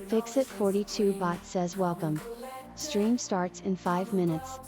Fixit42 bot says welcome. Stream starts in 5 minutes.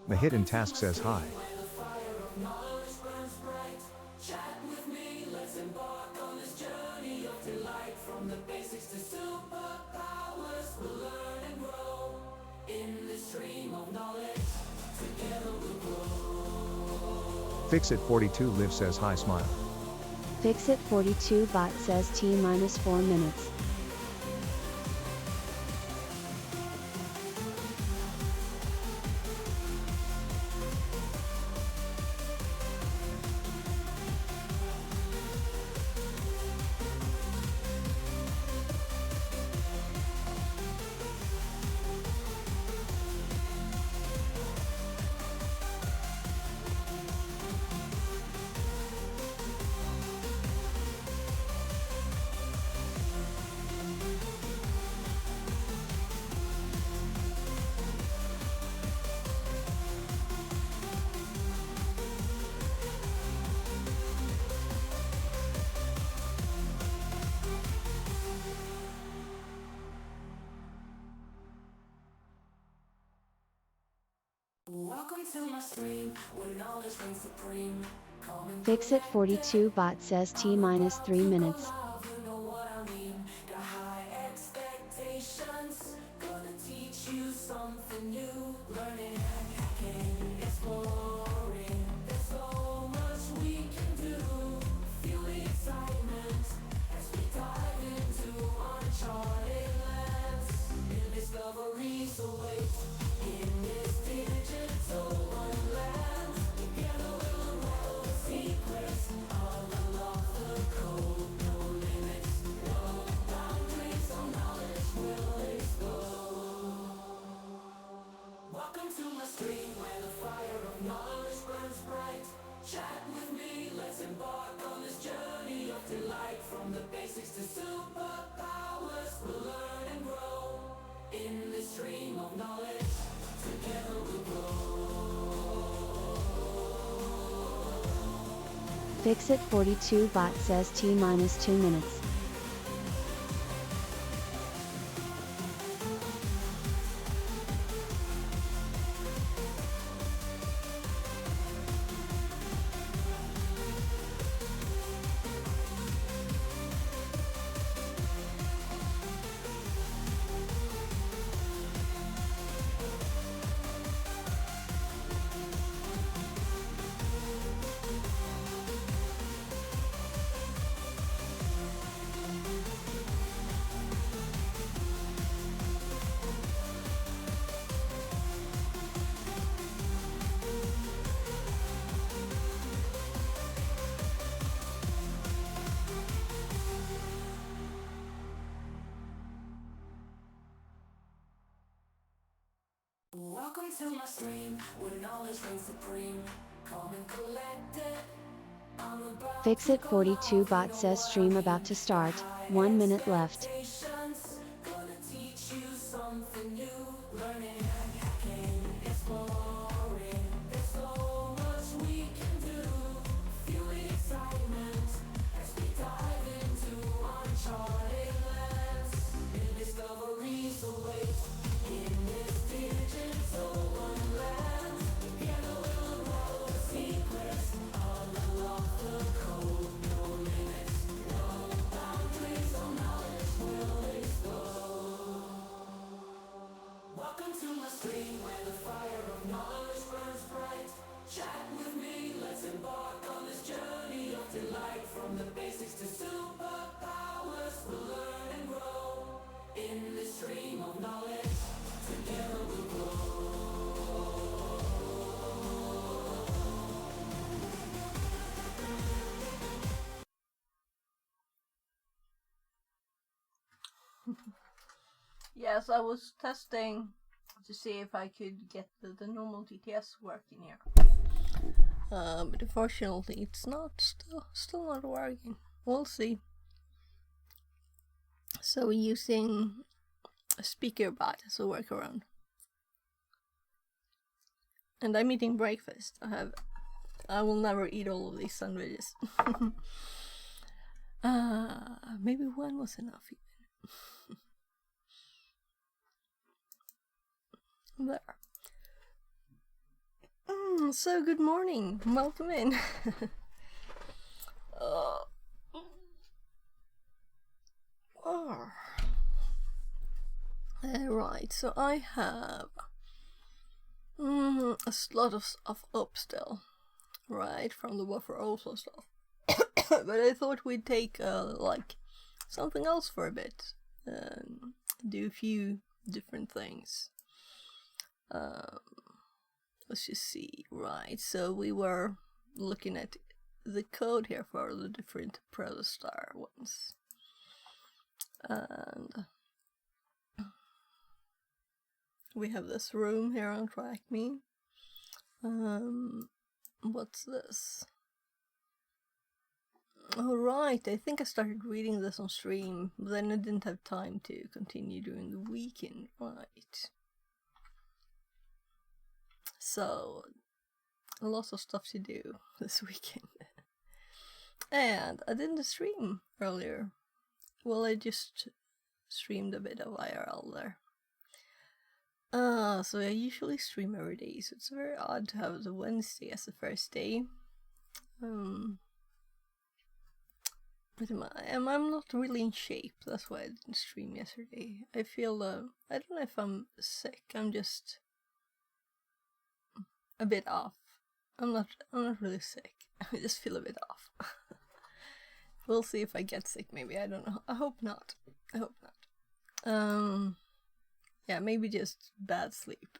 The hidden task says hi. Fixit42 live says hi smile. Fixit42 bot says T minus 4 minutes. Welcome to my stream, where knowledge reigns supreme. Fixit42 bot says T minus 3 minutes. You know what I mean. Got high expectations, gonna teach you something new. Learning, hacking, exploring. There's so much we can do. Feel the excitement as we dive into uncharted lands. New discoveries await in this digital wonderland. Together we'll unravel the secrets. I'll unlock the code. No limits, no boundaries. So knowledge will explode. Welcome to my stream, where the fire of knowledge burns bright. Chat with me, let's embark on this journey of delight. From the basics to superpowers, we'll learn and grow in this stream of knowledge. Together we'll grow. Fixit42 bot says T minus 2 minutes. Welcome to my stream, where knowledge reigns supreme. Calm and collected. I'm about to Fixit42 bot says stream about to start, 1 minute left. expectations, gonna teach you something new. Learning, hacking, exploring. There's so much we can do. Feel the excitement as we dive into uncharted lands. New discoveries await in this digital wonderland. Together we'll unravel the secrets. I'll unlock the code. No limits, no boundaries. So knowledge will Yes, I was testing to see if I could get the normal TTS working here. But unfortunately, it's not still not working. We'll see. So we're using a speaker bot as a workaround. And I'm eating breakfast. I will never eat all of these sandwiches. Maybe one was enough even. There. So good morning. Welcome in. Right, so I have a lot of stuff up still, right, from the buffer also stuff. But I thought we'd take like something else for a bit, do a few different things. Let's just see, right, so we were looking at the code here for the different Protostar ones. And we have this room here on TrackMe. What's this? Alright, I think I started reading this on stream, but then I didn't have time to continue during the weekend, right? So, lots of stuff to do this weekend. And I didn't stream earlier. Well, I just streamed a bit of IRL there. So I usually stream every day, so it's very odd to have the Wednesday as the first day. But I'm not really in shape, that's why I didn't stream yesterday. I feel, I don't know if I'm sick, I'm just a bit off. I'm not really sick, I just feel a bit off. We'll see if I get sick, maybe, I don't know. I hope not. Yeah, maybe just bad sleep.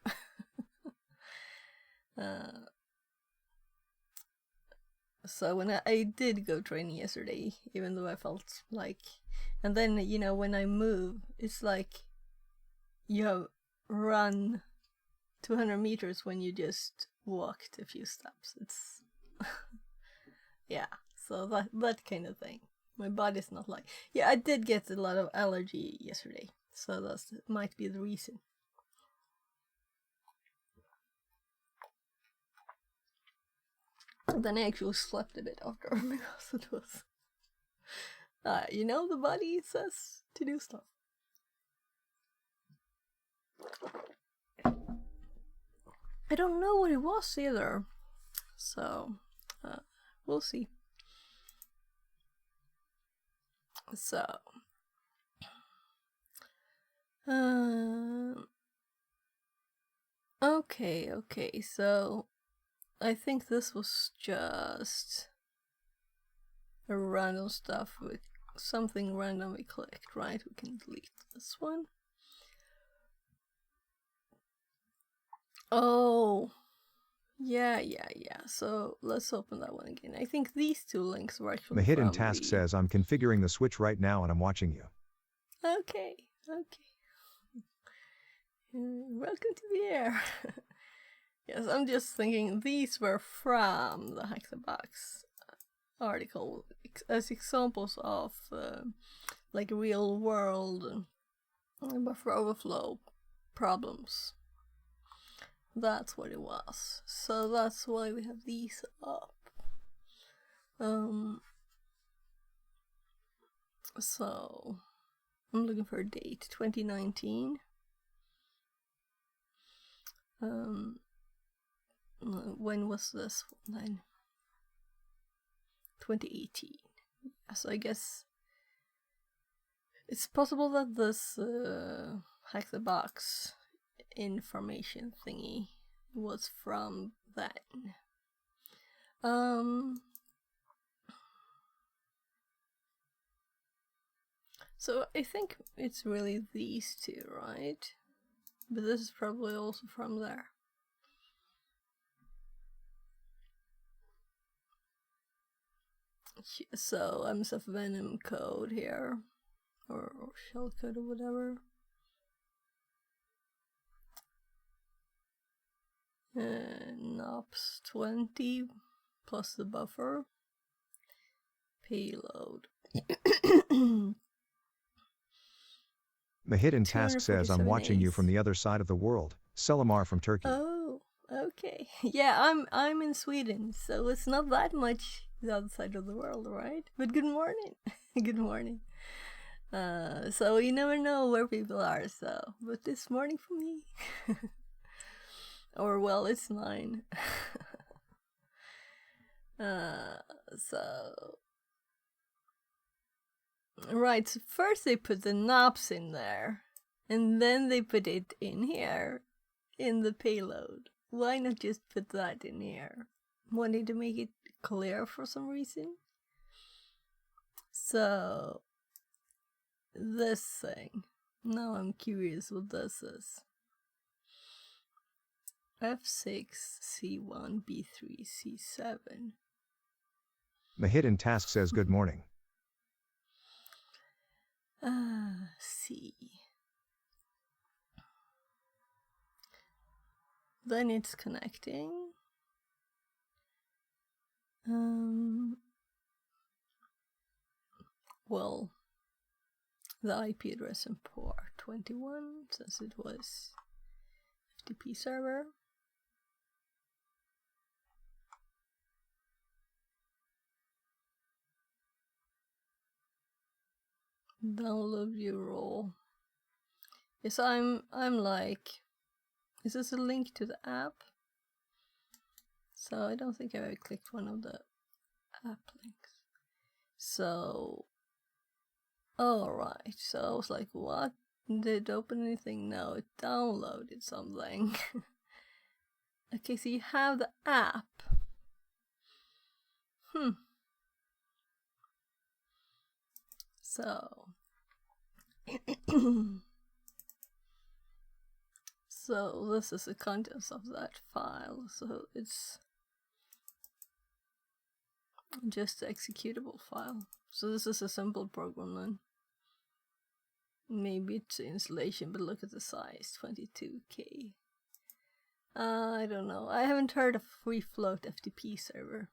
So when I did go training yesterday, even though I felt like, and then, you know, when I move, it's like you have run 200 meters when you just walked a few steps. It's yeah, so that kind of thing. My body's not like, yeah, I did get a lot of allergy yesterday, so that might be the reason. Then I actually slept a bit after because it was, you know, the body says to do stuff. I don't know what it was either, so we'll see. So, okay, so I think this was just a random stuff with something random we clicked, right? We can delete this one. Oh, yeah. So let's open that one again. I think these two links were actually The hidden task says, I'm configuring the switch right now and I'm watching you. Okay. Welcome to the air. Yes, I'm just thinking these were from the Hack the Box article as examples of like real world buffer overflow problems. That's what it was. So that's why we have these up. So I'm looking for a date, 2019. When was this one then? 2018. So I guess it's possible that this Hack the Box information thingy was from then. So I think it's really these two, right? But this is probably also from there. So MSF Venom code here. or shellcode or whatever. Nops 20 plus the buffer. Payload. Mahidin Task says, I'm watching you from the other side of the world. Selamar from Turkey. Oh, okay. Yeah, I'm in Sweden, so it's not that much the other side of the world, right? But good morning. Good morning. So you never know where people are, so but this morning for me. Or well, it's 9. So right, so first they put the knobs in there, and then they put it in here, in the payload. Why not just put that in here? Wanting to make it clear for some reason. So this thing. Now I'm curious what this is. F6, C1, B3, C7. Mahidin Task says, good morning. C. Then it's connecting. Well, the IP address in port 21, since it was FTP server. Download your role. Yes, I'm like, is this a link to the app? So I don't think I ever clicked one of the app links. So, alright, so I was like, what? Did it open anything? No, it downloaded something. Okay, so you have the app. So, so this is the contents of that file. So it's just the executable file. So this is a simple program then. Maybe it's installation, but look at the size, 22K. I don't know. I haven't heard of free float FTP server.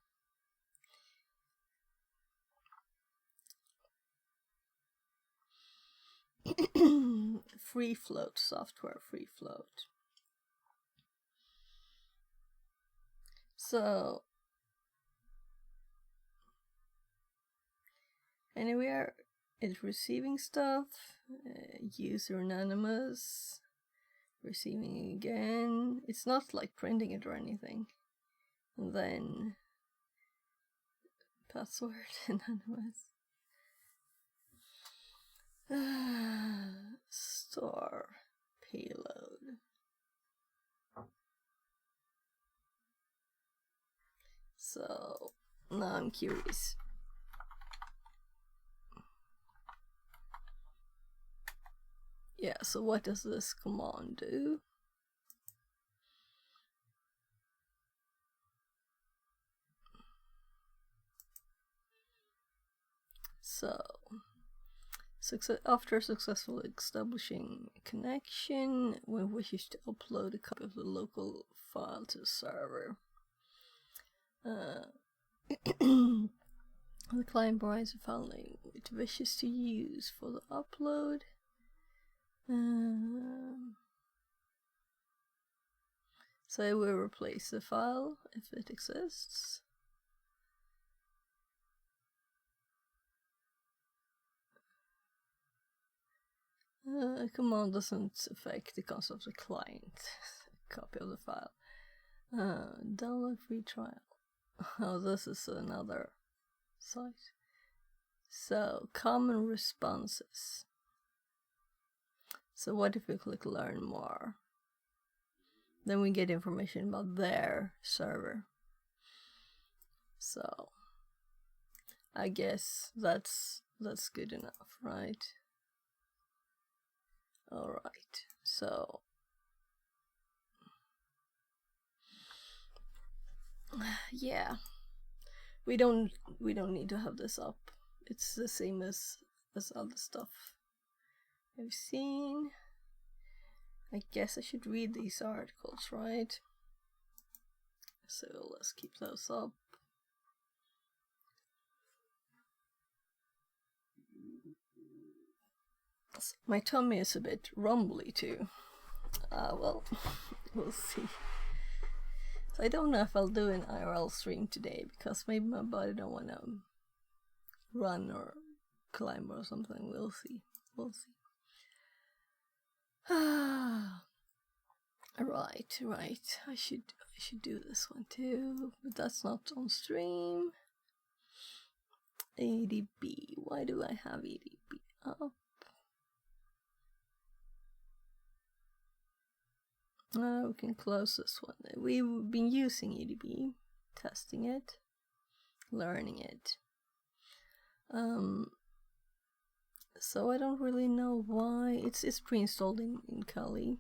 Free float software, free float. So anywhere it's receiving stuff, user anonymous, receiving again. It's not like printing it or anything. And then password anonymous. Store payload. So now I'm curious. Yeah, so what does this command do? So after successfully establishing a connection, one wishes to upload a copy of the local file to the server. The client provides a file name it wishes to use for the upload. So it will replace the file if it exists. A command doesn't affect the concept of the client. Copy of the file. Download free trial. Oh, this is another site. So, common responses. So what if we click learn more? Then we get information about their server. So, I guess that's good enough, right? Alright, so yeah. We don't need to have this up. It's the same as other stuff. I've seen. I guess I should read these articles, right? So let's keep those up. My tummy is a bit rumbly too. Well, we'll see. So I don't know if I'll do an IRL stream today because maybe my body don't want to run or climb or something. We'll see. We'll see. Right. I should do this one too, but that's not on stream. ADB. Why do I have ADB up? We can close this one. We've been using ADB, testing it, learning it. So I don't really know why. It's pre-installed in Kali.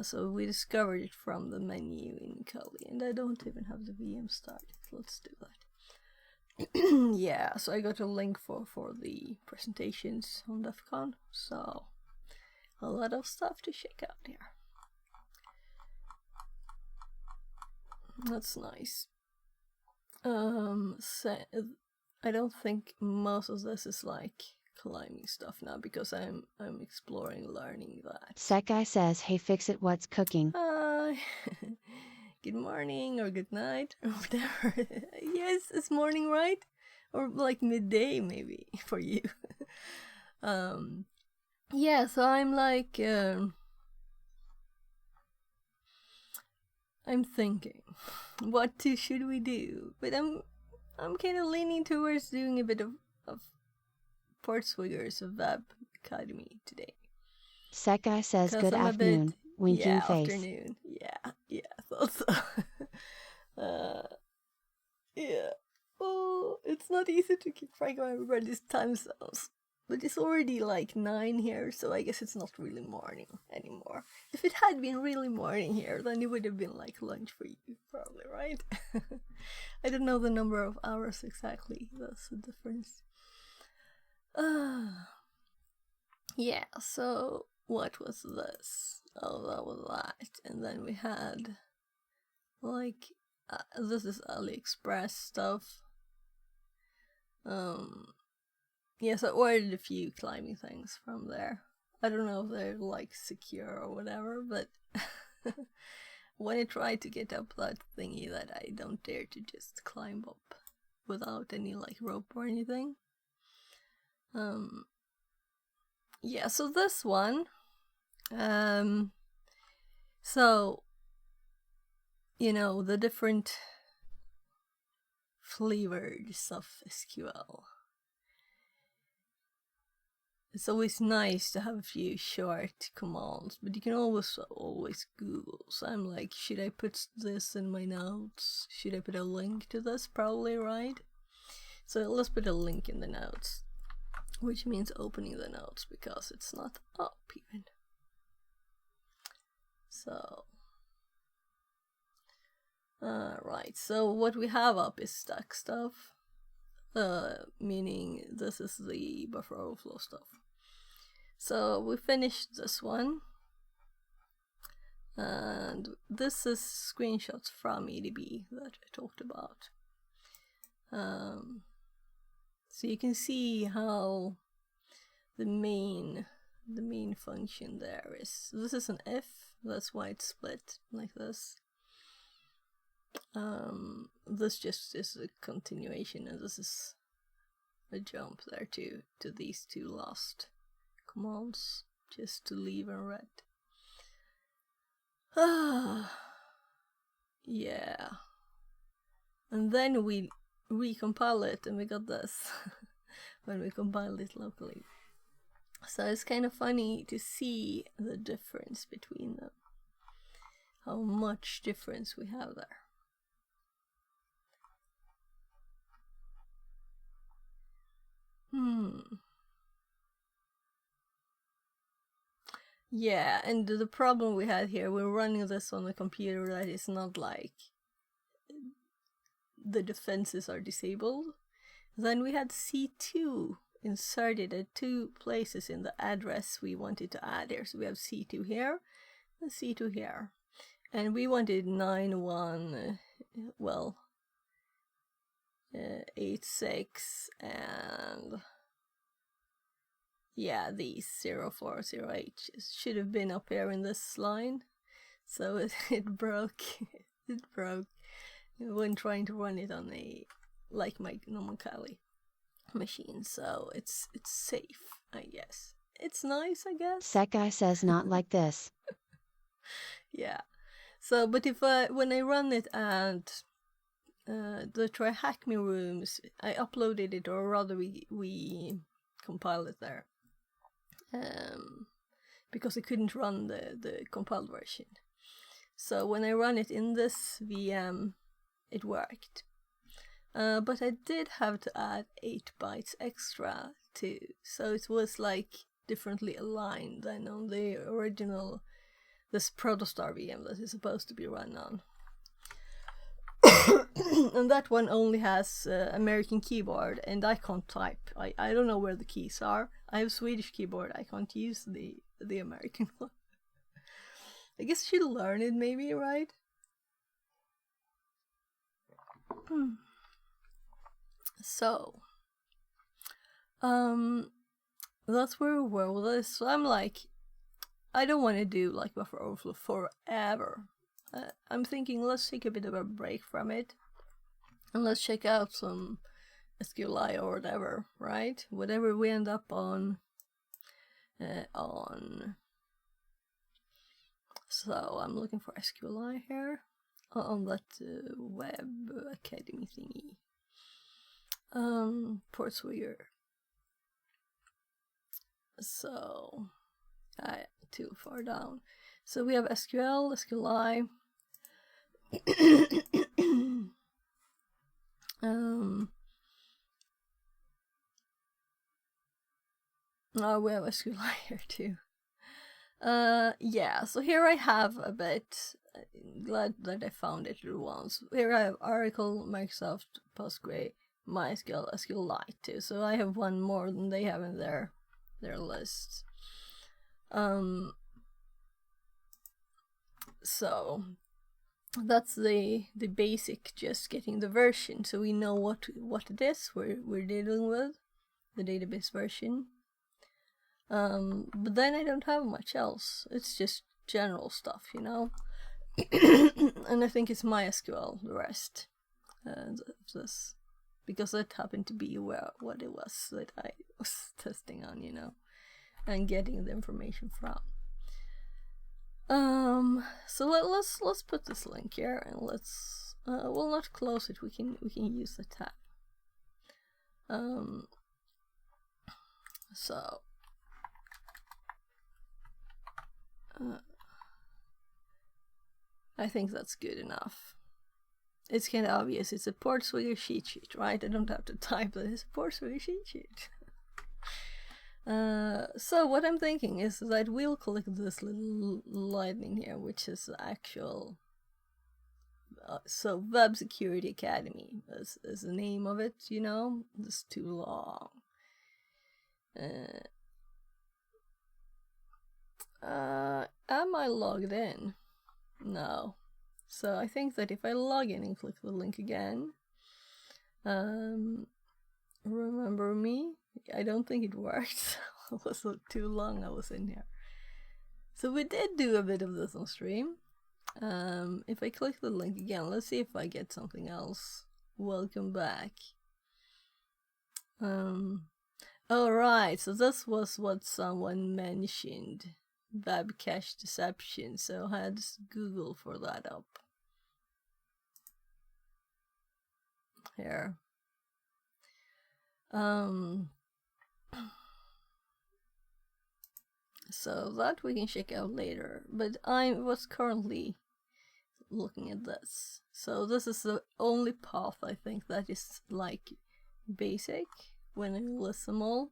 So we discovered it from the menu in Kali, and I don't even have the VM started. Let's do that. Yeah, so I got a link for the presentations on DEF CON, so a lot of stuff to check out here. That's nice. So I don't think most of this is like climbing stuff now because I'm exploring learning that. Sekai says, hey Fixit, what's cooking? Good morning or good night or whatever. Yes, it's morning, right? Or like midday maybe for you. Yeah, so I'm like I'm thinking, what should we do? But I'm kind of leaning towards doing a bit of Portswigger's Web Academy today. Sekai says, 'Cause good I'm a afternoon, bit, winking yeah, face. afternoon. Yeah, I thought so. Yeah. Oh, it's not easy to keep track of everybody's time zones. But it's already like 9 here, so I guess it's not really morning anymore. If it had been really morning here, then it would have been like lunch for you, probably, right? I don't know the number of hours exactly. That's the difference. Yeah, so what was this? Oh, that was that. And then we had like this is AliExpress stuff. Yes, I ordered a few climbing things from there. I don't know if they're like secure or whatever, but when I try to get up that thingy that I don't dare to just climb up without any like rope or anything. Yeah, so this one, so, you know, the different flavors of SQL. It's always nice to have a few short commands, but you can always Google. So I'm like, should I put this in my notes? Should I put a link to this? Probably, right? So let's put a link in the notes, which means opening the notes because it's not up even. So, right. So what we have up is stack stuff. Meaning this is the buffer overflow stuff. So we finished this one, and this is screenshots from EDB that I talked about. So you can see how the main function there is. This is an if, that's why it's split like this. This just is a continuation, and this is a jump there to these two last commands, just to leave and read. Yeah. And then we recompile it, and we got this when we compiled it locally. So it's kind of funny to see the difference between them. How much difference we have there. Yeah, and the problem we had here, we're running this on a computer that is not like the defenses are disabled. Then we had C2 inserted at 2 places in the address we wanted to add here. So we have C2 here and C2 here. And we wanted 86 and yeah, these 0408 should have been up here in this line. So it broke. It broke when trying to run it on a my normal Kali machine. So it's safe, I guess. It's nice, I guess. Sekai says not like this. Yeah. So, but if when I run it at the Try Hack Me rooms, I uploaded it, or rather we compiled it there. Because I couldn't run the compiled version. So when I run it in this VM, it worked. But I did have to add 8 bytes extra too. So it was differently aligned than on the original, this Protostar VM that is supposed to be run on. And that one only has American keyboard, and I can't type. I don't know where the keys are. I have Swedish keyboard. I can't use the American one. I guess I should learn it maybe, right? So, that's where we were with this. So I'm I don't want to do buffer overflow forever. I'm thinking let's take a bit of a break from it, and let's check out some SQLi or whatever, right? Whatever we end up on. So I'm looking for SQLi here on that Web Academy thingy. Portswigger. So, too far down. So we have SQL, SQLi. We have SQLi here too. Yeah, so here I have a bit, glad that I found it at once. Here I have Oracle, Microsoft, Postgre, MySQL, SQLite too. So I have one more than they have in their list. So that's the basic, just getting the version, so we know what it is we're dealing with, the database version. But then I don't have much else. It's just general stuff, you know. And I think it's MySQL, the rest of this, because that happened to be what it was that I was testing on, you know, and getting the information from. So let's put this link here, and let's we'll not close it. We can use the tab. So I think that's good enough. It's kind of obvious. It's a Portswigger cheat sheet, right? I don't have to type that it's a Portswigger cheat sheet. So what I'm thinking is that we'll click this little lightning here, which is the actual. So Web Security Academy is the name of it. You know, it's too long. Am I logged in? No. So I think that if I log in and click the link again, remember me? I don't think it worked. It was too long I was in here. So we did do a bit of this on stream. If I click the link again, let's see if I get something else. Welcome back. Alright, so this was what someone mentioned. Web cache deception, so I had to Google for that up. Here. So that we can check out later, but I was currently looking at this. So this is the only path I think that is basic when I list them all.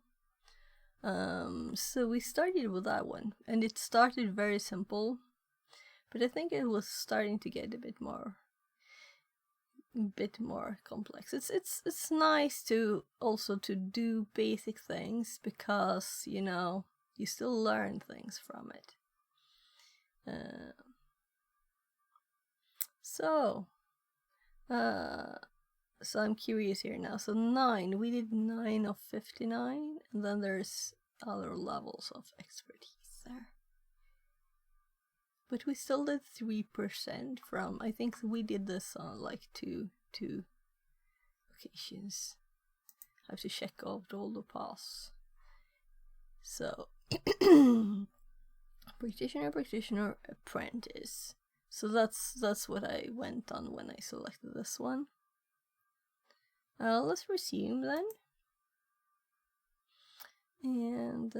So we started with that one, and it started very simple, but I think it was starting to get a bit more bit more complex. It's nice to also to do basic things because you know you still learn things from it. So I'm curious here now. So 9, we did 9 of 59, and then there's other levels of expertise there. But we still did 3% from, I think we did this on like two occasions. I have to check out all the paths. So, practitioner, apprentice. So that's what I went on when I selected this one. Let's resume then. And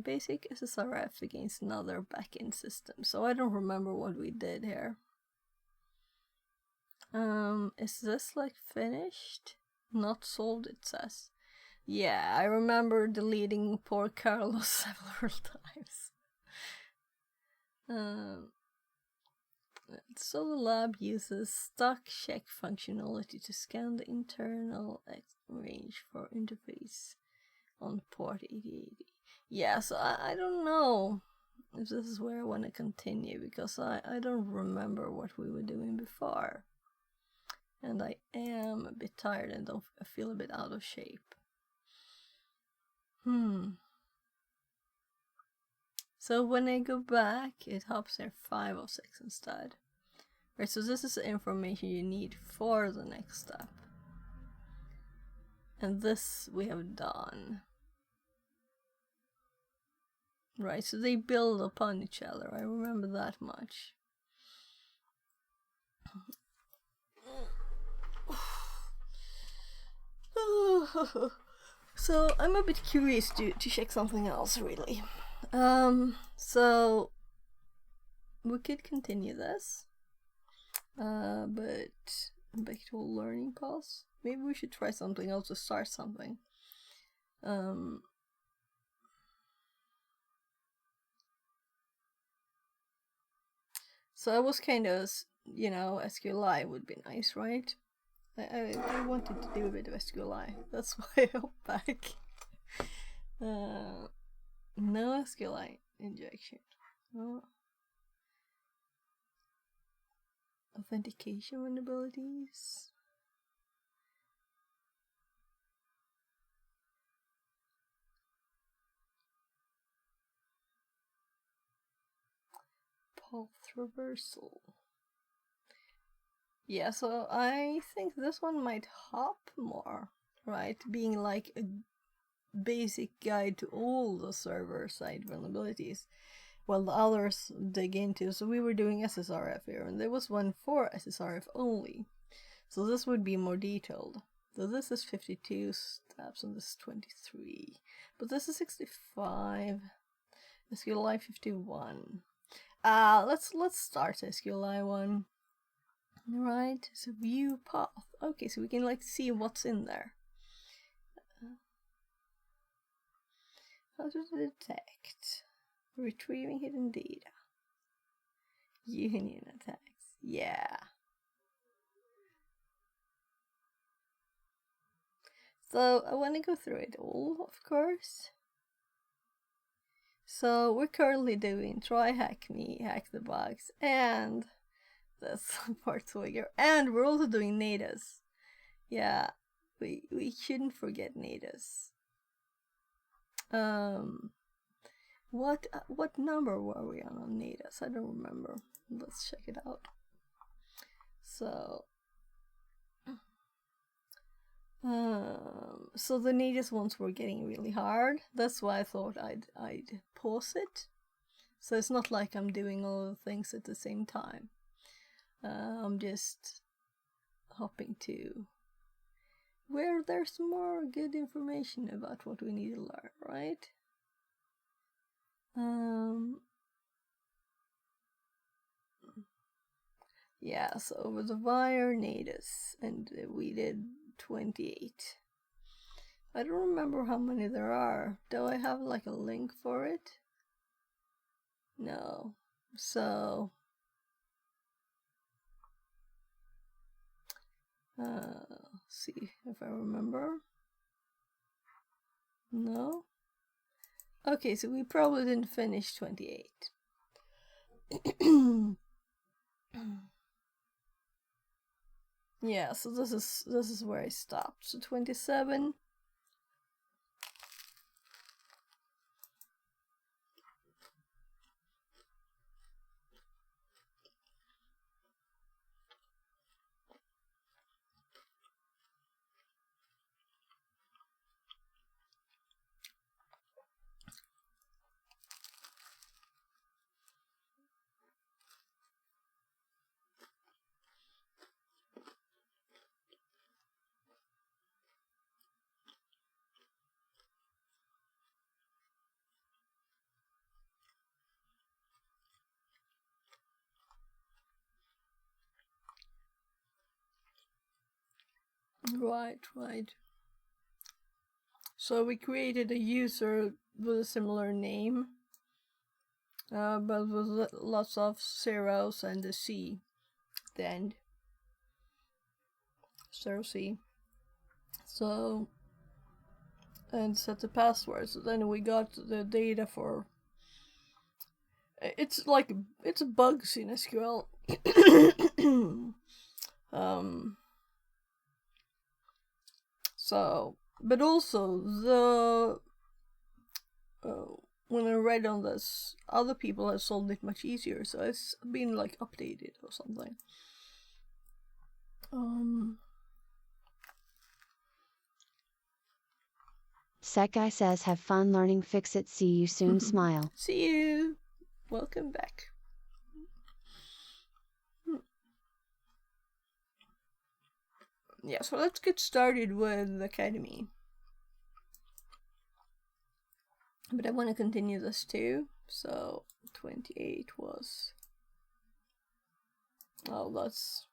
basic SSRF against another backend system. So I don't remember what we did here. Is this like finished? Not solved, it says. Yeah, I remember deleting poor Carlos several times. So the lab uses stock check functionality to scan the internal range for interface on port 8080. Yeah, so I don't know if this is where I want to continue because I don't remember what we were doing before. And I am a bit tired and I feel a bit out of shape. So when I go back, it hops there 5 of 6 instead. Right, so this is the information you need for the next step. And this we have done. Right, so they build upon each other. I remember that much. So I'm a bit curious to check something else, really. So we could continue this, but back to a learning pause. Maybe we should try something else to start something. So I was kind of, you know, SQLi would be nice, right? I wanted to do a bit of SQLi. That's why I hopped back. No SQLi injection. No. Authentication vulnerabilities. Path reversal. Yeah, so I think this one might hop more, right? Being like a basic guide to all the server-side vulnerabilities, while the others dig into. So we were doing SSRF here, and there was one for SSRF only. So this would be more detailed. So this is 52 steps, and this is 23. But this is 65. SQLi 51. Let's start SQLi one. Right, so view path. Okay, so we can like see what's in there. How to detect? Retrieving hidden data. Union attacks. Yeah. So I want to go through it all, of course. So we're currently doing try hack me, hack the bugs, and this part swigger, and we're also doing NATAs. Yeah, we shouldn't forget NATAs. What number were we on NATAs? I don't remember. Let's check it out. So so the NATAs ones were getting really hard. That's why I thought I'd pause it. So it's not like I'm doing all the things at the same time. I'm just hopping to where there's more good information about what we need to learn, right? Yeah, so over the wire NATAs, and we did 28. I don't remember how many there are. Do I have like a link for it? No. So See if I remember. No? Okay, so we probably didn't finish 28. Yeah, so this is where I stopped. So 27. Right. So we created a user with a similar name, but with lots of zeros and a C at the end. 0C. So, and set the password. So then we got the data for. It's like it's bugs in SQL. So, but also the when I read on this, other people have solved it much easier, so it's been like updated or something. Guy says have fun learning Fixit, see you soon, smile. See you! Welcome back. Yeah, so let's get started with Academy. But I want to continue this too, so 28 was... Oh, that's...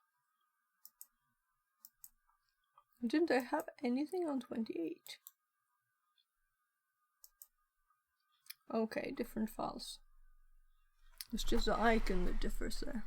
Didn't I have anything on 28? Okay, different files. It's just the icon that differs there.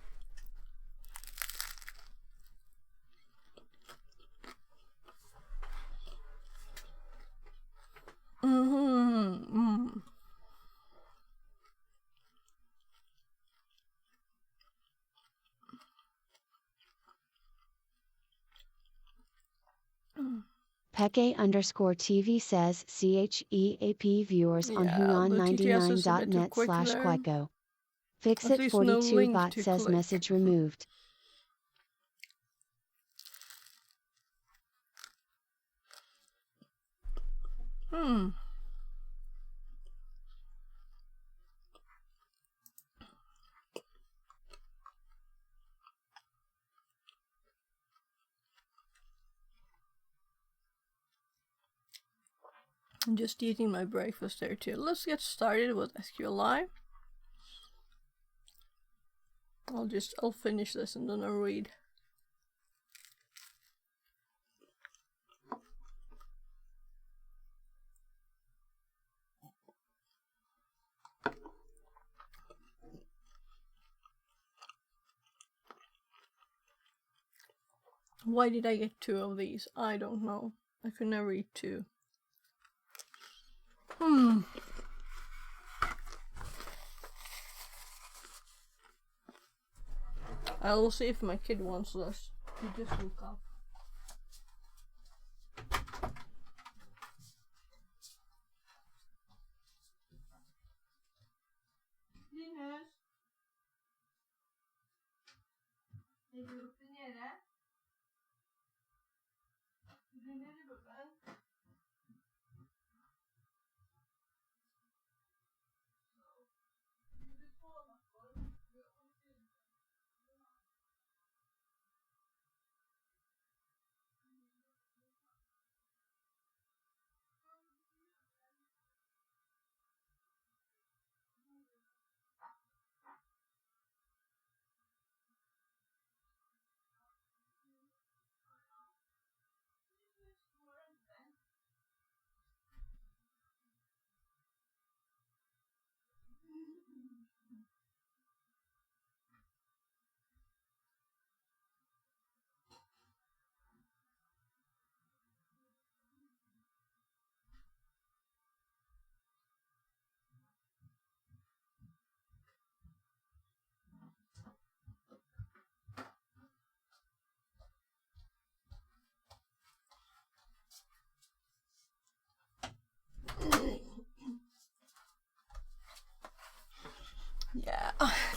Peke_TV says CHEAP viewers on huon99.net/Quaiko. Fixit42 bot says message removed. I'm just eating my breakfast there too. Let's get started with SQLi. I'll finish this and then I'll read. Why did I get 2 of these? I don't know. I could never eat 2. I will see if my kid wants this. He just woke up. Linus? Är du uppe nere? Är du nere, gubben?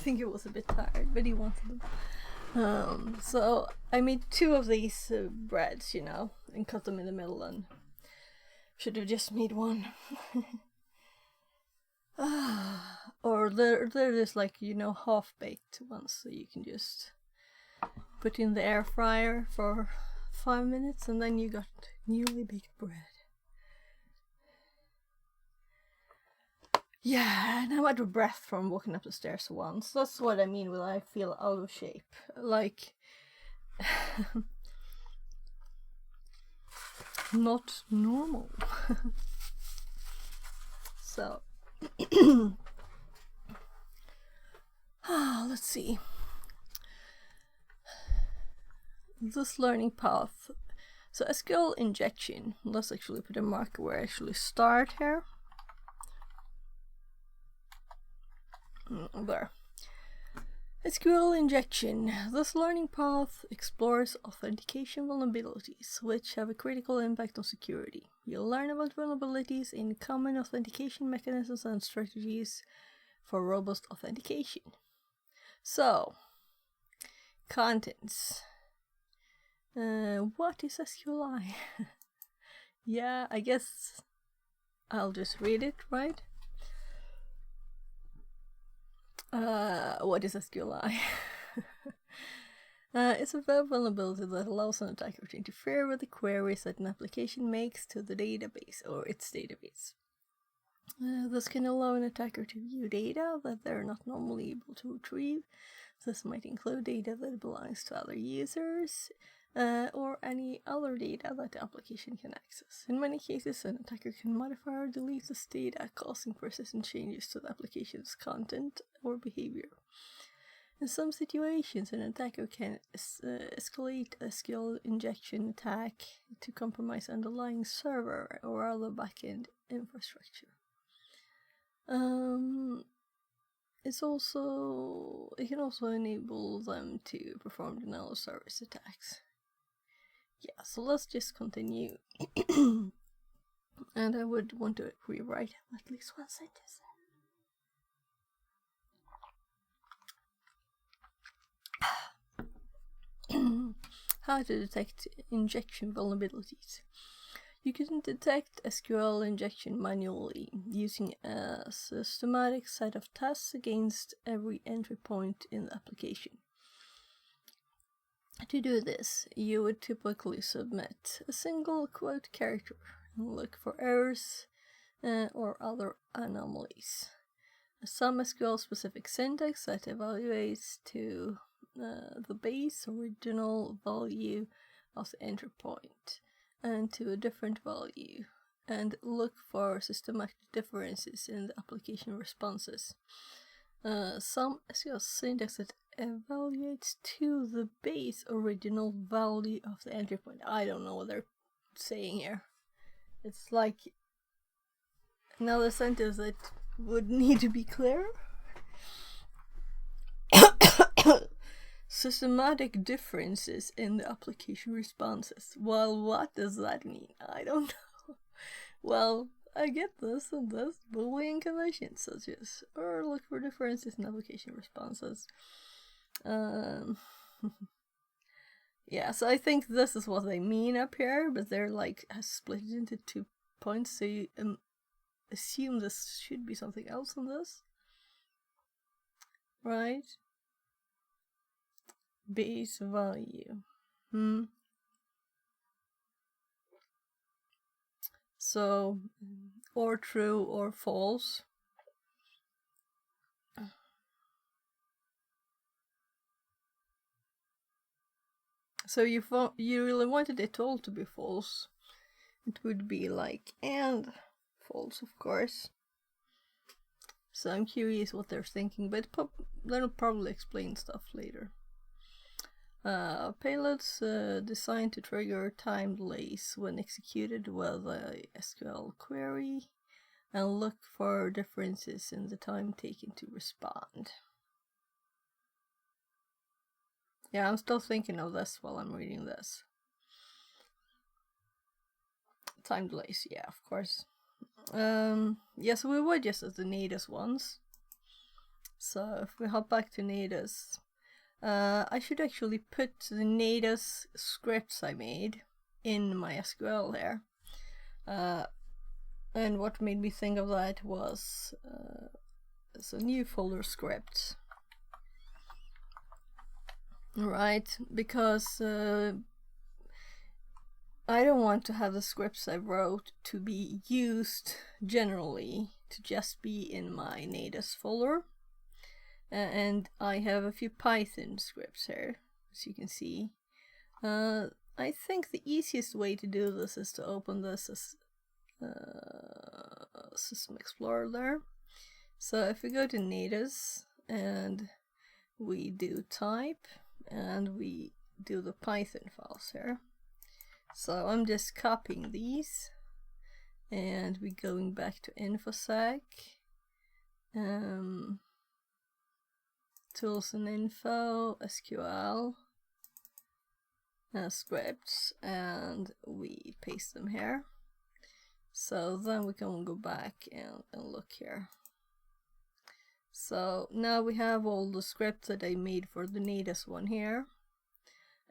think he was a bit tired, but he wanted them. So I made 2 of these breads, you know, and cut them in the middle, and should have just made 1. Or they're just like, you know, half-baked ones, so you can just put in the air fryer for 5 minutes, and then you got newly baked bread. Yeah, and I'm out of breath from walking up the stairs once. That's what I mean when I feel out of shape. Like, not normal. So, let's see. This learning path. So SQL injection. Let's actually put a marker where I actually start here. There. SQL injection. This learning path explores authentication vulnerabilities, which have a critical impact on security. You'll learn about vulnerabilities in common authentication mechanisms and strategies for robust authentication. So, contents. What is SQLI? Yeah, I guess I'll just read it, right? What is SQLI? It's a web vulnerability that allows an attacker to interfere with the queries that an application makes to the database or its database. This can allow an attacker to view data that they're not normally able to retrieve. This might include data that belongs to other users, or any other data that the application can access. In many cases, an attacker can modify or delete this data, causing persistent changes to the application's content or behavior. In some situations, an attacker can escalate a SQL injection attack to compromise underlying server or other backend infrastructure. It can also enable them to perform denial of service attacks. Yeah, so let's just continue. And I would want to rewrite at least 1 sentence. How to detect injection vulnerabilities. You can detect SQL injection manually using a systematic set of tests against every entry point in the application. To do this, you would typically submit a single quote character and look for errors or other anomalies. Some SQL-specific syntax that evaluates to the base original value of the entry point and to a different value, and look for systematic differences in the application responses. Some SQL syntax that evaluates to the base original value of the entry point. I don't know what they're saying here. It's like another sentence that would need to be clearer. Systematic differences in the application responses. Well, what does that mean? I don't know. Well, I get this and this Boolean conditions such as, or look for differences in application responses. Yeah, so I think this is what they mean up here, but they're like split it into 2 points, so you assume this should be something else than this, right? Base value. So, or true or false. So you really wanted it all to be false. It would be like and false, of course. So I'm curious what they're thinking, but they'll probably explain stuff later. Payloads designed to trigger time delays when executed with a SQL query and look for differences in the time taken to respond. Yeah, I'm still thinking of this while I'm reading this. Time delays, yeah, of course. Yeah, so we were just as the neatest ones. So if we hop back to Natus, I should actually put the Natus scripts I made in my SQL there. And what made me think of that was it's a new folder script. Right, because I don't want to have the scripts I wrote to be used generally, to just be in my Natus folder. And I have a few Python scripts here, as you can see. I think the easiest way to do this is to open this as System Explorer there. So if we go to Natus and we do type and we do the Python files here. So I'm just copying these and we're going back to infosec, tools and info, SQL, scripts, and we paste them here. So then we can go back and look here. So now we have all the scripts that I made for the Natus one here.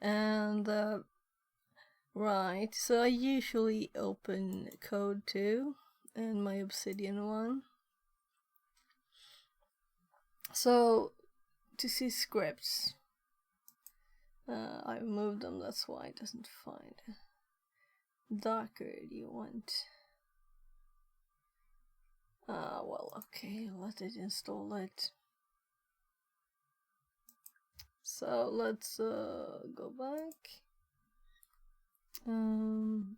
And right, so I usually open code 2 and my Obsidian one. So to see scripts, I moved them, that's why it doesn't find. Docker, do you want? Well, okay, let it install it. So let's go back.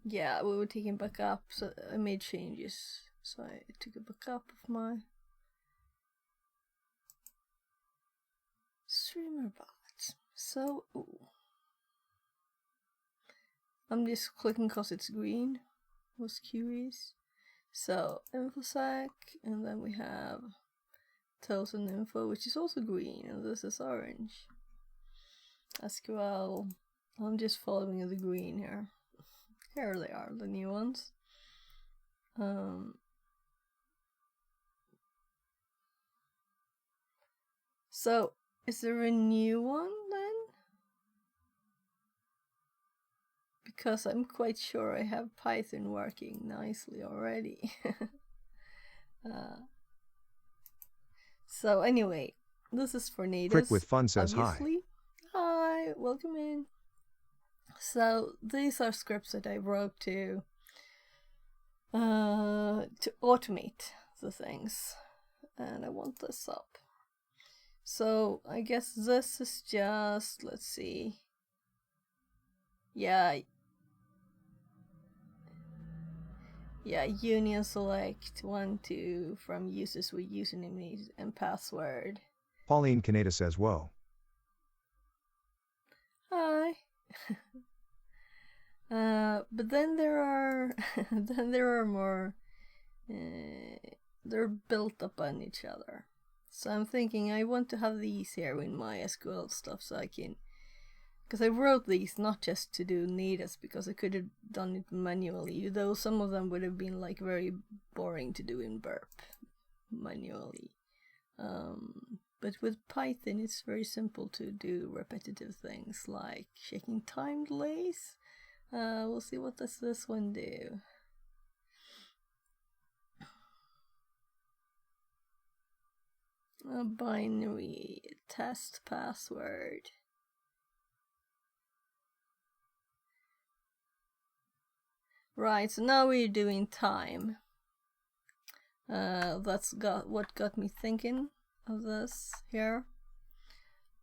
Yeah, we were taking backup, so I made changes. So I took a backup of my StreamerBot. So, ooh. I'm just clicking because it's green. Was curious. So infosec, and then we have tools and info, which is also green, and this is orange. SQL, I'm just following the green here. Here they are, the new ones. So is there a new one then? Because I'm quite sure I have Python working nicely already. So anyway, this is for Natus. Crick with Fun says obviously. Hi, welcome in. So these are scripts that I wrote to automate the things, and I want this up. So I guess this is just, let's see. Yeah, union select 1, 2 from users with username and password. Pauline Canada says, whoa. Hi. But then there are more. They're built up on each other. So I'm thinking I want to have these here in my SQL stuff, so I can. Because I wrote these not just to do Natus, because I could have done it manually, though some of them would have been like very boring to do in Burp manually. But with Python it's very simple to do repetitive things like checking time delays. We'll see what does this one do. A binary test password. Right, so now we're doing time. That's what got me thinking of this here.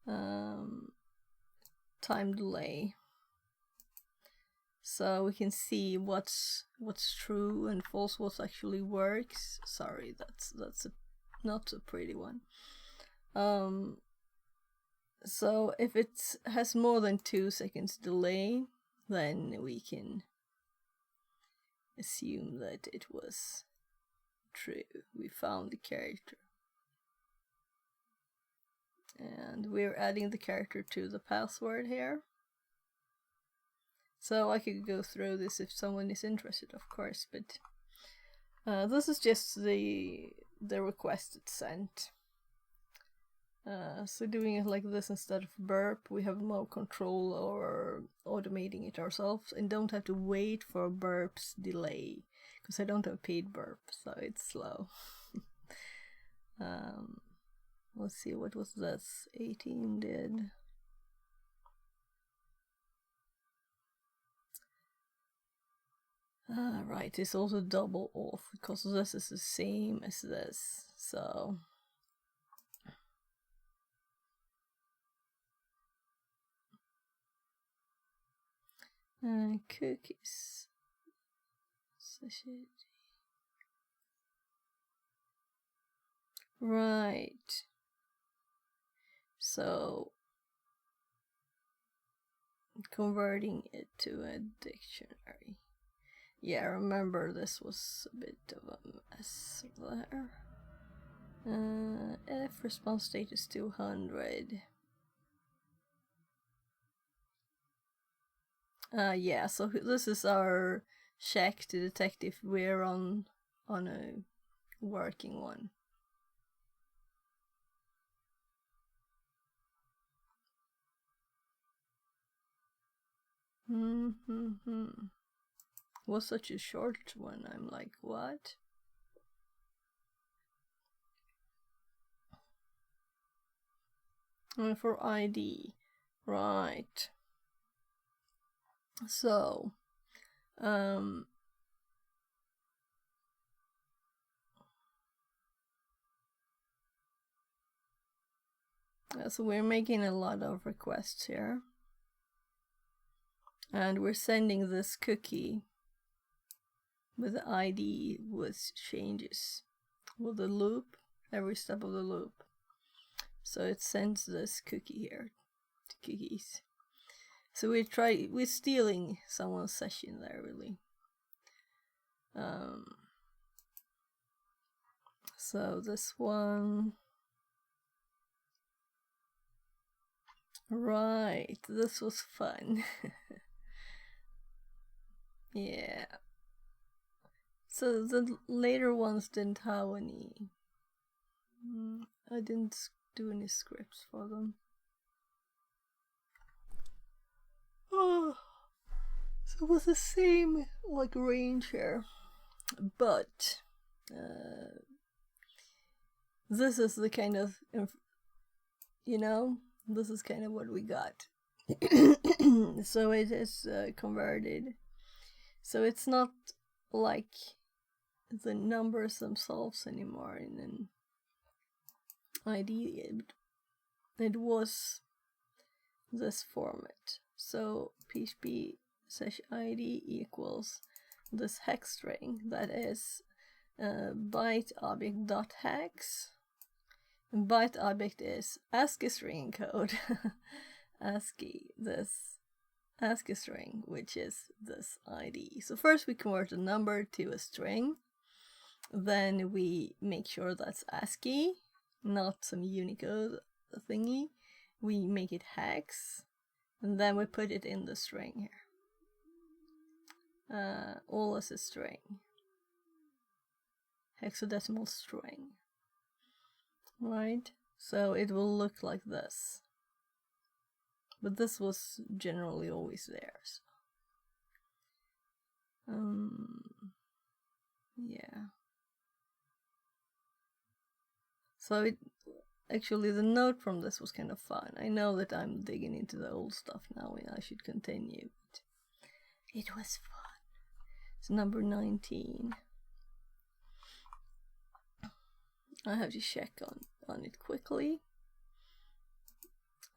Time delay. So we can see what's true and false, what actually works. Sorry, that's not a pretty one. So if it has more than 2 seconds delay, then we can assume that it was true. We found the character. And we're adding the character to the password here. So I could go through this if someone is interested, of course, but this is just the request it sent. So doing it like this instead of burp, we have more control over automating it ourselves and don't have to wait for a burp's delay, because I don't have paid burp, so it's slow. Let's see, what was this? 18 did. Right, it's also double off because this is the same as this, so cookies. Right. So converting it to a dictionary. Yeah, remember this was a bit of a mess there. If response state is 200. Yeah, so this is our check to detect if we're on a working one. Was such a short one. I'm like, what? For ID, right? So, so we're making a lot of requests here, and we're sending this cookie with the ID with changes with the loop, every step of the loop. So it sends this cookie here to cookies. So we're stealing someone's session there, really. So this one, right, this was fun. Yeah. So the later ones didn't have any. I didn't do any scripts for them. Oh, so it was the same like range here, but this is the kind of, this is kind of what we got. So it is converted. So it's not like the numbers themselves anymore in an ID. It was this format. So PHP /ID equals this hex string that is byte object dot hex. And byte object is ASCII string code. ASCII, this ASCII string, which is this ID. So first we convert a number to a string. Then we make sure that's ASCII, not some Unicode thingy. We make it hex, and then we put it in the string here. All as a string. Hexadecimal string. Right? So it will look like this. But this was generally always there. So. Yeah. So it actually, the note from this was kind of fun. I know that I'm digging into the old stuff now and I should continue, but it was fun. It's number 19. I have to check on it quickly.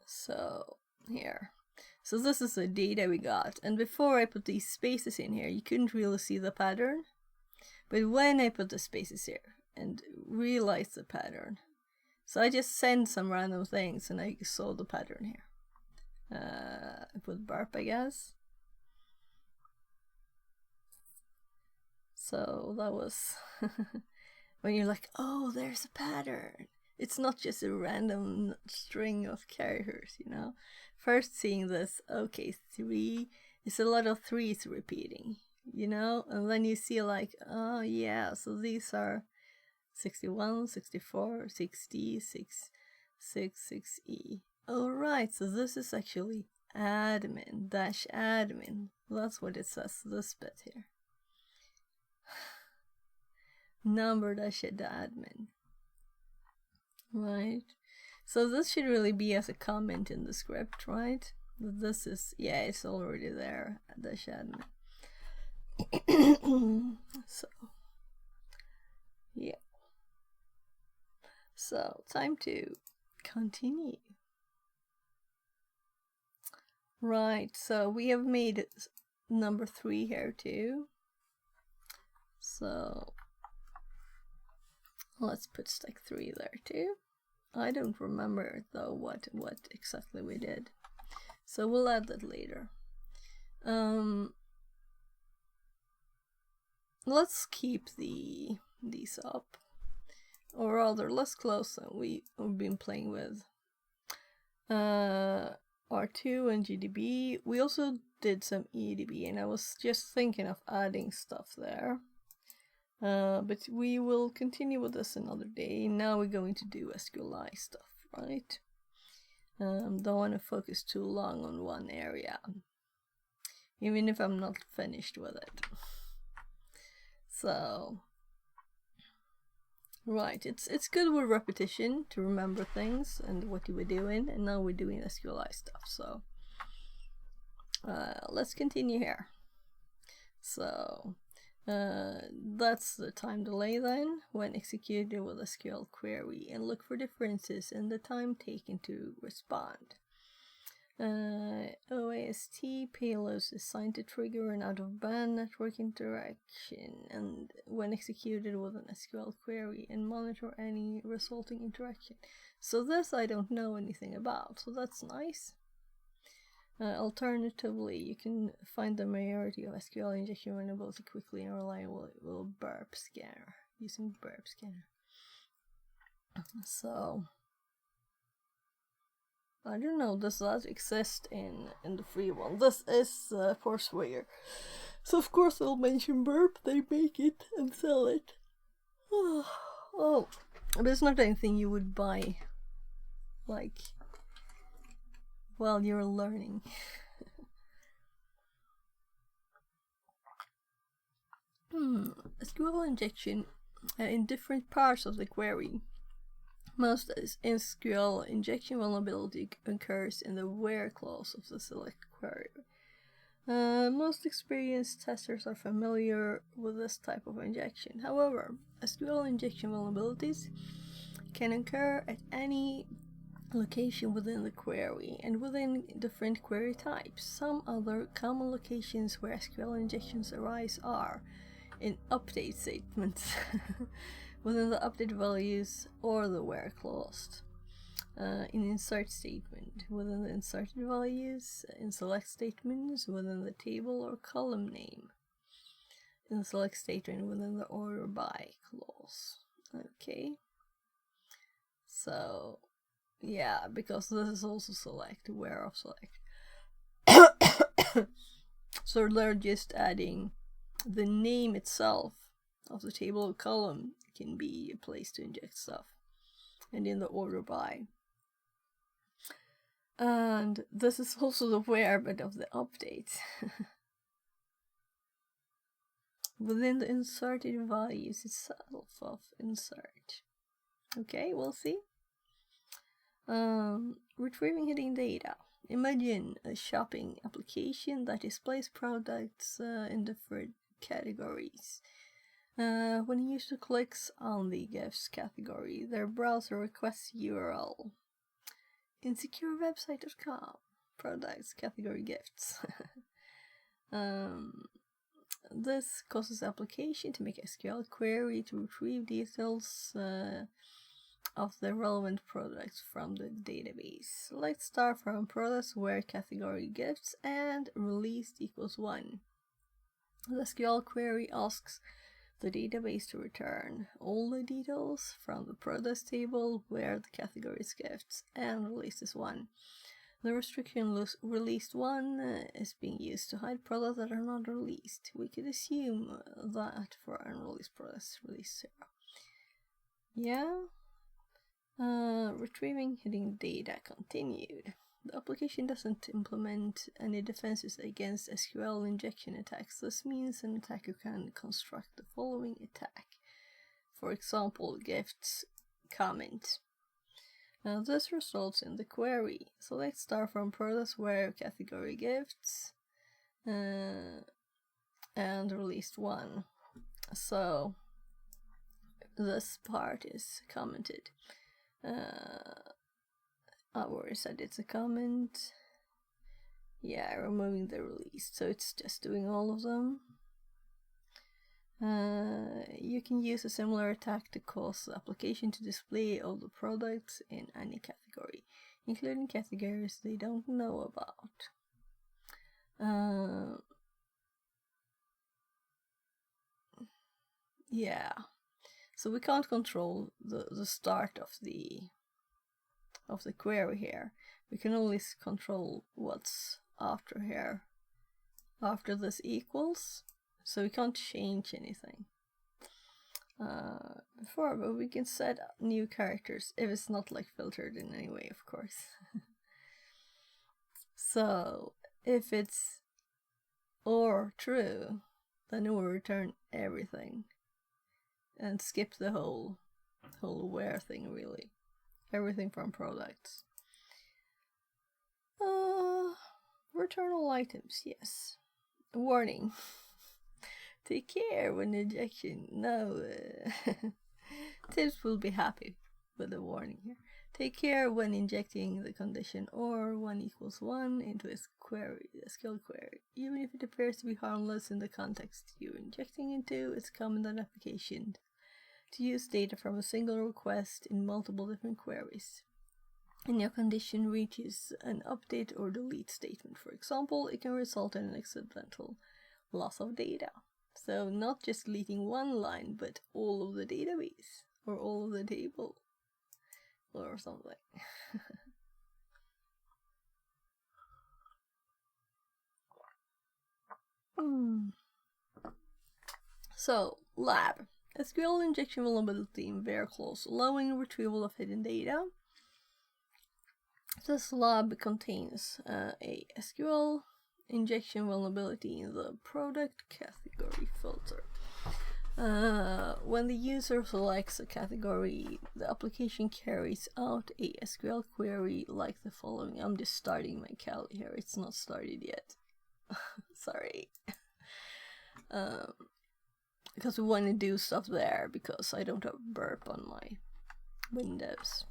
So here. So this is the data we got. And before I put these spaces in here, you couldn't really see the pattern. But when I put the spaces here and realized the pattern, so I just sent some random things and I saw the pattern here. I put burp, I guess. So that was when you're like, oh, there's a pattern. It's not just a random string of characters, First seeing this, okay, 3, it's a lot of 3s repeating, And then you see like, oh yeah, so these are 61, 64, 60, 66E. Alright, so this is actually admin, -admin. That's what it says, this bit here. Number -admin. Right. So this should really be as a comment in the script, right? This is, yeah, it's already there, -admin. So, yeah. So, time to continue. Right, so we have made number 3 here too. So, let's put stack 3 there too. I don't remember though what exactly we did. So we'll add that later. Let's keep these up. Or rather, let's close them. We've been playing with R2 and GDB. We also did some EDB, and I was just thinking of adding stuff there. But we will continue with this another day. Now we're going to do SQLi stuff, right? Don't want to focus too long on one area, even if I'm not finished with it. So, right, it's good with repetition to remember things and what you were doing, and now we're doing SQLi stuff. So, let's continue here. So, that's the time delay then, when executed with a SQL query, and look for differences in the time taken to respond. OAST payloads assigned to trigger an out-of-band network interaction, and when executed with an SQL query, and monitor any resulting interaction. So this I don't know anything about, so that's nice. Alternatively, you can find the majority of SQL injection vulnerability quickly and reliable with burp scanner, using burp scanner. So, I don't know, does that exist in the free one? This is Foursquare. So of course I'll mention burp, they make it and sell it. Oh, but it's not anything you would buy, like, while you're learning. SQL injection in different parts of the query. Most SQL injection vulnerability occurs in the where clause of the select query. Most experienced testers are familiar with this type of injection. However, SQL injection vulnerabilities can occur at any location within the query and within different query types. Some other common locations where SQL injections arise are in update statements within the update values or the where clause, in insert statement within the inserted values, in select statements within the table or column name, in the select statement within the order by clause. Okay, so yeah, because this is also select, where of select. So they're just adding the name itself of the table or column can be a place to inject stuff, and in the order by. And this is also the where but of the update. Within the inserted values itself of insert. Okay, we'll see. Retrieving hidden data. Imagine a shopping application that displays products in different categories. When a user clicks on the gifts category, their browser requests URL. InsecureWebsite.com, products, category gifts. This causes application to make a SQL query to retrieve details of the relevant products from the database. Select star from products where category gifts and released equals 1. The SQL query asks the database to return all the details from the products table where the category is gifts and released is 1. The restriction released 1 is being used to hide products that are not released. We could assume that for unreleased products, release 0. Yeah. Retrieving hidden data continued. The application doesn't implement any defenses against SQL injection attacks. This means an attacker can construct the following attack. For example, gifts comment. Now this results in the query. Select star from products where category gifts and released one. So this part is commented. Where is that? It's a comment. Yeah, removing the release. So it's just doing all of them. You can use a similar attack to cause the application to display all the products in any category, including categories they don't know about. Yeah, so we can't control the start of the query here. We can only control what's after here, after this equals. So we can't change anything before, but we can set new characters if it's not like filtered in any way, of course. So if it's or true, then it will return everything and skip the whole where thing, really. Everything from products. Return all items, yes. Warning. Take care when injection. No. Tips will be happy with the warning here. Take care when injecting the condition or 1 equals 1 into a query, a SQL query. Even if it appears to be harmless in the context you're injecting into, it's common on application to use data from a single request in multiple different queries. And your condition reaches an update or delete statement, for example, it can result in an accidental loss of data. So not just deleting one line, but all of the database or all of the table or something. So, lab. SQL injection vulnerability in var clause, allowing retrieval of hidden data. This lab contains a SQL injection vulnerability in the product category filter. When the user selects a category, the application carries out a SQL query like the following. I'm just starting my Kali here, it's not started yet. Sorry. Because we want to do stuff there because I don't have burp on my Windows.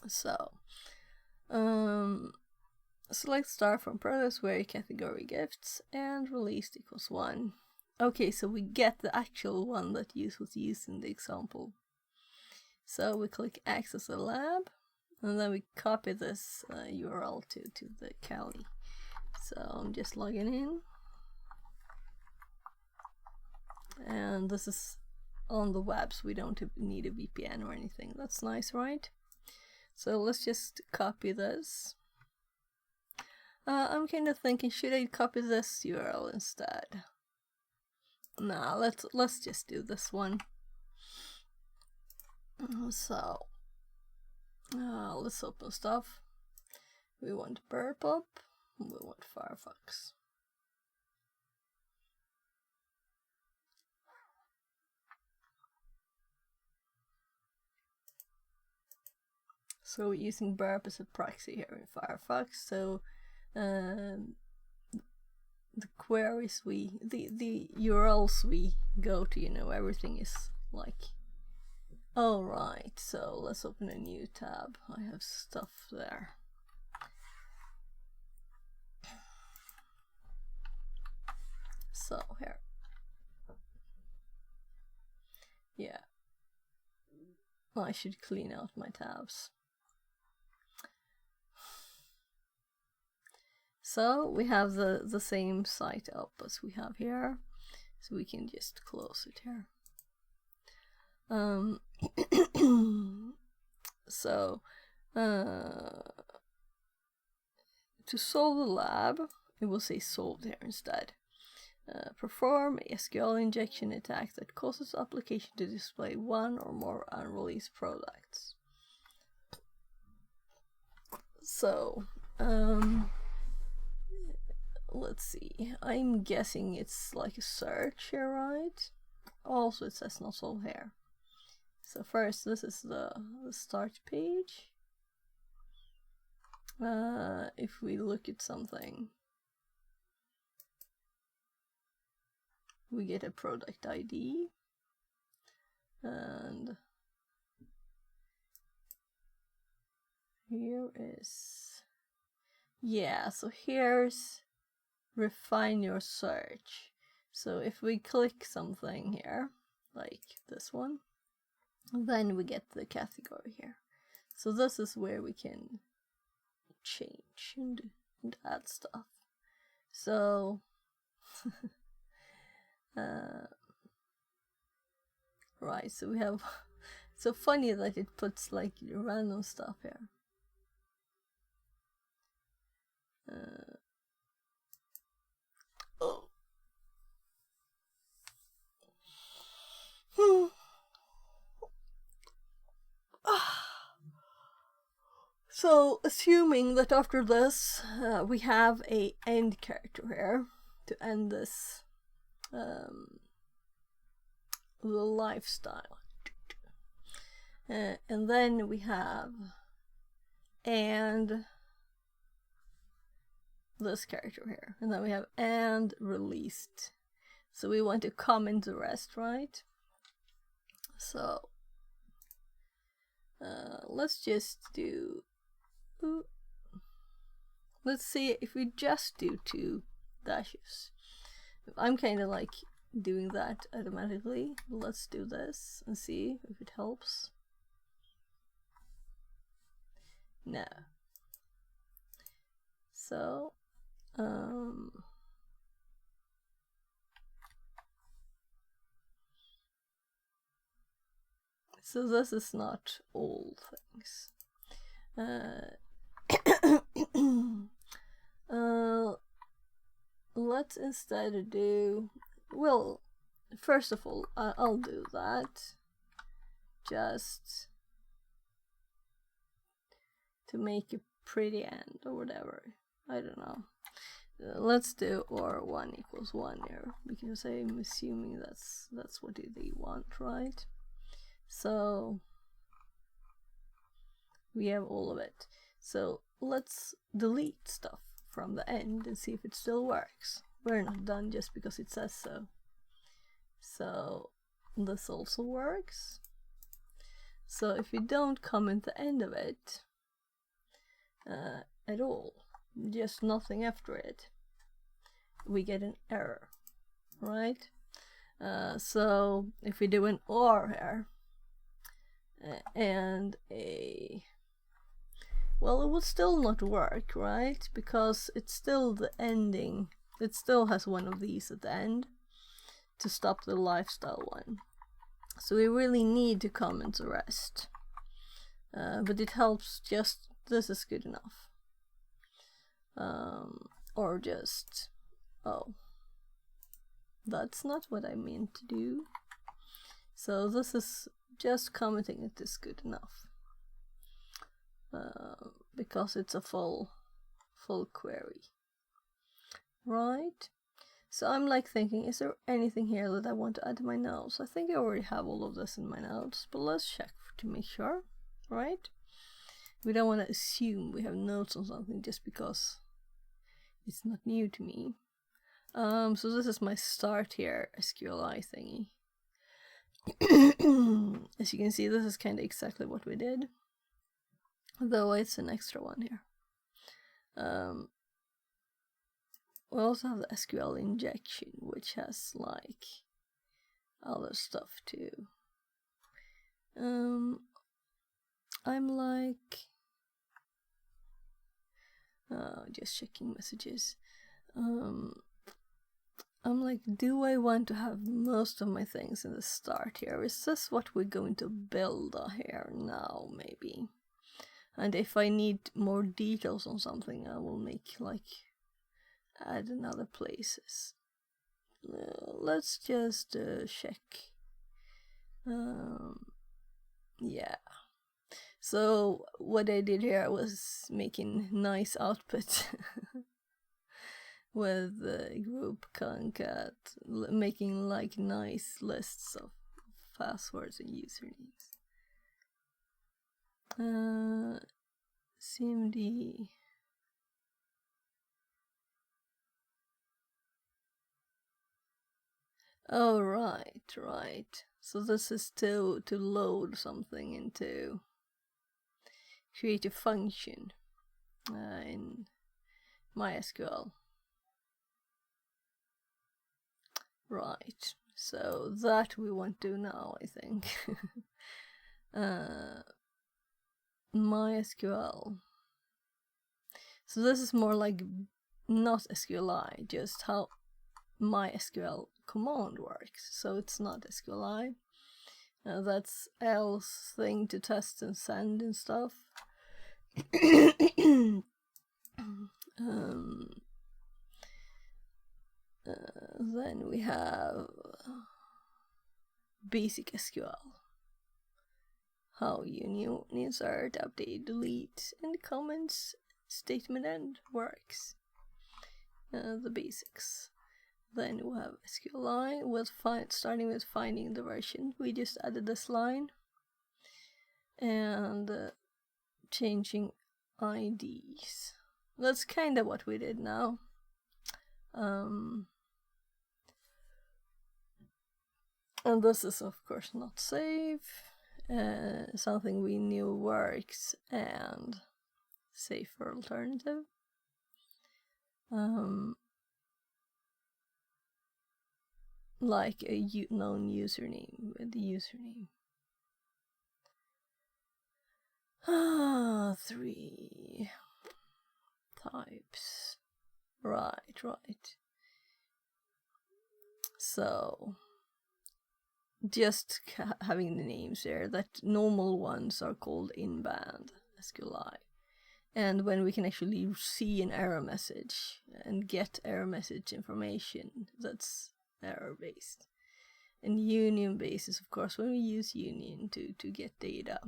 So, select star from products where category gifts and released equals 1. Okay, so we get the actual one that was used in the example. So we click access the lab and then we copy this URL to the Kali. So I'm just logging in. And this is on the web, so we don't need a VPN or anything. That's nice, right? So let's just copy this. I'm kind of thinking, should I copy this URL instead? Nah, let's just do this one. So let's open stuff. We want burp up. We want Firefox. So we're using burp as a proxy here in Firefox. So the queries the URLs we go to, you know, everything is like. Alright, so let's open a new tab. I have stuff there. So here. Yeah. I should clean out my tabs. So we have the same site up as we have here, so we can just close it here. So to solve the lab, it will say solved here instead. Perform a SQL injection attack that causes the application to display one or more unreleased products. So, let's see. I'm guessing it's like a search here, right? Also, it says not solved here. So first, this is the start page. If we look at something, we get a product ID, and here is, yeah, so here's refine your search. So if we click something here, like this one, then we get the category here. So this is where we can change and add stuff. So right, so we have so funny that it puts like random stuff here. Oh. So, assuming that after this we have a end character here to end this the lifestyle, and then we have and this character here, and then we have and released. So we want to comment the rest, right? So let's just do, let's see if we just do 2 dashes. I'm kind of like doing that automatically. Let's do this and see if it helps. No. So so this is not all things. Let's instead do, well, first of all, I'll do that just to make a pretty end or whatever. I don't know. Let's do or 1 equals 1 here, because I'm assuming that's what they want, right? So we have all of it. So let's delete stuff from the end and see if it still works. We're not done just because it says so. So this also works. So if we don't comment the end of it at all, just nothing after it, we get an error, right? So if we do an or here and a, well, it would still not work, right? Because it's still the ending. It still has one of these at the end to stop the lifestyle one. So we really need to comment the rest. But it helps just, this is good enough. Or just, oh, that's not what I meant to do. So this is just commenting it is good enough. Because it's a full query, right? So I'm like thinking, is there anything here that I want to add to my notes? I think I already have all of this in my notes, but let's check to make sure, right? We don't want to assume we have notes on something just because it's not new to me. So this is my start here SQLi thingy. As you can see, this is kind of exactly what we did, though it's an extra one here. We also have the SQL injection, which has like other stuff too. I'm like just checking messages. I'm like, do I want to have most of my things in the start here? Is this what we're going to build here now, maybe? And if I need more details on something, I will make like add in other places. Let's just check. Yeah. So what I did here was making nice output with group concat, making like nice lists of passwords and usernames. CMD. Oh, right. So this is to load something into create a function in MySQL. Right, so that we won't do now, I think. MySQL. So this is more like not SQLi, just how MySQL command works. So it's not SQLi. That's else thing to test and send and stuff. Then we have basic SQL. How union, insert, update, delete, and comments statement end works. The basics. Then we have SQLi with starting with finding the version. We just added this line and changing IDs. That's kind of what we did now. And this is of course not safe. Something we knew works and safer alternative. Like a known username with the username. 3 types. Right. So just having the names there, that normal ones are called in-band SQLi. And when we can actually see an error message and get error message information, that's error-based. And union-based is, of course, when we use union to get data.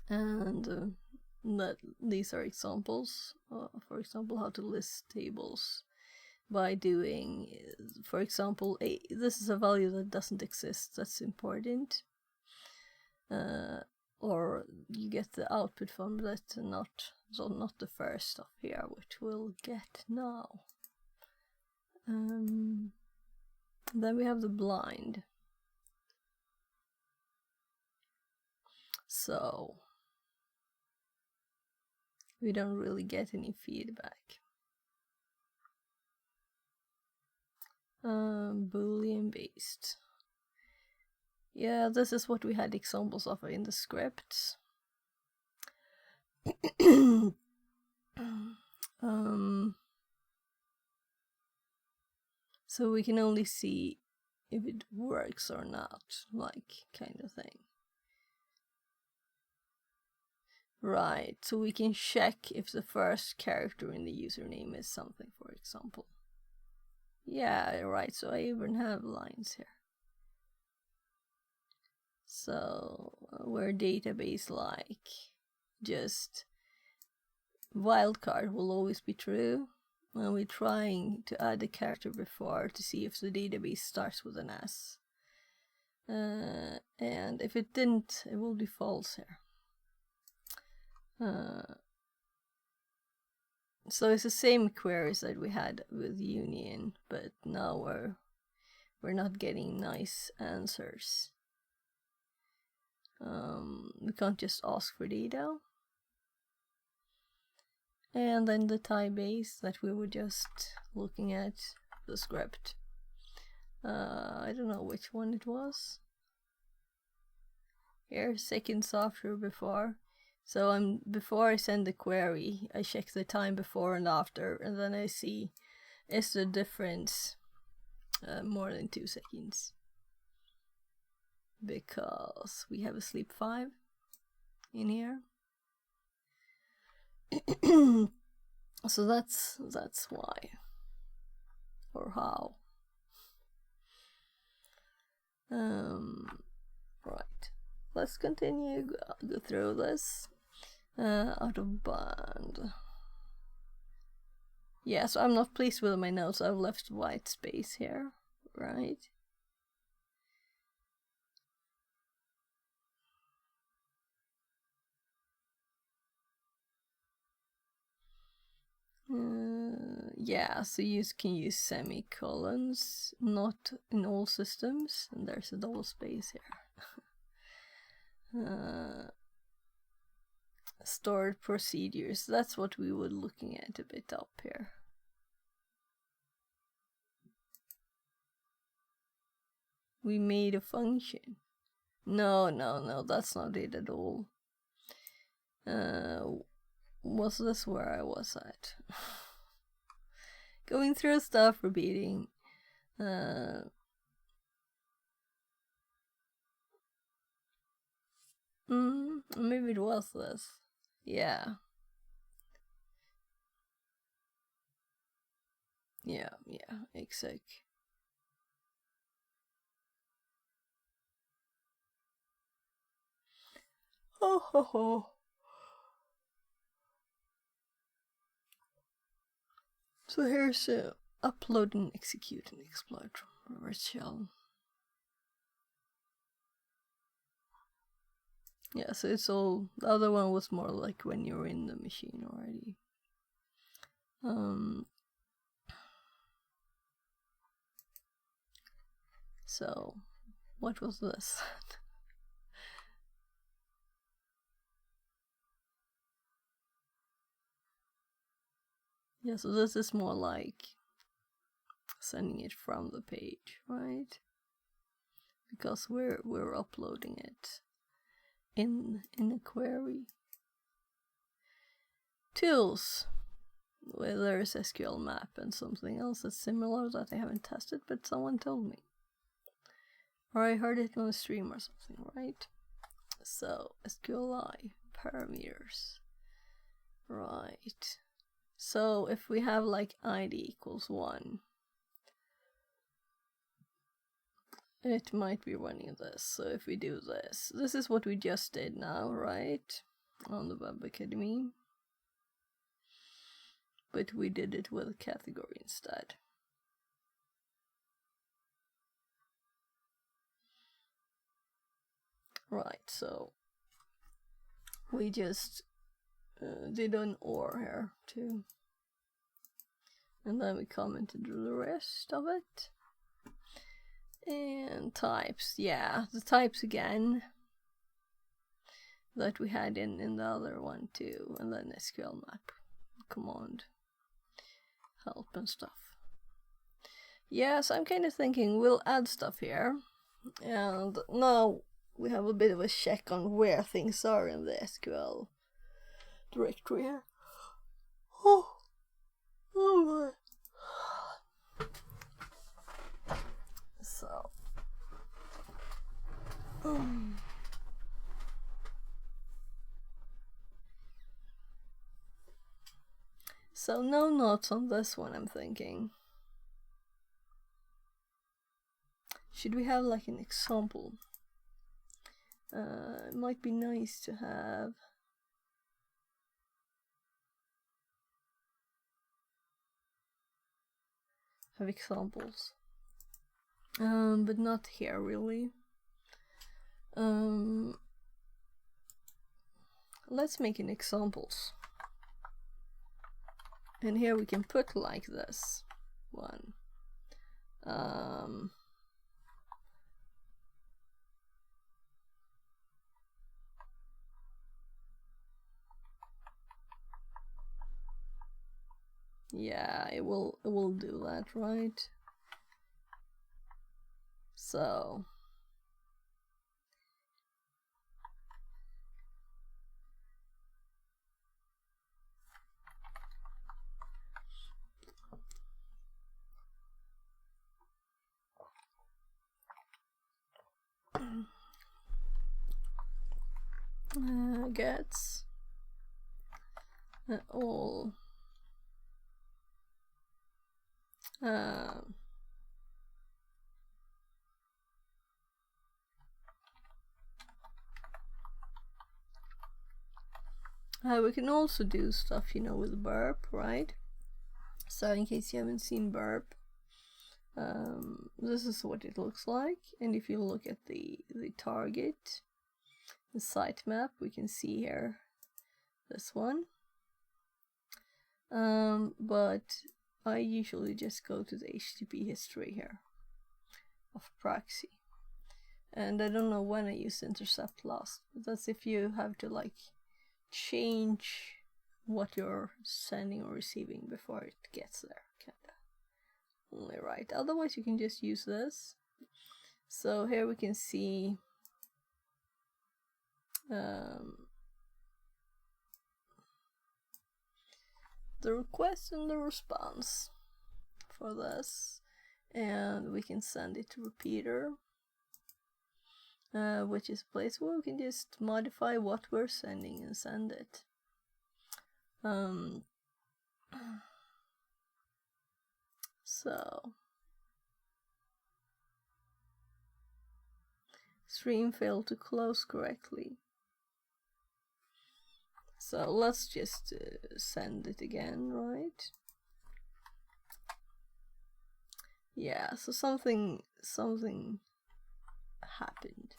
And these are examples. For example, how to list tables by doing, for example, this is a value that doesn't exist, that's important. Or you get the output from that, not the first stuff here, which we'll get now. Then we have the blind. So we don't really get any feedback. Boolean based. Yeah, this is what we had examples of in the scripts. So we can only see if it works or not, like, kind of thing. Right, so we can check if the first character in the username is something, for example. Yeah, right, so I even have lines here. So we're database like, just wildcard will always be true. And we're trying to add a character before to see if the database starts with an S. And if it didn't, it will be false here. So it's the same queries that we had with union, but now we're not getting nice answers. We can't just ask for data. And then the type base that we were just looking at, the script. I don't know which one it was. Here, seconds after or before. So before I send the query, I check the time before and after, and then I see is the difference more than 2 seconds. Because we have a sleep 5 in here. So that's why or how. Right. let's continue, go through this. Out of band. Yeah, so I'm not pleased with my notes. I've left white space here, right? Yeah, so you can use semicolons, not in all systems, and there's a double space here. Stored procedures, that's what we were looking at a bit up here. We made a function. No, that's not it at all. Was this where I was at? Going through stuff, repeating. Maybe it was this. Yeah. Yeah, exactly. Oh ho ho. So here's upload and execute and exploit reverse shell. Yeah, so it's all, the other one was more like when you're in the machine already. So what was this? Yeah, so this is more like sending it from the page, right? Because we're uploading it in a query. Tools, where there's SQL map and something else that's similar that I haven't tested, but someone told me. Or I heard it on a stream or something, right? So SQLi parameters. Right. So if we have like id equals 1, it might be running this. So if we do this, this is what we just did now, right? On the Web Academy. But we did it with a category instead. Right, so we just did an OR here too. And then we commented the rest of it. And types, yeah, the types again that we had in the other one too. And then SQL map, command, help and stuff. Yes, I'm kind of thinking we'll add stuff here. And now we have a bit of a check on where things are in the SQL directory here. Oh my. So. So no notes on this one, I'm thinking. Should we have like an example? It might be nice to have examples. But not here really. Let's make an examples. And here we can put like this one. Yeah, it will do that, right? So gets all We can also do stuff, you know, with burp, right? So in case you haven't seen burp, this is what it looks like. And if you look at the target, the sitemap, we can see here this one. But I usually just go to the HTTP history here of Praxi. And I don't know when I used intercept last, but that's if you have to like change what you're sending or receiving before it gets there, kinda. Only right. Otherwise you can just use this. So here we can see the request and the response for this, and we can send it to repeater, which is a place where we can just modify what we're sending and send it. So stream failed to close correctly. So let's just send it again, right? Yeah, so something happened.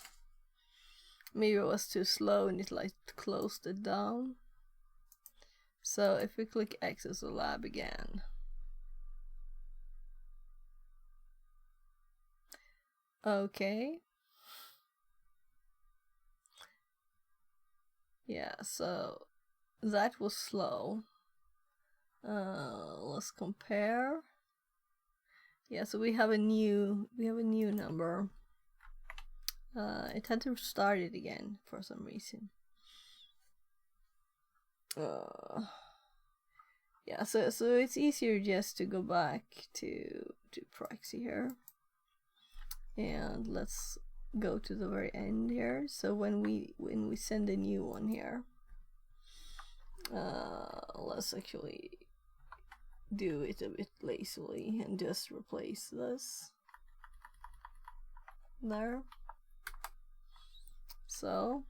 Maybe it was too slow and it like closed it down. So if we click access the lab again, okay. Yeah, so that was slow. Let's compare. Yeah, so we have a new number. It had to start it again for some reason. Yeah, so it's easier just to go back to Praxi here, and let's go to the very end here. So when we send a new one here, let's actually do it a bit lazily and just replace this there. So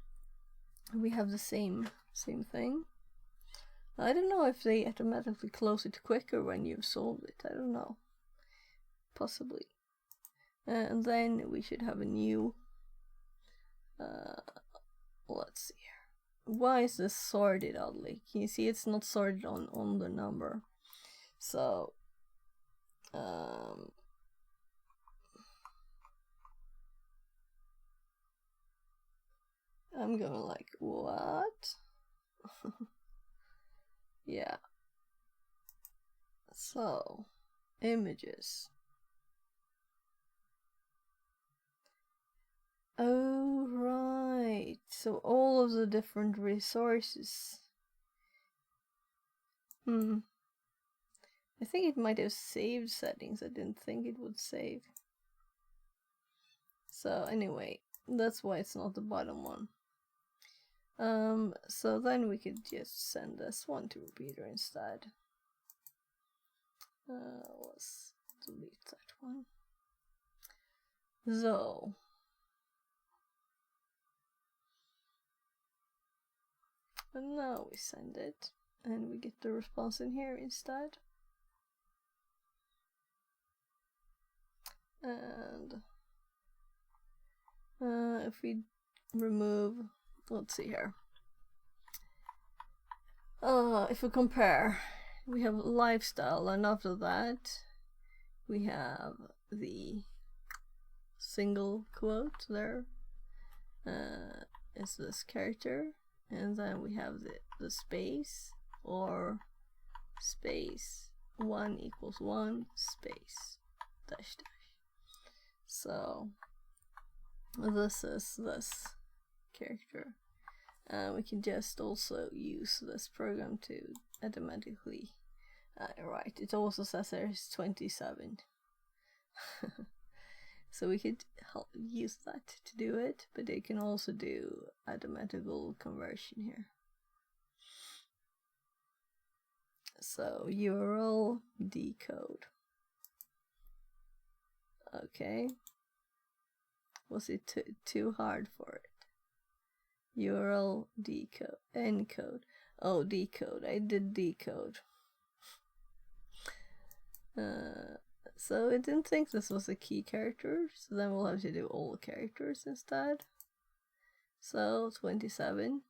we have the same thing. I don't know if they automatically close it quicker when you've solved it. I don't know. Possibly. And then we should have a new. Let's see here. Why is this sorted oddly? Can you see it's not sorted on the number? So I'm gonna like, what? Yeah. So images. Oh right. So all of the different resources. I think it might have saved settings. I didn't think it would save. So anyway, that's why it's not the bottom one. So then we could just send this one to repeater instead. Let's delete that one. So and now we send it, and we get the response in here instead. And if we remove, let's see here. If we compare, we have lifestyle, and after that we have the single quote there. Is this character, and then we have the space, or space 1 = 1 space dash dash. So this is this character. We can just also use this program to automatically write. It also says there's 27. So we could use that to do it, but they can also do automatical conversion here. So URL decode. Okay. Was it too hard for it? URL decode, encode. Oh, decode. I did decode. So I didn't think this was a key character, so then we'll have to do all the characters instead. So 27.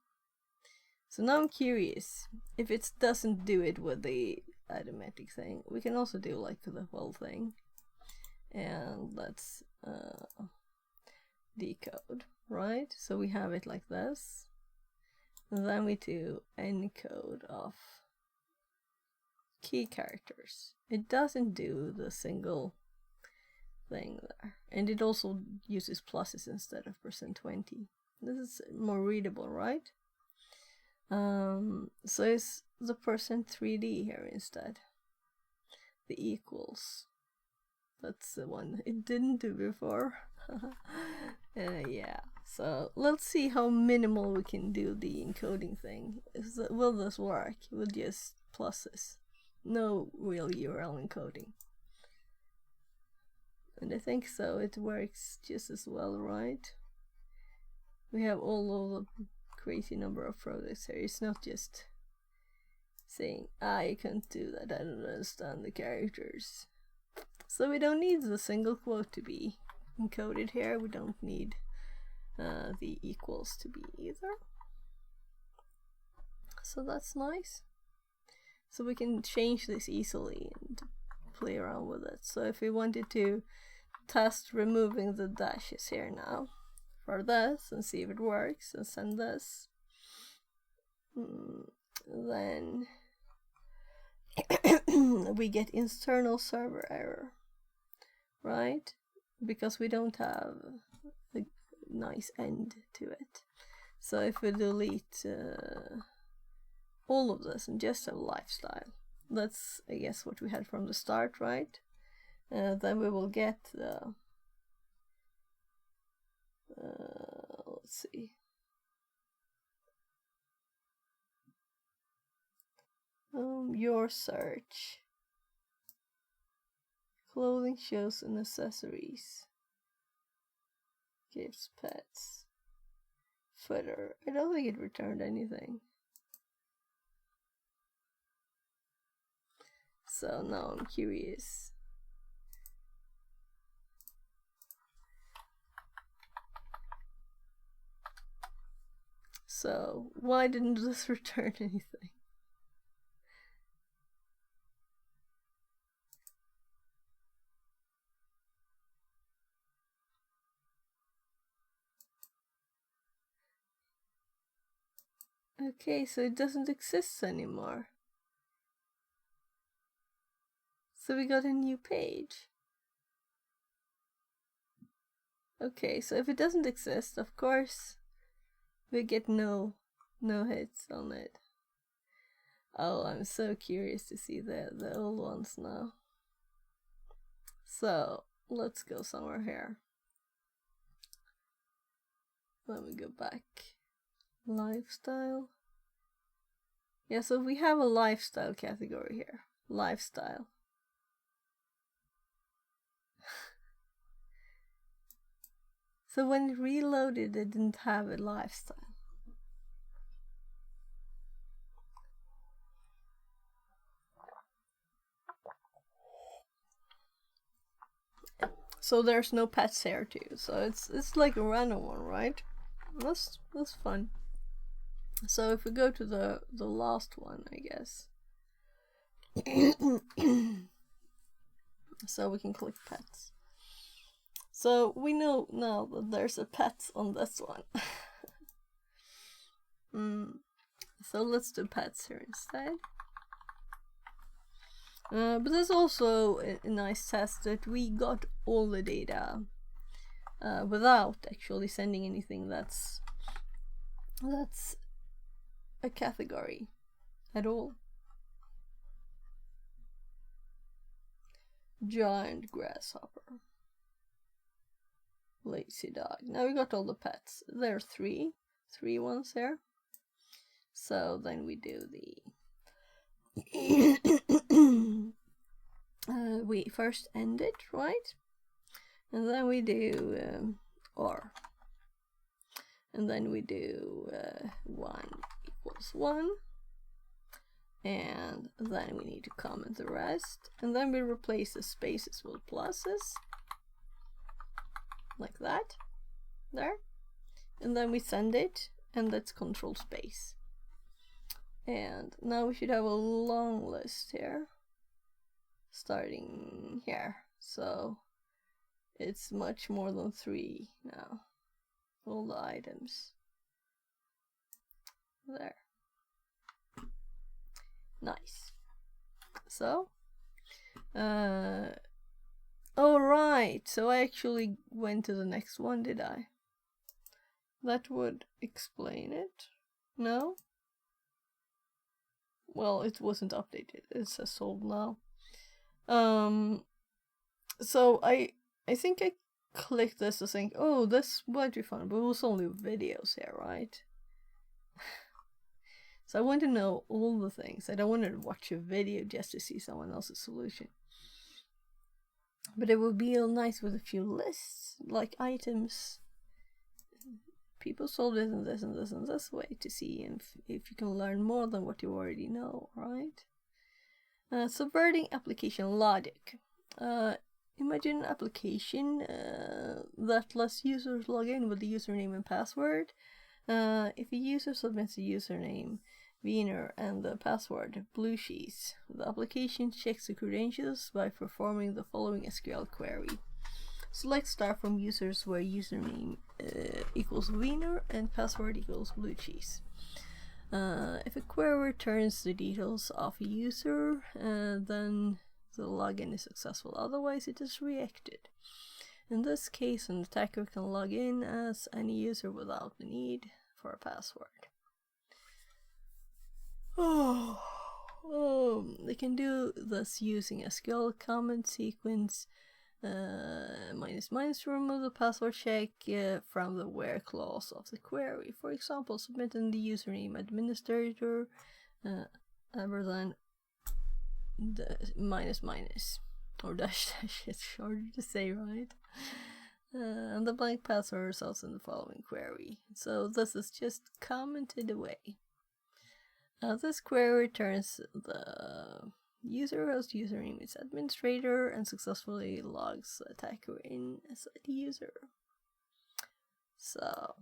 So now I'm curious if it doesn't do it with the automatic thing. We can also do like the whole thing. And let's decode, right? So we have it like this. And then we do encode of key characters. It doesn't do the single thing there. And it also uses pluses instead of %20. This is more readable, right? So it's the %3D here instead. The equals. That's the one it didn't do before. Yeah, so let's see how minimal we can do the encoding thing. Will this work with just pluses? No real URL encoding. And I think so, it works just as well, right? We have all of the crazy number of products here. It's not just saying, I can't do that, I don't understand the characters. So we don't need the single quote to be encoded here. We don't need the equals to be either. So that's nice. So we can change this easily and play around with it. So if we wanted to test removing the dashes here now for this and see if it works and send this, then we get internal server error, right? Because we don't have a nice end to it. So if we delete all of this and just have lifestyle, that's I guess what we had from the start, right? Then we will get the let's see, your search, clothing, shoes and accessories, gifts, pets, footer. I don't think it returned anything. So now I'm curious. So why didn't this return anything? Okay, so it doesn't exist anymore. So we got a new page. Okay, so if it doesn't exist, of course, we get no hits on it. Oh, I'm so curious to see the old ones now. So let's go somewhere here. Let me go back. Lifestyle. Yeah, so we have a lifestyle category here. Lifestyle. So when it reloaded, it didn't have a lifestyle. So there's no pets here too. So it's like a random one, right? That's fun. So if we go to the last one, I guess. So we can click pets. So we know now that there's a pet on this one. So let's do pets here instead. But there's also a nice test that we got all the data without actually sending anything that's a category at all. Giant grasshopper. Lazy dog. Now we got all the pets. There are three ones there. So then we do the we first end it, right? And then we do or. And then we do 1 = 1. and then we need to comment the rest, and then we replace the spaces with pluses, like that, there, and then we send it, and that's control space. And now we should have a long list here, starting here, so it's much more than 3 now, all the items, there. Nice. So, oh right, so I actually went to the next one, did I? That would explain it. No? Well, it wasn't updated. It says sold now. So I think I clicked this to think, oh, this might be fun, but it was only videos here, right? So I want to know all the things. I don't want to watch a video just to see someone else's solution. But it would be nice with a few lists, like items. People solve this and this and this and this way to see if you can learn more than what you already know, right? Subverting application logic. Imagine an application that lets users log in with the username and password. If a user submits a username, Wiener, and the password, Blueshees, the application checks the credentials by performing the following SQL query. Select star from users where username equals Wiener and password equals Blueshees. If a query returns the details of a user, then the login is successful, otherwise it is rejected. In this case, an attacker can log in as any user without the need for a password. They can do this using SQL comment sequence ---- to remove the password check from the where clause of the query. For example, submitting the username administrator other than the ---- or dash dash, it's harder to say, right? And the blank password results in the following query. So this is just commented away. This query returns the user whose username is administrator and successfully logs the attacker in as a user. So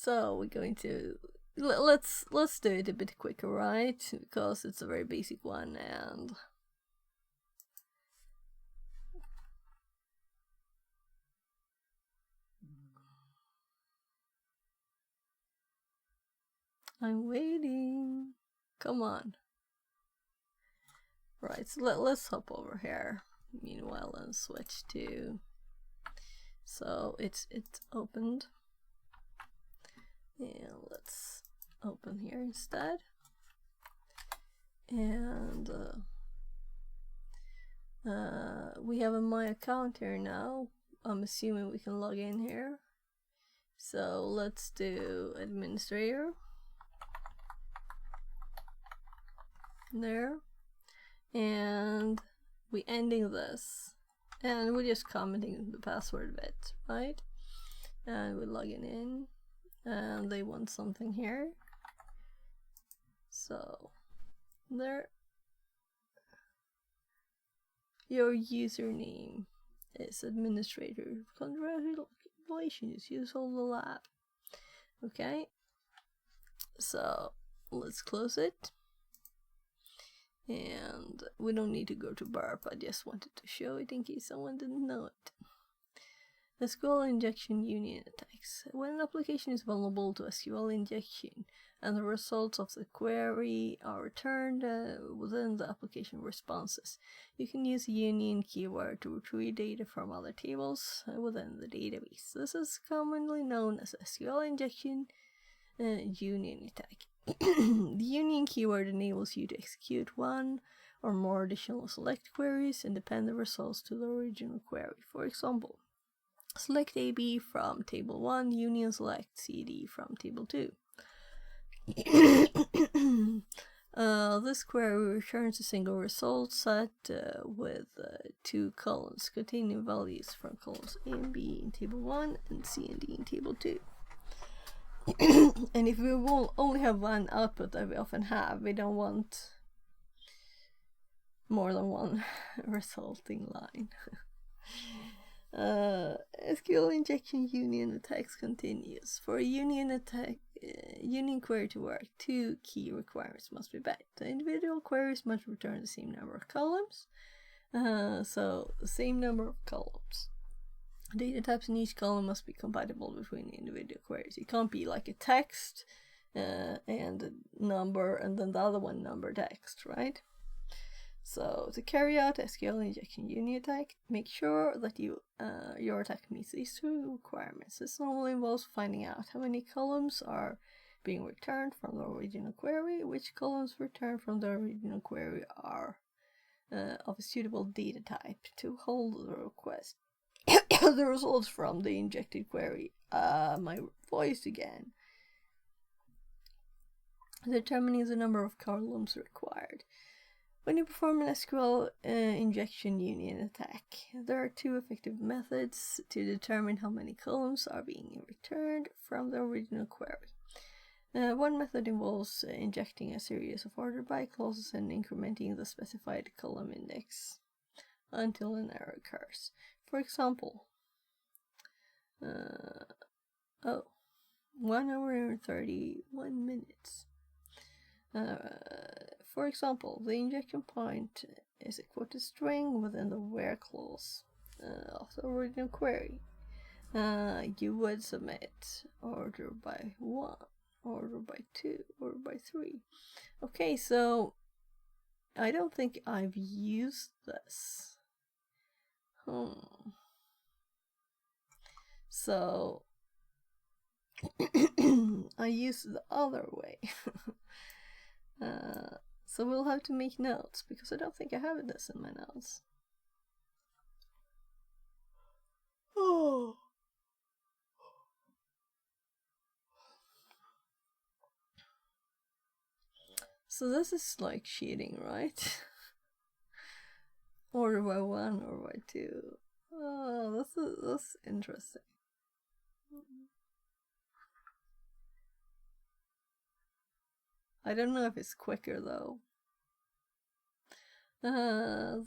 we're going to let's do it a bit quicker, right? Because it's a very basic one, and I'm waiting. Come on. Right, so let's hop over here meanwhile and switch to, so it's opened, and let's open here instead, and we have a my account here now. I'm assuming we can log in here, so let's do administrator there, and we ending this, and we're just commenting the password bit, right? And we're logging in, and they want something here, so there, your username is administrator. Congratulations, you sold the lab. Okay, so let's close it. And we don't need to go to burp, I just wanted to show it in case someone didn't know it. SQL injection union attacks. When an application is vulnerable to SQL injection and the results of the query are returned within the application responses, you can use the union keyword to retrieve data from other tables within the database. This is commonly known as SQL injection union attack. The union keyword enables you to execute one or more additional select queries and append the results to the original query. For example, select AB from table 1, union select CD from table 2. This query returns a single result set with 2 columns containing values from columns A and B in table 1 and C and D in table 2. And if we will only have one output that we often have, we don't want more than one resulting line. SQL injection union attacks continues. For a union attack, union query to work, two key requirements must be met. The individual queries must return the same number of columns. So the same number of columns. Data types in each column must be compatible between the individual queries. It can't be like a text and a number and then the other one number text, right? So to carry out SQL injection union attack, make sure that your attack meets these two requirements. This normally involves finding out how many columns are being returned from the original query, which columns returned from the original query are of a suitable data type to hold the request. The results from the injected query. My voice again. Determining the number of columns required. When you perform an SQL injection union attack, there are two effective methods to determine how many columns are being returned from the original query. One method involves injecting a series of order by clauses and incrementing the specified column index until an error occurs. For example, 1 hour and 31 minutes. For example, the injection point is a quoted string within the where clause of the original query. You would submit order by 1, order by 2, order by 3. Okay, so I don't think I've used this. So I use the other way. So we'll have to make notes because I don't think I have this in my notes. Oh. So this is like cheating, right? Order by 1 or by 2. Oh, that's interesting. I don't know if it's quicker though.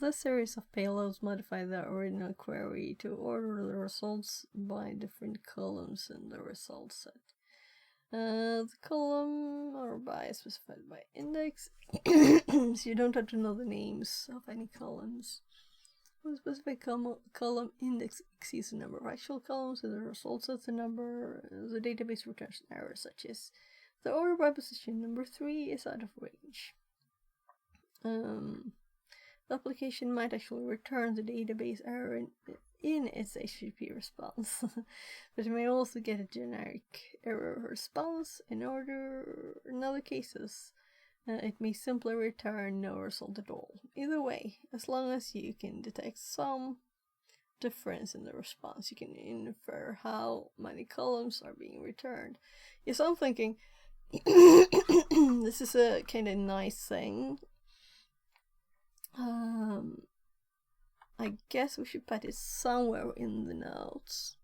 This series of payloads modify the original query to order the results by different columns in the result set. The column or by specified by index, so you don't have to know the names of any columns. When the specific column index exceeds the number of actual columns in the result set, the database returns an error such as the order by position number 3 is out of range. The application might actually return the database error in its HTTP response, but it may also get a generic error response. In other cases, it may simply return no result at all. Either way, as long as you can detect some difference in the response, you can infer how many columns are being returned. Yes, I'm thinking this is a kind of nice thing. I guess we should put it somewhere in the notes.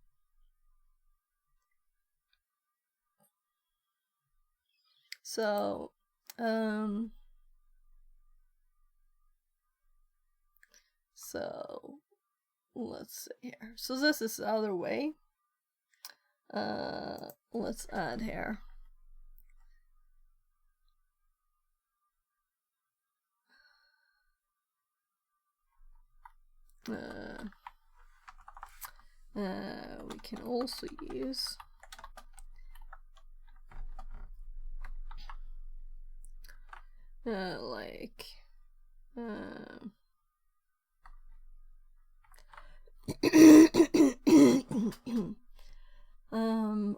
So, let's see here. So this is the other way. Let's add here. We can also use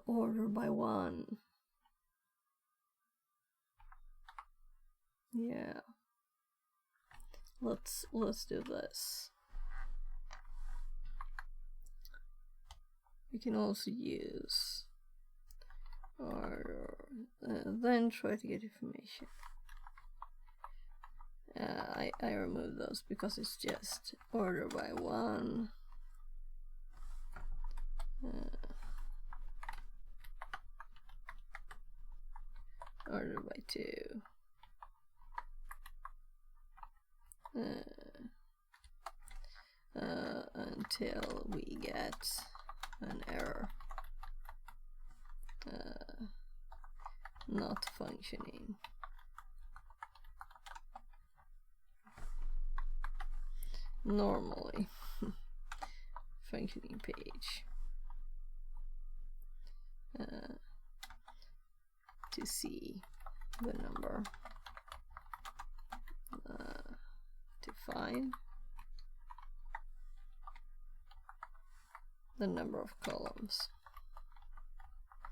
order by 1. Yeah. Let's do this. We can also use order, then try to get information. I remove those because it's just order by 1. ordered by 2. Until we get an error. Not functioning. Normally. Functioning page. To see the number. To find the number of columns.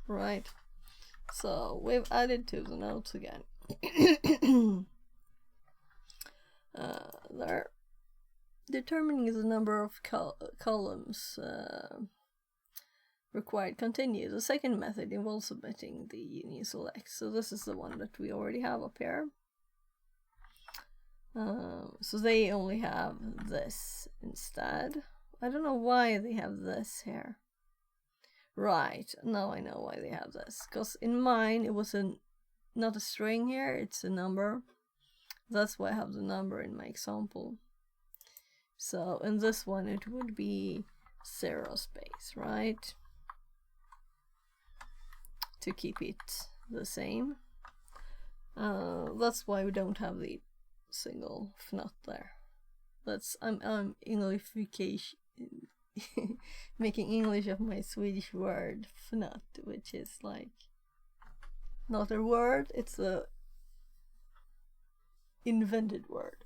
Right. So we've added to the notes again. There. Determining the number of columns required continues. The second method involves submitting the union select. So this is the one that we already have up here. So they only have this instead. I don't know why they have this here. Right, now I know why they have this. Because in mine it was not a string here, it's a number. That's why I have the number in my example. So in this one it would be 0 space, right? To keep it the same. That's why we don't have the single fnut there. That's I'm Englification making English of my Swedish word fnut, which is like not a word, it's a invented word.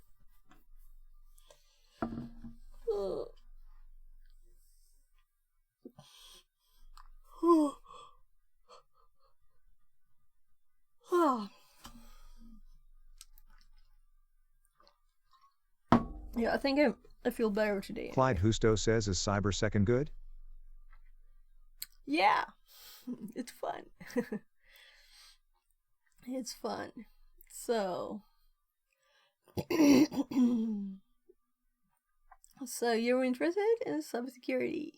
Yeah, I think I feel better today. Clyde Husto says, is Cyber Second good? Yeah, it's fun. It's fun. So, so you're interested in cybersecurity.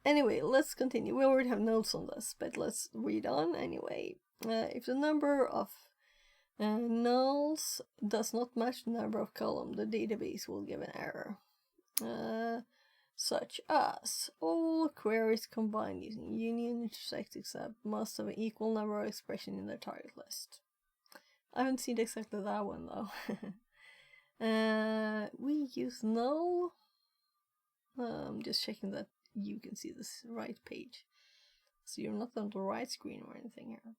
Anyway, let's continue. We already have notes on this, but let's read on anyway. If the number of nulls does not match the number of columns, the database will give an error. Such as all queries combined using union intersect except must have an equal number of expressions in their target list. I haven't seen exactly that one though. We use null. I'm just checking that you can see this right page. So you're not on the right screen or anything here.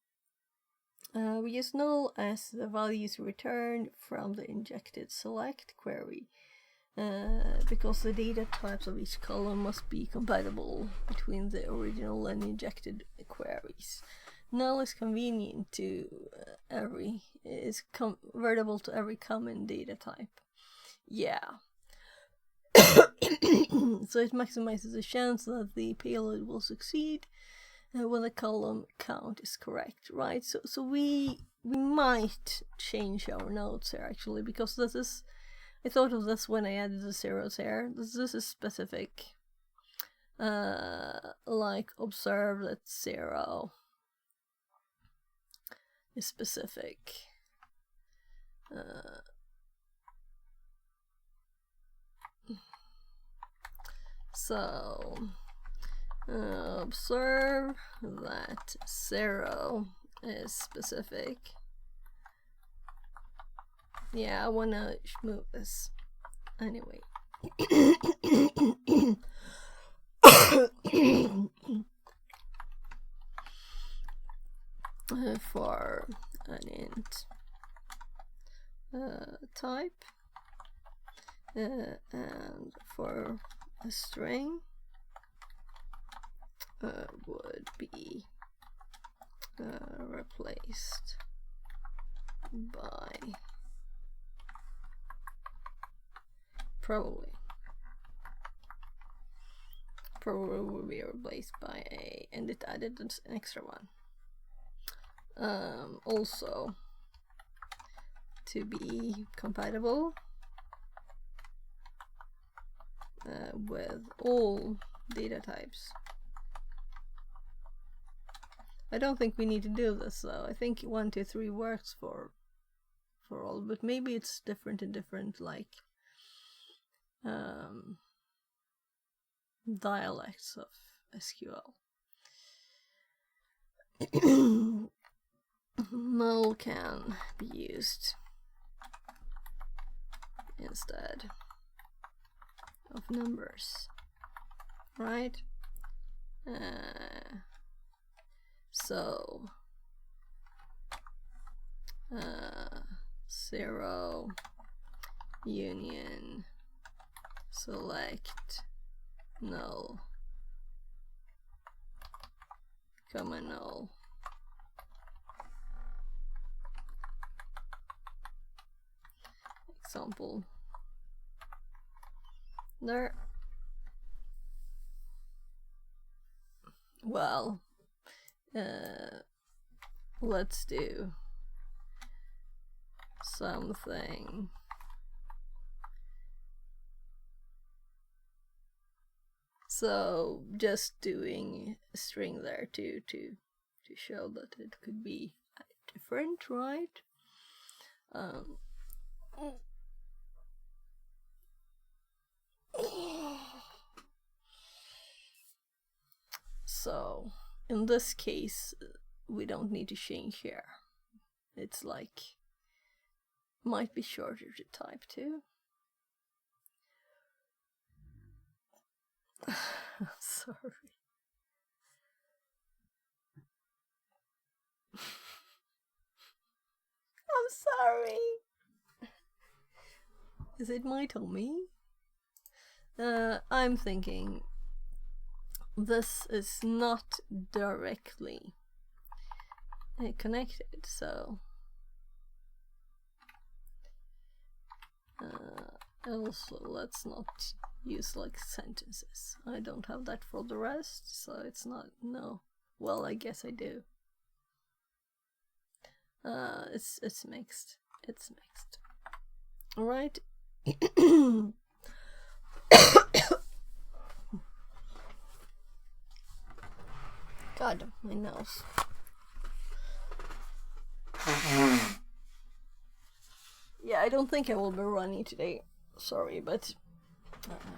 We use null as the values returned from the injected select query. Because the data types of each column must be compatible between the original and injected queries. Null is convenient to is convertible to every common data type. Yeah. So it maximizes the chance that the payload will succeed when the column count is correct, right? So we might change our notes here actually, because this is, I thought of this when I added the zeros here. This is specific. Like observe that 0 is specific. So observe that 0 is specific. Yeah, I wanna move this anyway. For an int type and for a string would be replaced by probably will be replaced by a, and it added an extra one. Also to be compatible with all data types. I don't think we need to do this though. I think 1, 2, 3 works for all, but maybe it's different in different like dialects of SQL. Null can be used instead of numbers, right? So 0 union select null comma null. Example there. Well, let's do something so just doing a string there to show that it could be different, right? So in this case we don't need to change here. It's like might be shorter to type too. Sorry. I'm sorry. Is it my tummy? I'm thinking this is not directly connected, so also let's not use like sentences. I don't have that for the rest, so it's not, no. Well, I guess I do. It's mixed. It's mixed. All right. God, my nose. Yeah, I don't think I will be running today. Sorry, but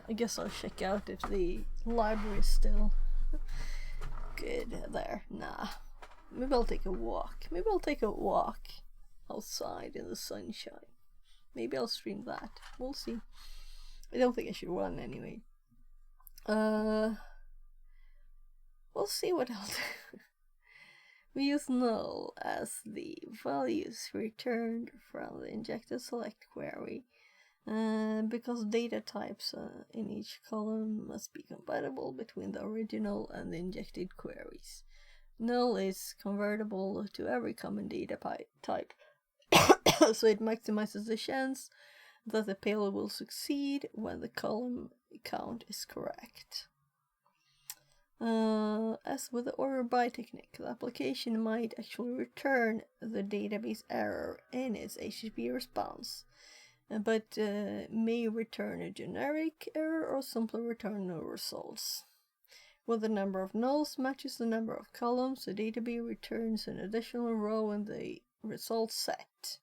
I guess I'll check out if the library is still good there. Nah. Maybe I'll take a walk. Maybe I'll take a walk outside in the sunshine. Maybe I'll stream that. We'll see. I don't think I should run anyway. We'll see what I'll do. We use null as the values returned from the injected select query, because data types in each column must be compatible between the original and the injected queries. Null is convertible to every common data type, so it maximizes the chance that the payload will succeed when the column count is correct. As with the order by technique, the application might actually return the database error in its HTTP response, but may return a generic error or simply return no results. When the number of nulls matches the number of columns, the database returns an additional row in the result set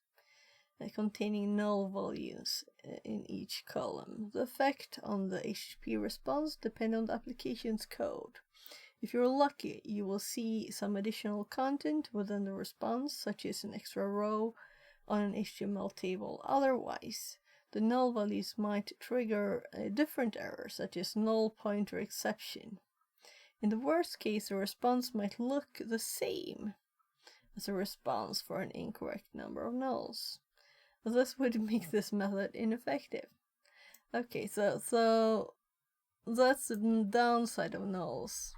containing null values in each column. The effect on the HTTP response depends on the application's code. If you're lucky, you will see some additional content within the response, such as an extra row on an HTML table. Otherwise, the null values might trigger a different error, such as null pointer exception. In the worst case, the response might look the same as a response for an incorrect number of nulls. This would make this method ineffective. Okay, so that's the downside of nulls.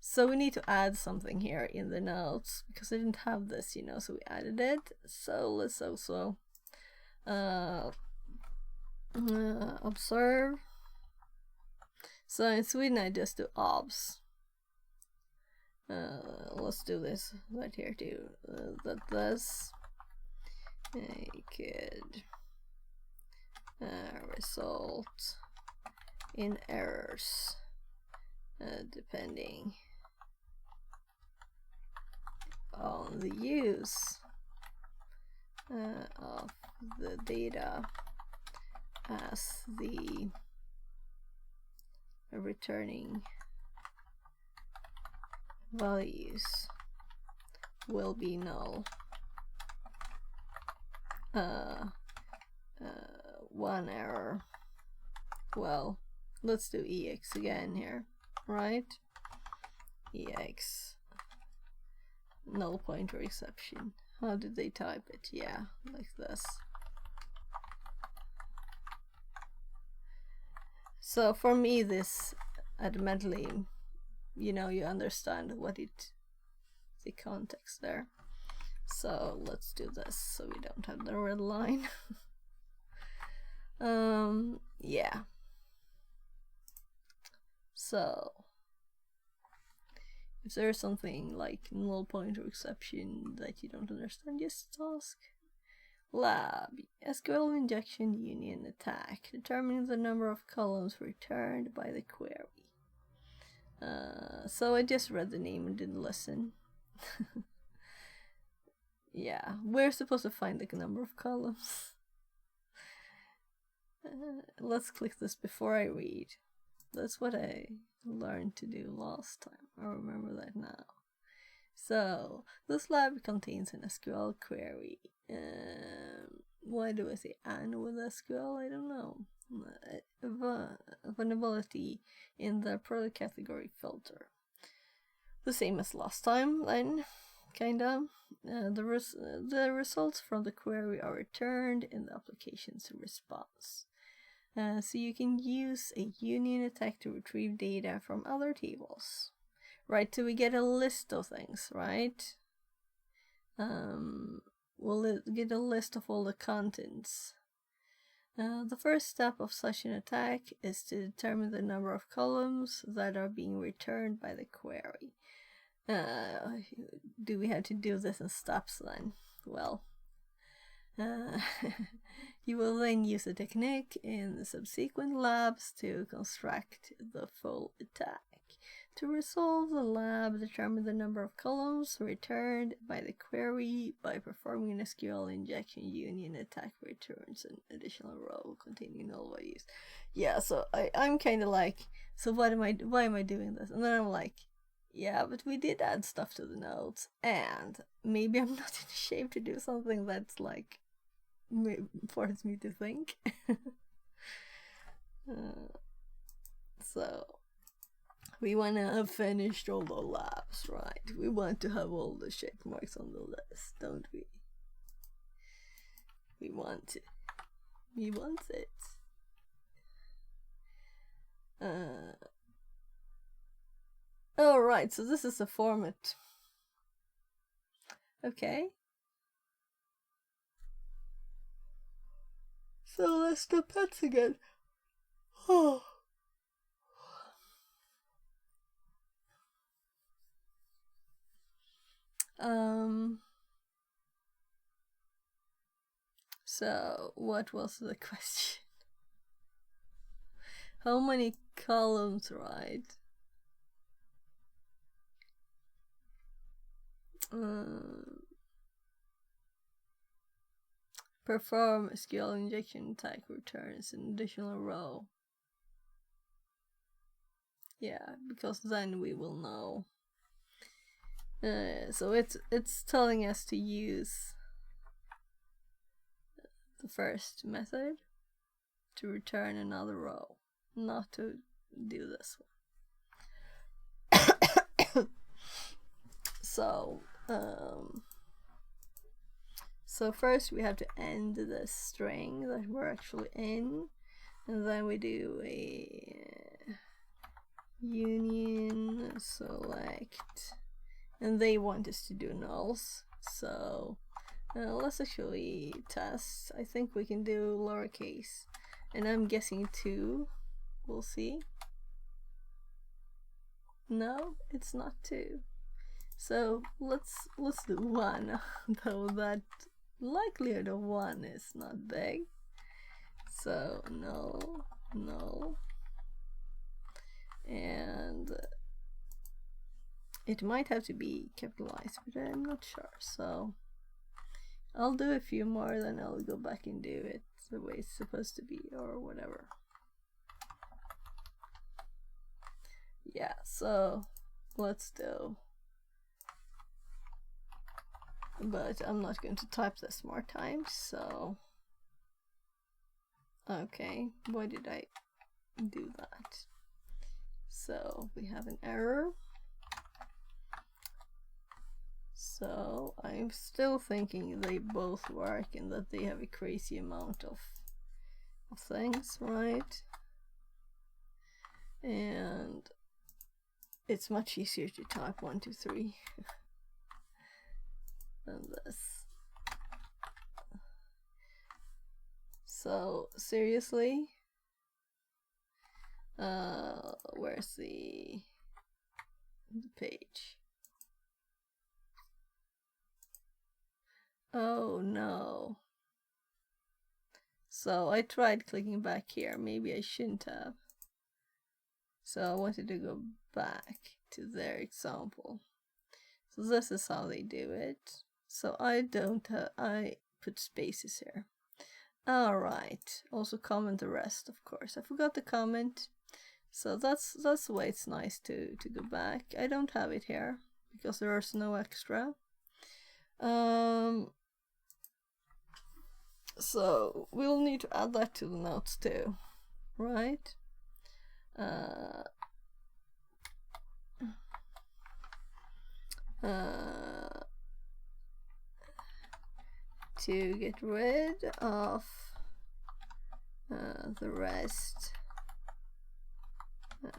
So we need to add something here in the notes because I didn't have this, so we added it. So let's also observe. So in Sweden I just do obs. Let's do this right here too. That this could result in errors depending on the use of the data as the returning values will be null. One error. Well, let's do EX again here, right? EX null pointer exception. How did they type it? Yeah, like this. So for me, this automatically, you know, you understand what the context there. So let's do this so we don't have the red line. Yeah. So if there's something like null pointer exception that you don't understand, just ask. Lab SQL injection union attack, determining the number of columns returned by the query. So I just read the name and didn't listen. Yeah, we're supposed to find the number of columns. Let's click this before I read. That's what I learned to do last time. I remember that now. So, this lab contains an SQL query. Why do I say "and" with SQL? I don't know. Vulnerability in the product category filter. The same as last time, then, kinda. The results from the query are returned in the application's response. So you can use a union attack to retrieve data from other tables. Right, so we get a list of things, right? We'll get a list of all the contents. The first step of such an attack is to determine the number of columns that are being returned by the query. Do we have to do this in steps then? Well, you will then use a technique in the subsequent labs to construct the full attack. To resolve the lab, determine the number of columns returned by the query by performing an SQL injection union attack returns an additional row containing null values. Yeah, so I'm kind of like, so why am I doing this? And then I'm like, yeah, but we did add stuff to the notes, and maybe I'm not in shape to do something that's like forces me to think. So we want to have finished all the labs, right? We want to have all the check marks on the list, don't we? We want it. We want it. Alright, so this is the format. Okay. So let's do pets again. Oh. So what was the question? How many columns, right? Perform SQL injection attack returns an additional row. Yeah, because then we will know. So it's telling us to use the first method to return another row, not to do this one. So first we have to end the string that we're actually in, and then we do a union select, and they want us to do nulls. So let's actually test. I think we can do lowercase, and I'm guessing 2. We'll see. No, it's not 2. So let's do 1, though that likelihood of 1 is not big. So null, and it might have to be capitalized, but I'm not sure. So I'll do a few more, then I'll go back and do it the way it's supposed to be, or whatever. Yeah, so let's do. But I'm not going to type this more times, so. Okay, why did I do that? So we have an error. So I'm still thinking they both work and that they have a crazy amount of things, right? And it's much easier to type 1, 2, 3 than this. So seriously, where's the page? Oh no. So I tried clicking back here. Maybe I shouldn't have. So I wanted to go back to their example. So this is how they do it. So I put spaces here. Alright. Also comment the rest, of course. I forgot to comment. So that's why it's nice to go back. I don't have it here because there's no extra. So we'll need to add that to the notes too, right? To get rid of the rest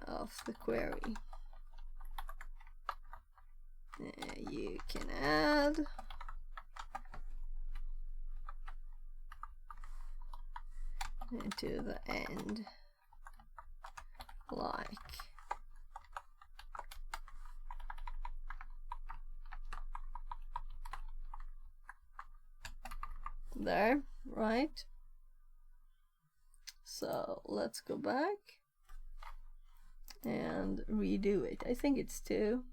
of the query, you can add to the end like there, right? So let's go back and redo it. I think it's 2.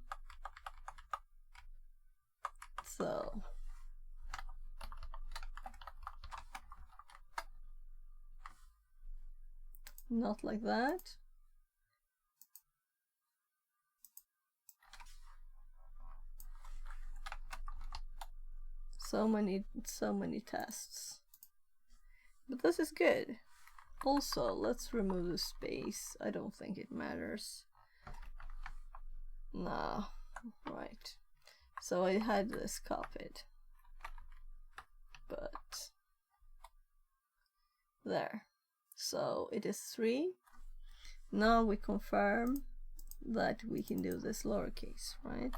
So not like that. So many tests. But this is good. Also, let's remove the space. I don't think it matters. Nah, right. So I had this copied. But there. So it is 3. Now we confirm that we can do this lowercase, right?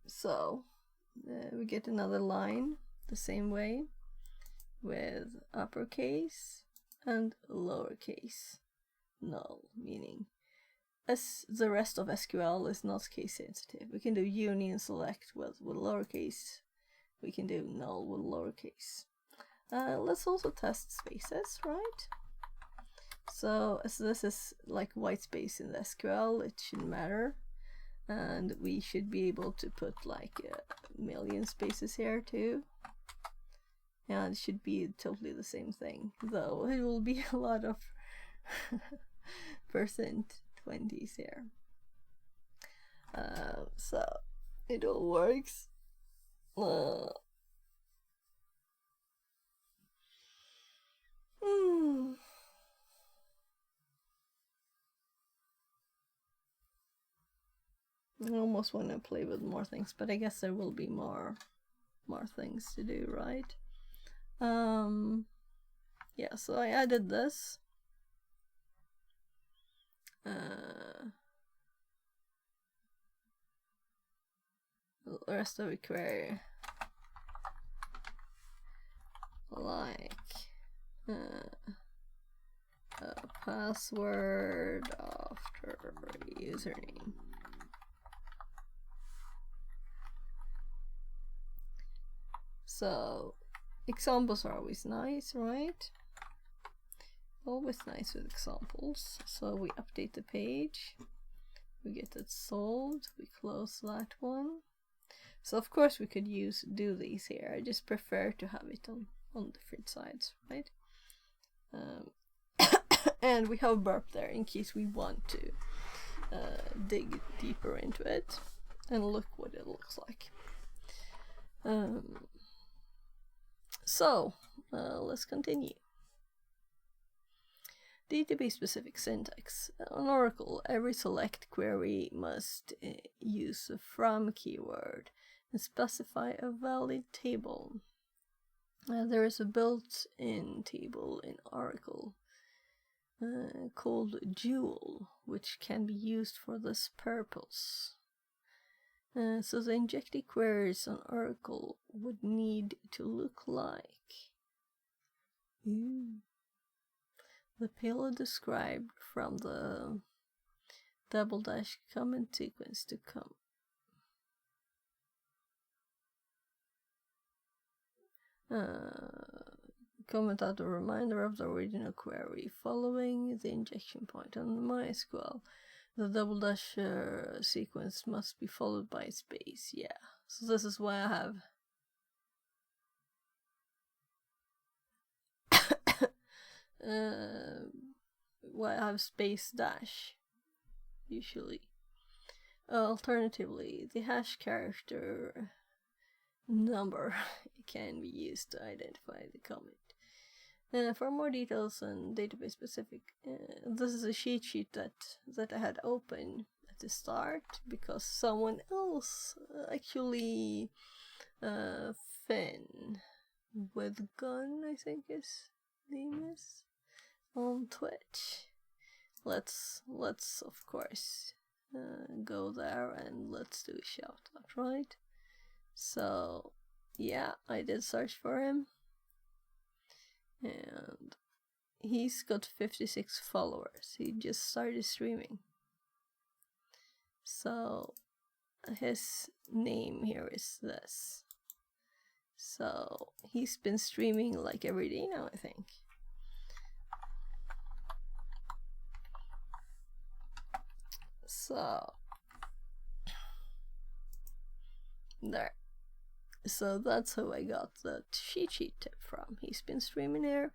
So we get another line the same way with uppercase and lowercase null, meaning as the rest of SQL is not case sensitive. We can do union select with lowercase. We can do null with lowercase. Let's also test spaces, right? So as this is like white space in the SQL, it shouldn't matter. And we should be able to put like a million spaces here too. And it should be totally the same thing, though it will be a lot of %20s here. So it all works. I almost want to play with more things, but I guess there will be more things to do, right? Yeah, so I added this. The rest of the query, like a password after username. So examples are always nice, right? Always nice with examples. So we update the page, we get it solved, we close that one. So of course we could do these here. I just prefer to have it on different sides, right? And we have burp there in case we want to dig deeper into it and look what it looks like. So let's continue. Database specific syntax. On Oracle, every select query must use a from keyword and specify a valid table. There is a built-in table in Oracle called Joule, which can be used for this purpose. So the injected queries on Oracle would need to look like the payload described from the double dash comment sequence to come. Comment out a reminder of the original query following the injection point on MySQL. The double dash sequence must be followed by a space. Yeah, so this is why I have space dash usually. Alternatively, the hash character number can be used to identify the comment. For more details on database specific, this is a cheat sheet that I had open at the start because someone else, actually Finn with Gun, I think his name is, on Twitch. Let's of course go there and let's do a shout out, right? So yeah, I did search for him. And he's got 56 followers. He just started streaming. So his name here is this. So he's been streaming like every day now, I think. So there. So that's how I got the cheat sheet tip from. He's been streaming here,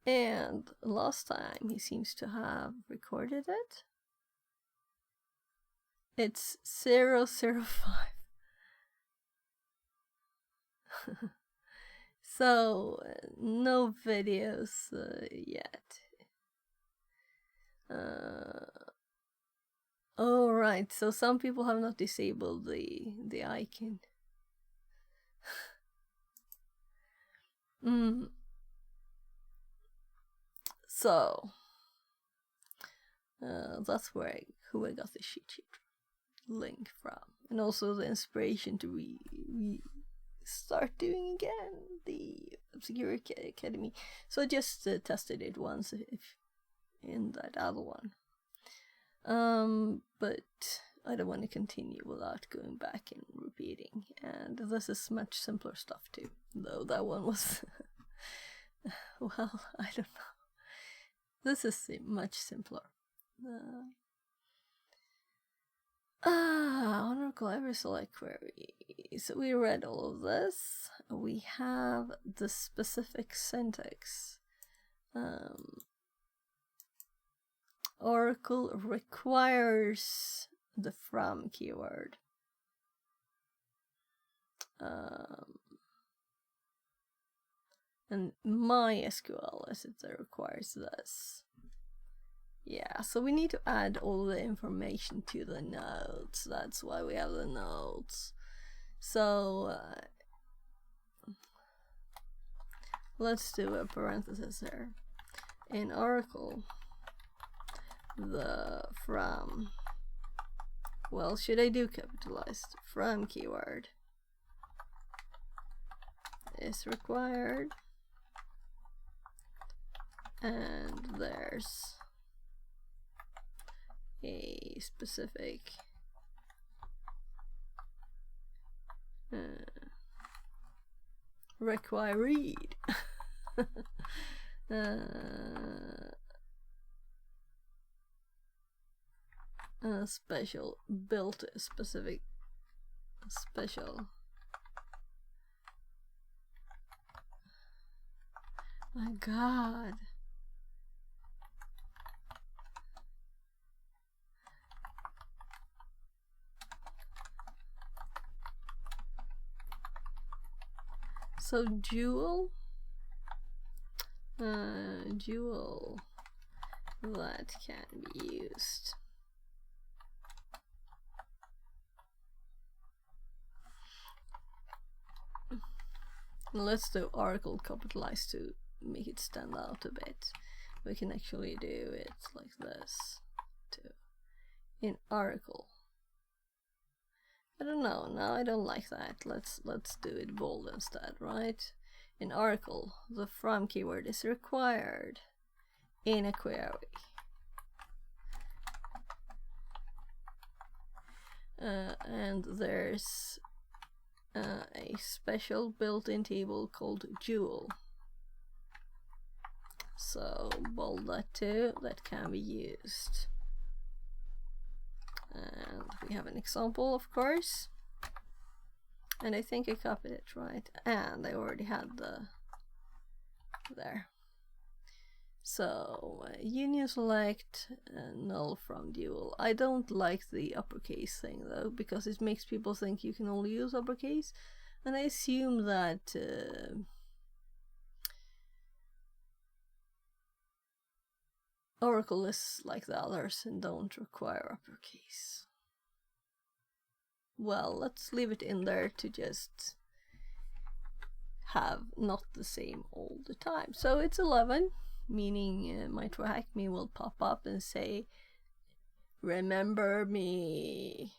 and last time he seems to have recorded it. It's 005. So no videos yet. Oh right, so some people have not disabled the icon. So that's who I got the cheat sheet link from, and also the inspiration to start doing again the Obscurity Academy. So I just tested it once in that other one, but I don't want to continue without going back and repeating. And this is much simpler stuff too, though that one was well, I don't know. This is much simpler. Oracle every select query. So we read all of this. We have the specific syntax. Oracle requires the from keyword. And MySQL as it requires this. Yeah, so we need to add all the information to the nodes. That's why we have the nodes. So let's do a parenthesis here. In Oracle, the from, well, should I do capitalized? From keyword is required, and there's a specific require read. Special built specific special. My god. So jewel jewel that can be used. Let's do Oracle capitalized to make it stand out a bit. We can actually do it like this too. In Oracle. I don't know, now I don't like that. Let's do it bold instead, right? In Oracle, the from keyword is required in a query. And there's a special built-in table called jewel. So bold that too, that can be used. And we have an example, of course. And I think I copied it, right? And I already had the there. So union select null from dual. I don't like the uppercase thing though, because it makes people think you can only use uppercase, and I assume that Oracle is like the others and don't require uppercase. Well, let's leave it in there to just have not the same all the time. So it's 11, meaning my TryHackMe will pop up and say, remember me.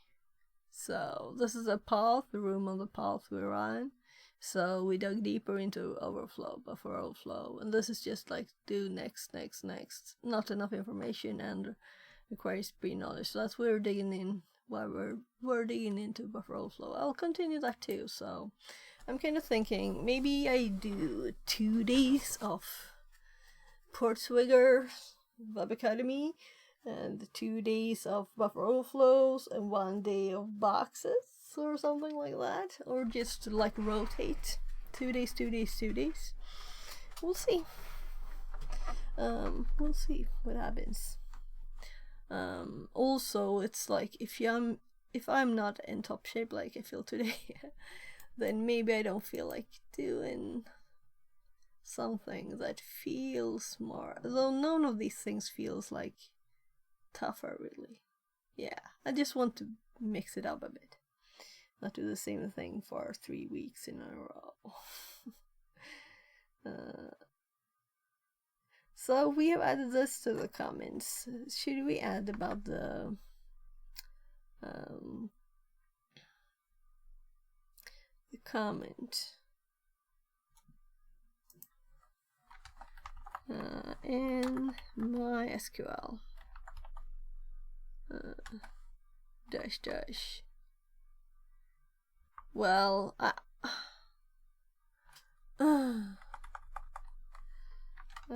So this is a path, the room on the path we're on. So we dug deeper into overflow, buffer overflow, and this is just like do next, next, next. Not enough information and requires pre-knowledge. So that's where we're digging in, while we're digging into buffer overflow. I'll continue that too. So I'm kind of thinking maybe I do 2 days of Portswigger Web Academy and 2 days of buffer overflows and 1 day of boxes or something like that, or just like rotate 2 days, 2 days, 2 days. We'll see. We'll see what happens. Also, it's like if I'm not in top shape like I feel today, then maybe I don't feel like doing something that feels more, though none of these things feels like tougher really. Yeah, I just want to mix it up a bit, not do the same thing for 3 weeks in a row. So we have added this to the comments. Should we add about the comment in MySQL dash dash. Well, a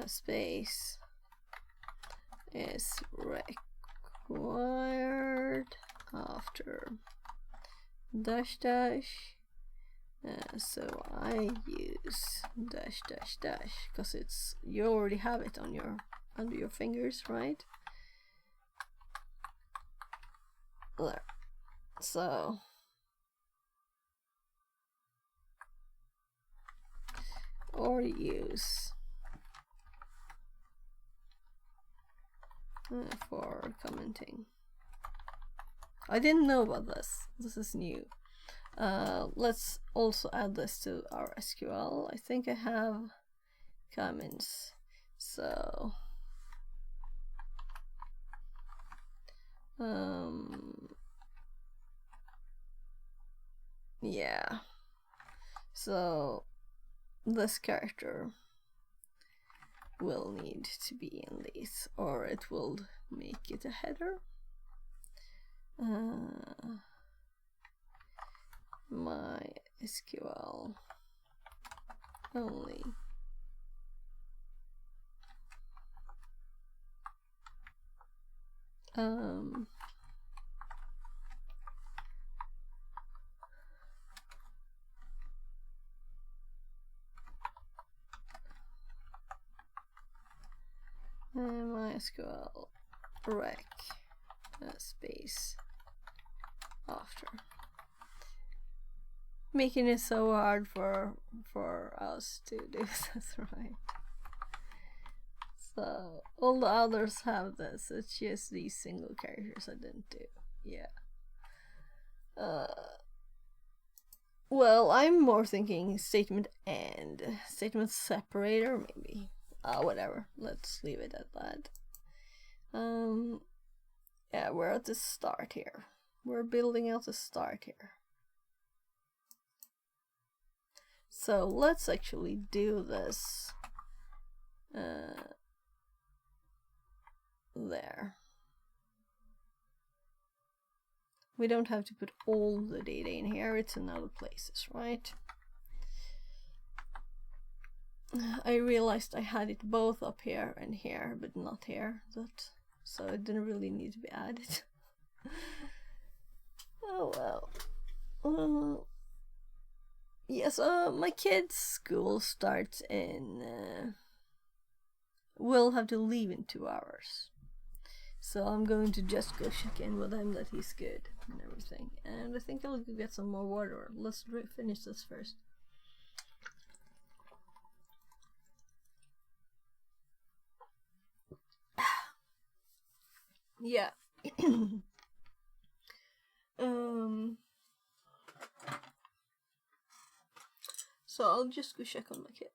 space is required after dash dash. So I use dash dash dash because it's, you already have it on your under your fingers, right? There. So or use for commenting. I didn't know about this. This is new. Let's also add this to our SQL. I think I have comments. So yeah. So this character will need to be in these, or it will make it a header. My SQL only. MySQL rec space after, making it so hard for us to do this, right? So all the others have this. It's just these single characters I didn't do. Yeah. Well, I'm more thinking statement and statement separator, maybe. Whatever. Let's leave it at that. Yeah, we're at the start here. We're building out the start here. So let's actually do this. There. We don't have to put all the data in here, it's in other places, right? I realized I had it both up here and here, but not here, so it didn't really need to be added. Oh well. Yes, my kid's school starts in... we'll have to leave in 2 hours. So I'm going to just go check in with him that he's good and everything. And I think I'll go get some more water. Let's finish this first. Yeah. So I'll just go check on my kid.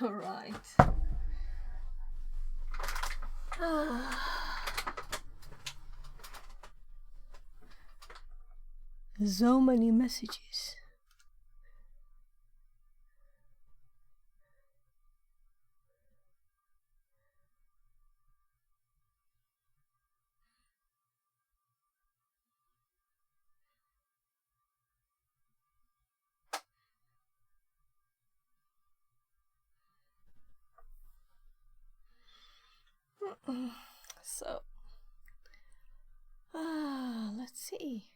All right. So many messages. So, let's see.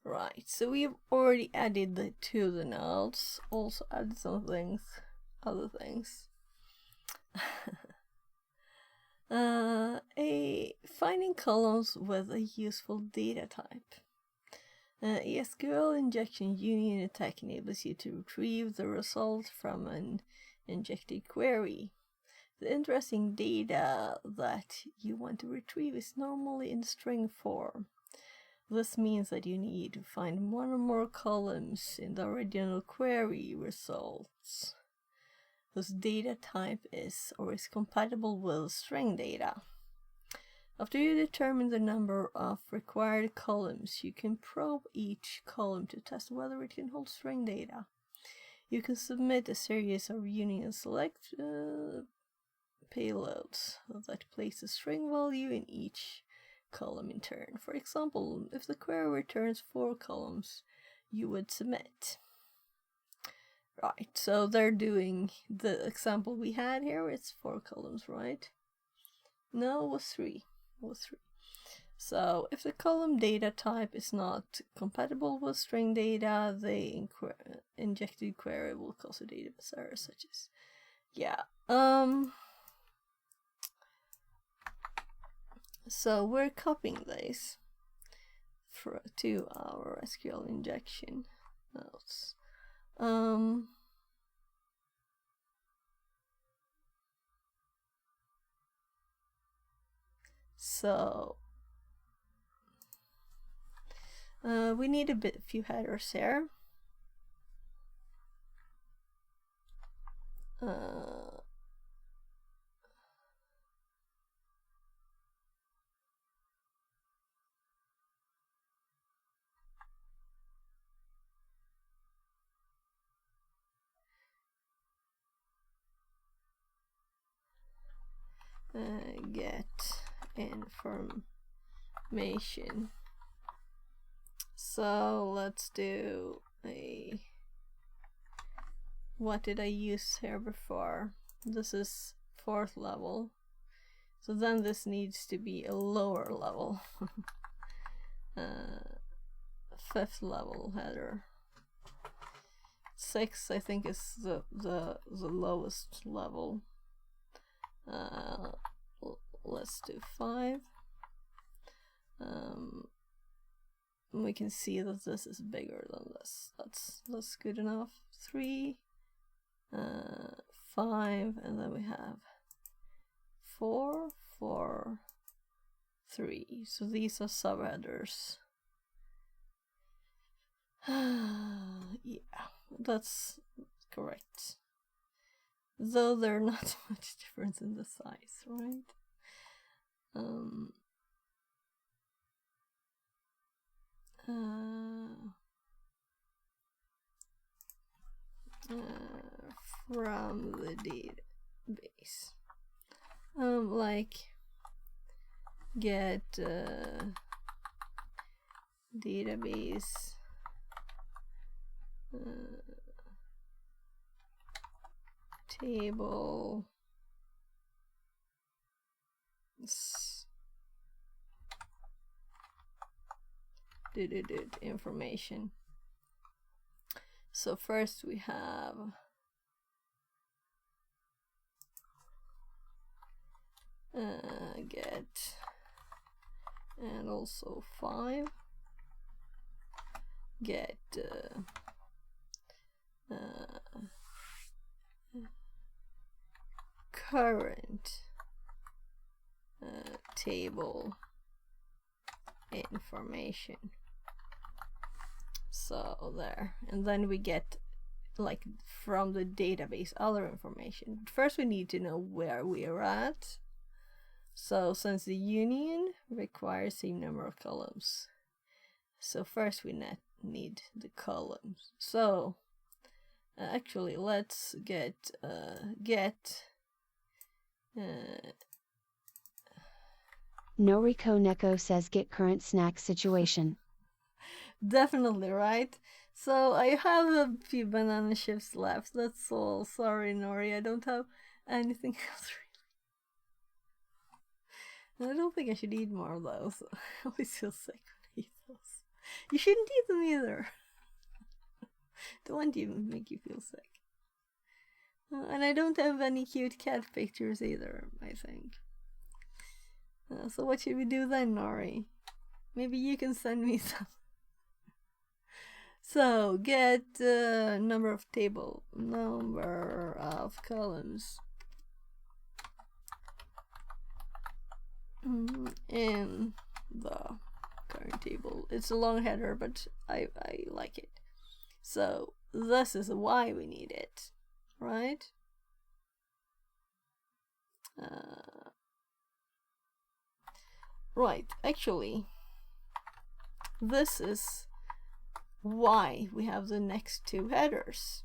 Right, so we've already added to the nodes, also added some things, other things. Finding columns with a useful data type. SQL injection union attack enables you to retrieve the result from an injected query. The interesting data that you want to retrieve is normally in string form. This means that you need to find one or more columns in the original query results whose data type is or is compatible with string data. After you determine the number of required columns, you can probe each column to test whether it can hold string data. You can submit a series of union select payloads that place a string value in each column in turn. For example, if the query returns 4 columns, you would submit. Right, so they're doing the example we had here, it's 4 columns, right? No, it was 3. It was 3. So if the column data type is not compatible with string data, the injected query will cause a database error, such as, yeah. So we're copying this to our SQL injection nodes. So we need a few headers here. Get information. So let's do a, what did I use here before? This is 4th level, so then this needs to be a lower level. 5th level header. 6 I think is the lowest level. Let's do 5. We can see that this is bigger than this. That's good enough. 3, 5, and then we have 4, 4, 3. So these are subheaders. Yeah, that's correct. Though they're not much difference in the size, right? From the database, like get database table information. So first we have get, and also 5 get current table information. So there, and then we get like from the database other information. First we need to know where we are at. So since the union requires same number of columns, so first we need the columns. So actually let's get Noriko Neko says get current snack situation. definitely, right? So I have a few banana chips left, that's all. Sorry Nori, I don't have anything else really. I don't think I should eat more of those. I always feel sick when I eat those. You shouldn't eat them either. Don't want to make you feel sick. And I don't have any cute cat pictures either, I think. So what should we do then, Nori? Maybe you can send me some. So, get number of columns in the current table. It's a long header, but I like it. So, this is why we need it, right? Right, actually, this is why we have the next two headers.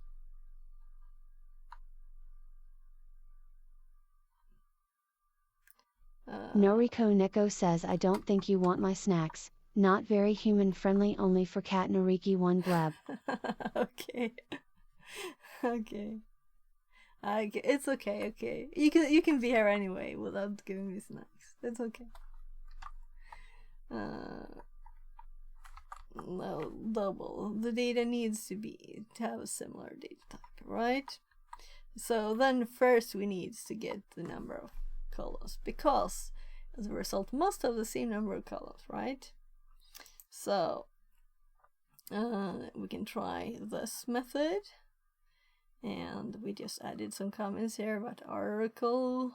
Noriko Neko says I don't think you want my snacks. Not very human friendly, only for cat Noriki 1 blab. Okay. Okay. It's okay, okay. You can be here anyway without giving me snacks. That's okay. No, double. The data needs to have a similar data type, right? So then first we need to get the number of columns, because as a result must have the same number of columns, right? So we can try this method, and we just added some comments here about article.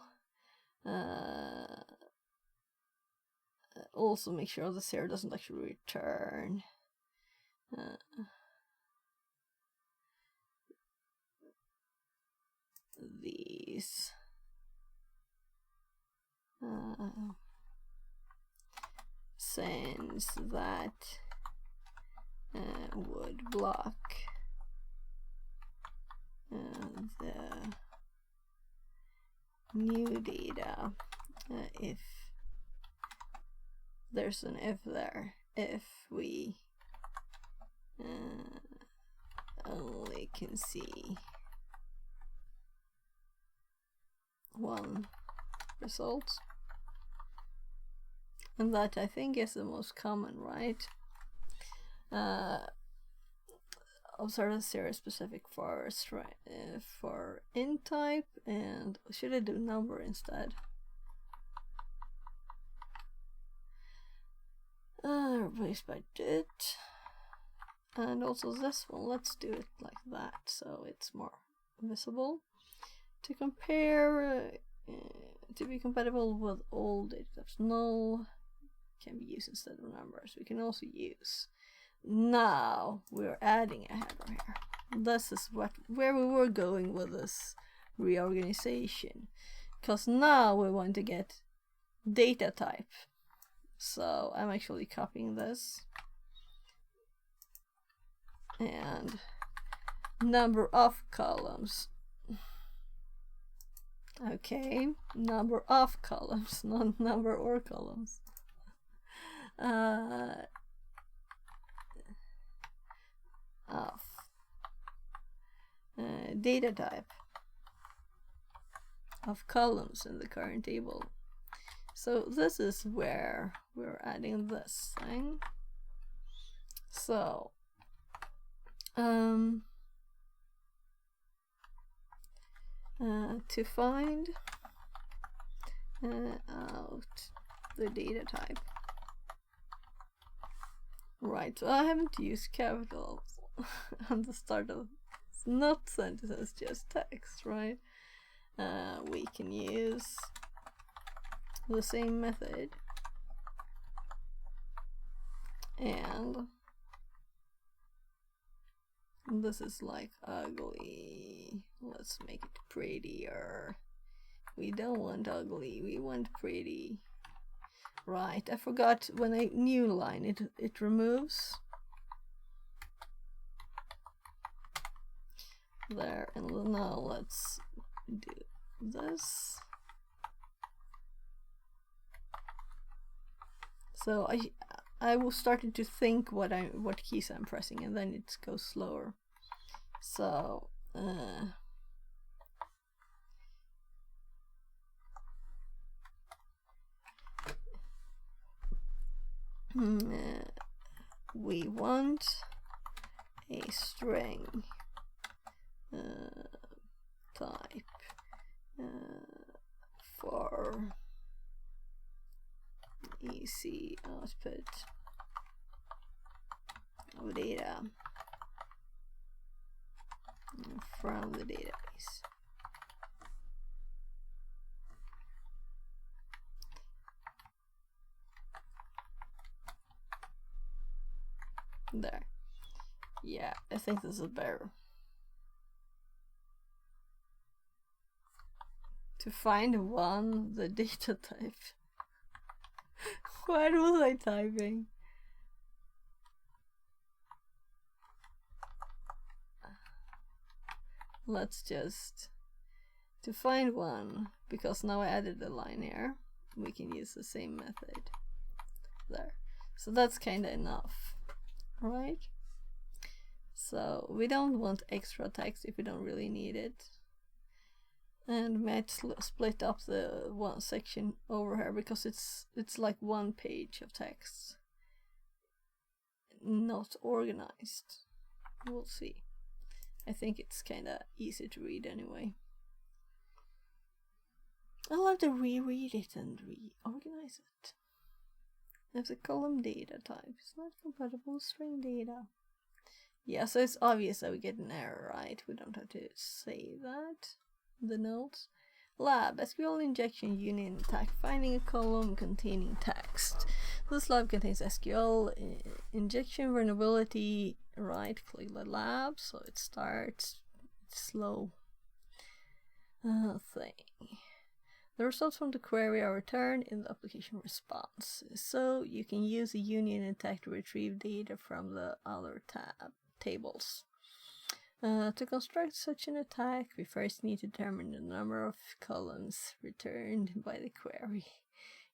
Also make sure the zero doesn't actually return. These since that would block the new data if there's an if there, if we only can see one result. And that I think is the most common, right? Observe the series specific for int type, and should I do number instead? Replaced by dit. And also this one, let's do it like that so it's more visible. To compare, to be compatible with all data types, null can be used instead of numbers. We can also use, now we're adding a header here. This is where we were going with this reorganization, because now we want to get data type. So I'm actually copying this, and number of columns. Okay, number of columns, not number or columns. Of data type of columns in the current table. So this is where we're adding this thing. So to find out the data type. Right, so I haven't used capitals on the start of, it's not sentences, just text, right? We can use the same method and This is like ugly. Let's make it prettier. We don't want ugly, we want pretty. Right, I forgot when a new line it removes. There, and now let's do this. So I will started to think what keys I'm pressing, and then it goes slower. So we want a string type for easy output of data from the database. There. Yeah, I think this is better. To find one, the data type. What was I typing? Let's just, to find one, because now I added a line here, we can use the same method. There. So that's kinda enough, right? So we don't want extra text if we don't really need it. And we might split up the one section over here because it's like one page of text, not organized. We'll see. I think it's kinda easy to read anyway. I'll have to reread it and reorganize it. There's a column data type. It's not compatible with string data. Yeah, so it's obvious that we get an error, right? We don't have to say that. The notes. Lab, SQL injection union attack, finding a column containing text. This lab contains SQL injection vulnerability. Right click the lab, so it starts slow thing. The results from the query are returned in the application response. So you can use a union attack to retrieve data from the other tables. To construct such an attack, we first need to determine the number of columns returned by the query.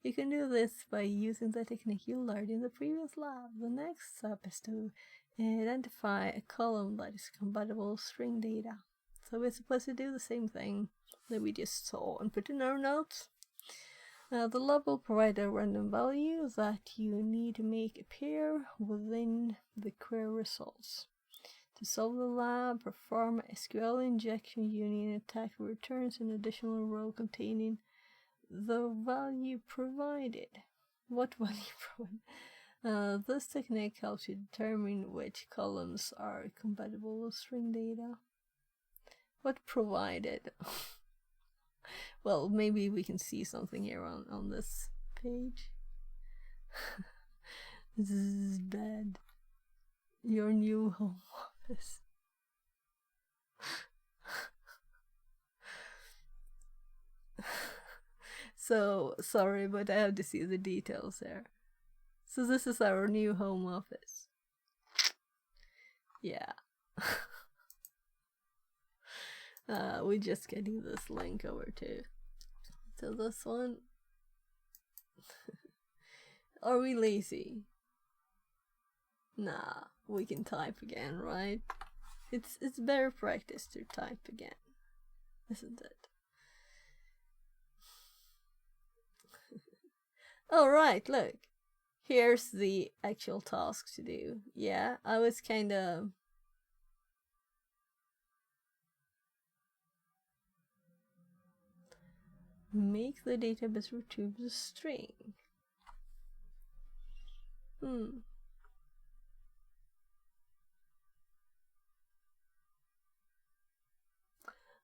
You can do this by using the technique you learned in the previous lab. The next step is to identify a column that is compatible with string data. So we're supposed to do the same thing that we just saw and put in our notes. The lab will provide a random value that you need to make appear within the query results. To solve the lab, perform SQL injection union attack returns an additional row containing the value provided. What value provided? This technique helps you determine which columns are compatible with string data. What provided? Well, maybe we can see something here on this page. This is bad. Your new home office. So, sorry, but I have to see the details there. So this is our new home office. Yeah. We're just getting this link over to this one. Are we lazy? Nah, we can type again, right? It's better practice to type again, isn't it? Alright, look. Here's the actual task to do. Yeah, I was kinda... Make the database retrieve the string.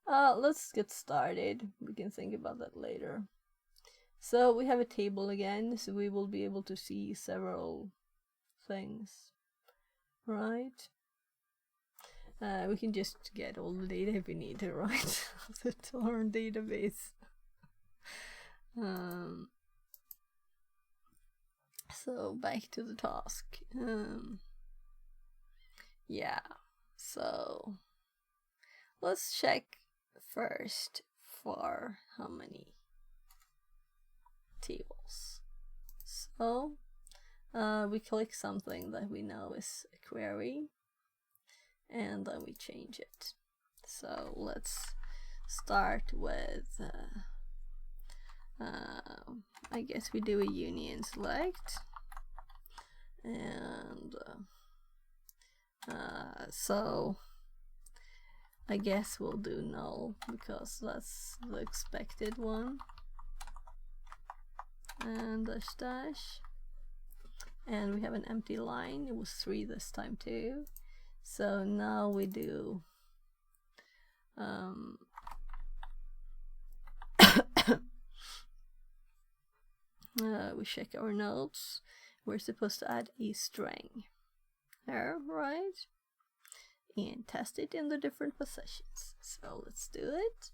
Let's get started. We can think about that later. So we have a table again, so we will be able to see several things, right? We can just get all the data if we need to, right? To our database. So back to the task. Yeah, so let's check first for how many tables. So we click something that we know is a query, and then we change it. So let's start with I guess we do a union select, and so I guess we'll do null because that's the expected one, and dash dash, and we have an empty line. It was 3 this time too. So now we do we check our nodes. We're supposed to add a string here, right? And test it in the different positions. So let's do it.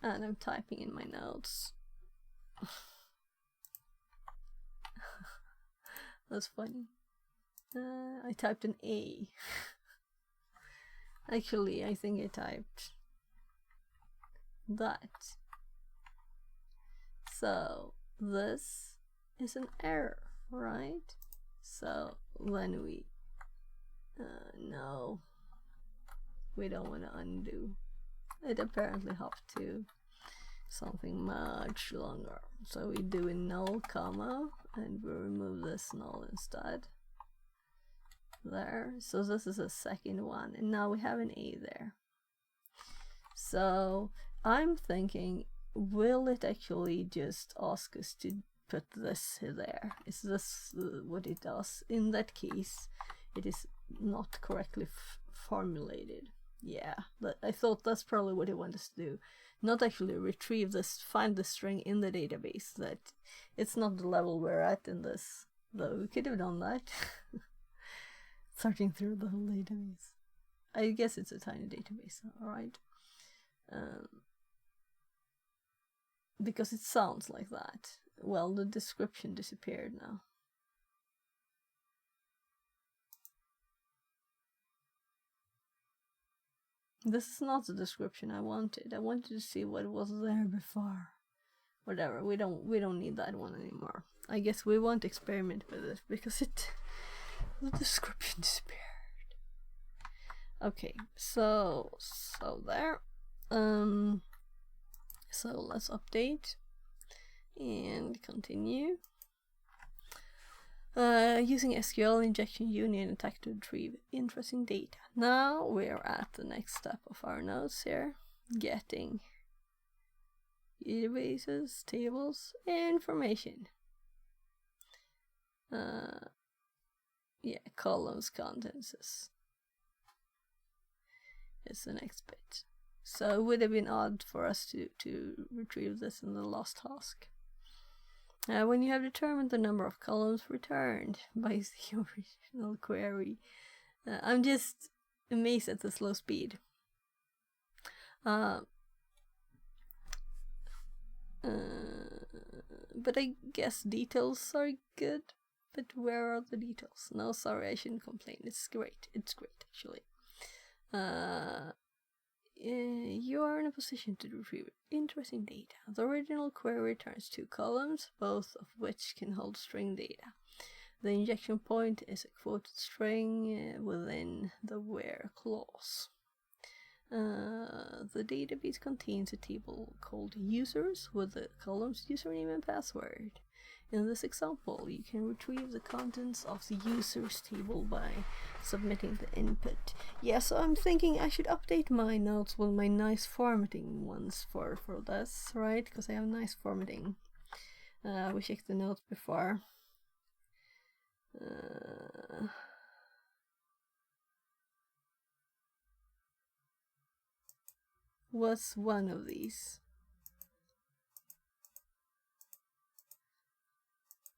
And I'm typing in my notes. That's funny. I typed an A. Actually, I think I typed that. So this is an error, right? So when we no, we don't want to undo. It apparently hopped to something much longer. So we do a null comma, and we remove this null instead. There. So this is a second one, and now we have an A there. So I'm thinking, will it actually just ask us to put this there? Is this what it does? In that case, it is not correctly formulated. Yeah, but I thought that's probably what it wanted us to do. Not actually retrieve this, find the string in the database. That it's not the level we're at in this, though we could have done that. Searching through the whole database. I guess it's a tiny database, alright? Because it sounds like that. Well, the description disappeared now. This is not the description I wanted. I wanted to see what was there before. Whatever, we don't need that one anymore. I guess we won't experiment with it because the description disappeared. Okay, so there. So let's update and continue. Using SQL injection union attack to retrieve interesting data. Now we're at the next step of our nodes here, getting databases, tables, information. Yeah, columns, contents is the next bit. So it would have been odd for us to retrieve this in the last task. When you have determined the number of columns returned by the original query. I'm just amazed at the slow speed. But I guess details are good. But where are the details? No, sorry, I shouldn't complain. It's great. It's great, actually. You are in a position to retrieve interesting data. The original query returns 2 columns, both of which can hold string data. The injection point is a quoted string within the where clause. The database contains a table called users with the columns username and password. In this example, you can retrieve the contents of the users table by submitting the input. Yeah, so I'm thinking I should update my notes with my nice formatting ones for this, right? Because I have nice formatting. We checked the notes before. Was one of these?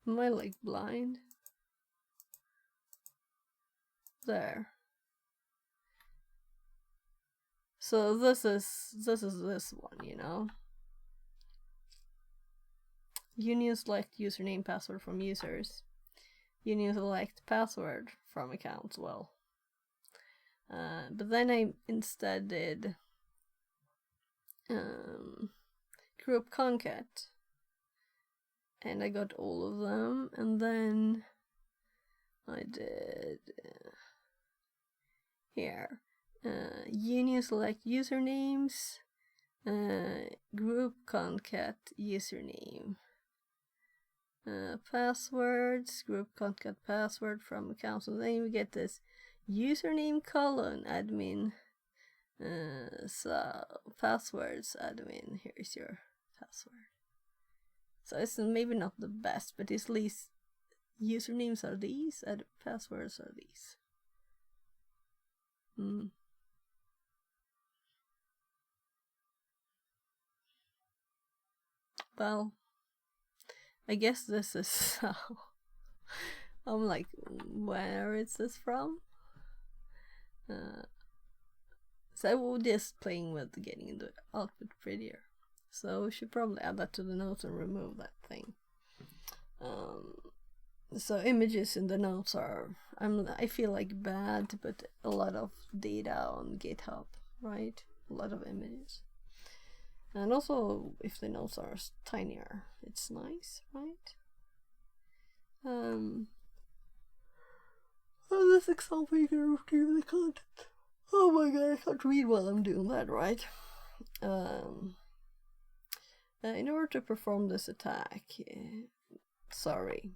Am I like blind? There. So this is this one, you know. Union select username password from users. Union select password from accounts. Well, but then I instead did group concat, and I got all of them, and then I did here union select usernames, group concat username, passwords, group concat password from accounts. So then you get this username colon admin, so passwords admin. Here's your password. So it's maybe not the best, but at least usernames are these and passwords are these. Well, I guess this is how I'm like, where is this from? So I was just playing with getting the output prettier. So we should probably add that to the notes and remove that thing. So images in the notes are, I feel like bad to put a lot of data on GitHub, right? A lot of images. And also, if the notes are tinier, it's nice, right? Oh, this example, you can retrieve the content. Oh my god, I can't read while I'm doing that, right? In order to perform this attack, sorry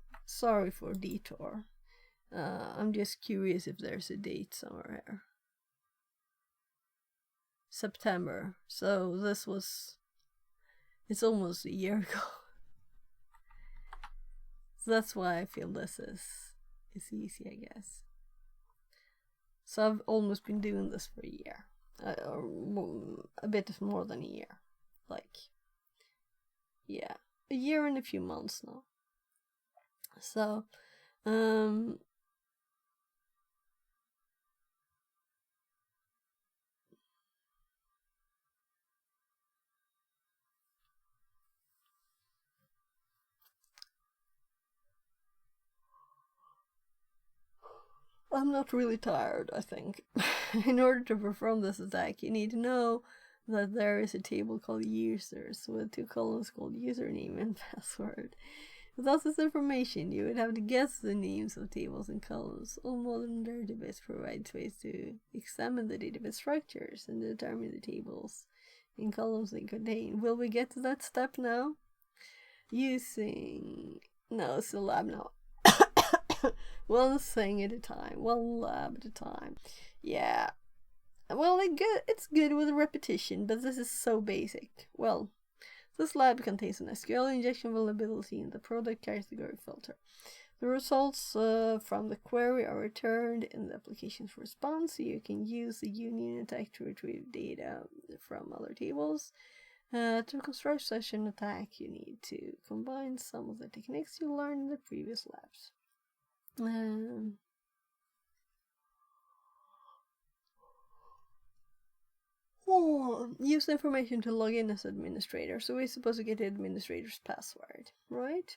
for detour. I'm just curious if there's a date somewhere here. September. So this was, it's almost a year ago. So that's why I feel this is easy, I guess. So I've almost been doing this for a year, or a bit more than a year. Like, yeah, a year and a few months now. So, I'm not really tired, I think. In order to perform this attack, you need to know that there is a table called users with 2 columns called username and password. Without this information, you would have to guess the names of tables and columns. All modern databases provide ways to examine the database structures and determine the tables and columns they contain. Will we get to that step now? Using... No, it's a lab now. One thing at a time, one lab at a time. Yeah. Well, it's good with repetition, but this is so basic. Well, this lab contains an SQL injection vulnerability in the product category filter. The results from the query are returned in the application's response, so you can use the union attack to retrieve data from other tables. To construct such an attack, you need to combine some of the techniques you learned in the previous labs. Use the information to log in as administrator. So we're supposed to get the administrator's password, right?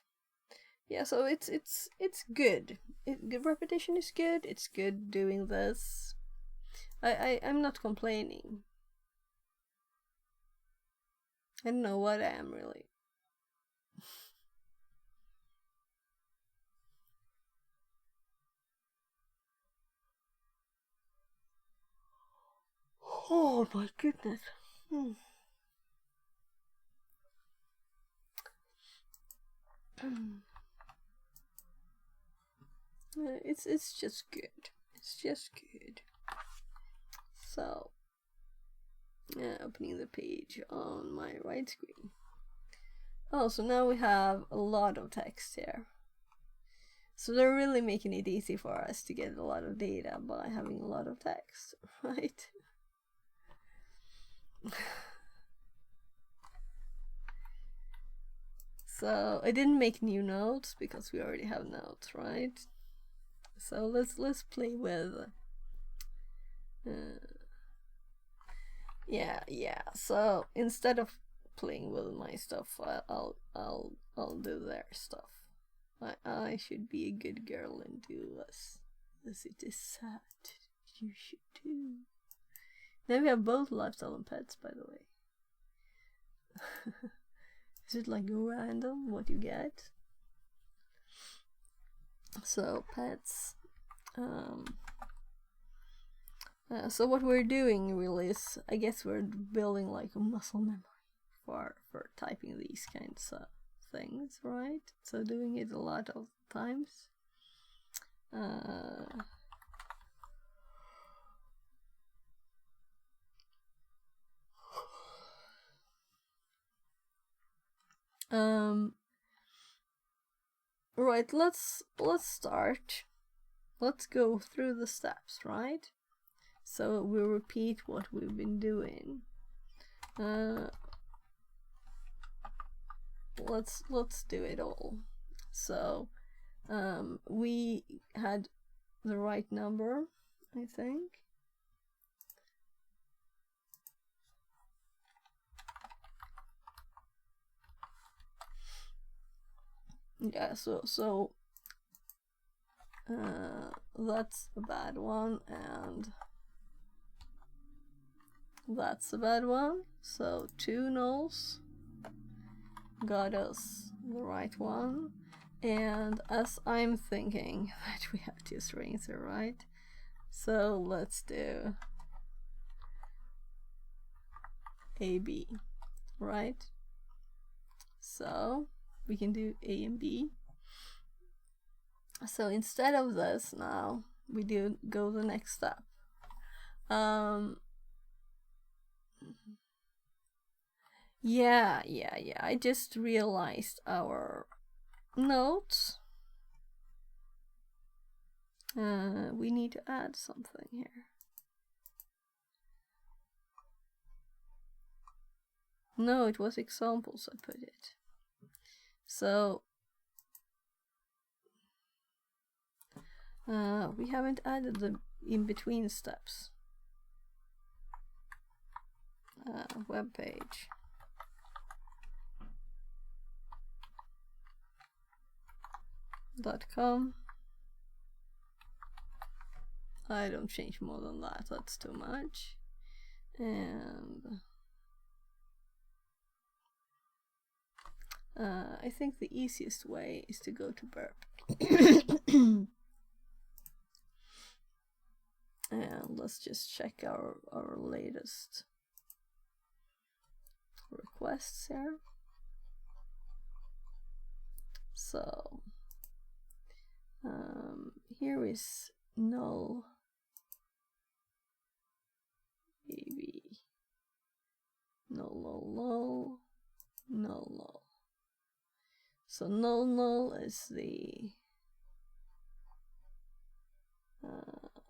Yeah, so it's good. Good repetition is good. It's good doing this. I'm not complaining. I don't know what I am really. Oh my goodness. It's just good. It's just good. So, opening the page on my right screen. Oh, so now we have a lot of text here. So they're really making it easy for us to get a lot of data by having a lot of text, right? So I didn't make new notes because we already have notes, right? So let's play with Yeah. So instead of playing with my stuff, I'll do their stuff. I should be a good girl and do as it is sad. You should too. Now we have both lifestyle and pets, by the way. Is it like random what you get? So pets. So what we're doing really is, I guess we're building like a muscle memory for typing these kinds of things, right? So doing it a lot of times. Right, let's start. Let's go through the steps, right? So we repeat what we've been doing. Let's do it all. So we had the right number, I think. Yeah, so that's a bad one, and that's a bad one. So 2 nulls got us the right one. And as I'm thinking that we have 2 strings here, right? So let's do AB, right? So we can do A and B. So instead of this now, we do go the next step. Yeah, I just realized our notes. We need to add something here. No, it was examples I put it. So we haven't added the in-between steps. Web page. .com. I don't change more than that, that's too much. And I think the easiest way is to go to burp. And let's just check our latest requests here. So here is null AB, null. So null is the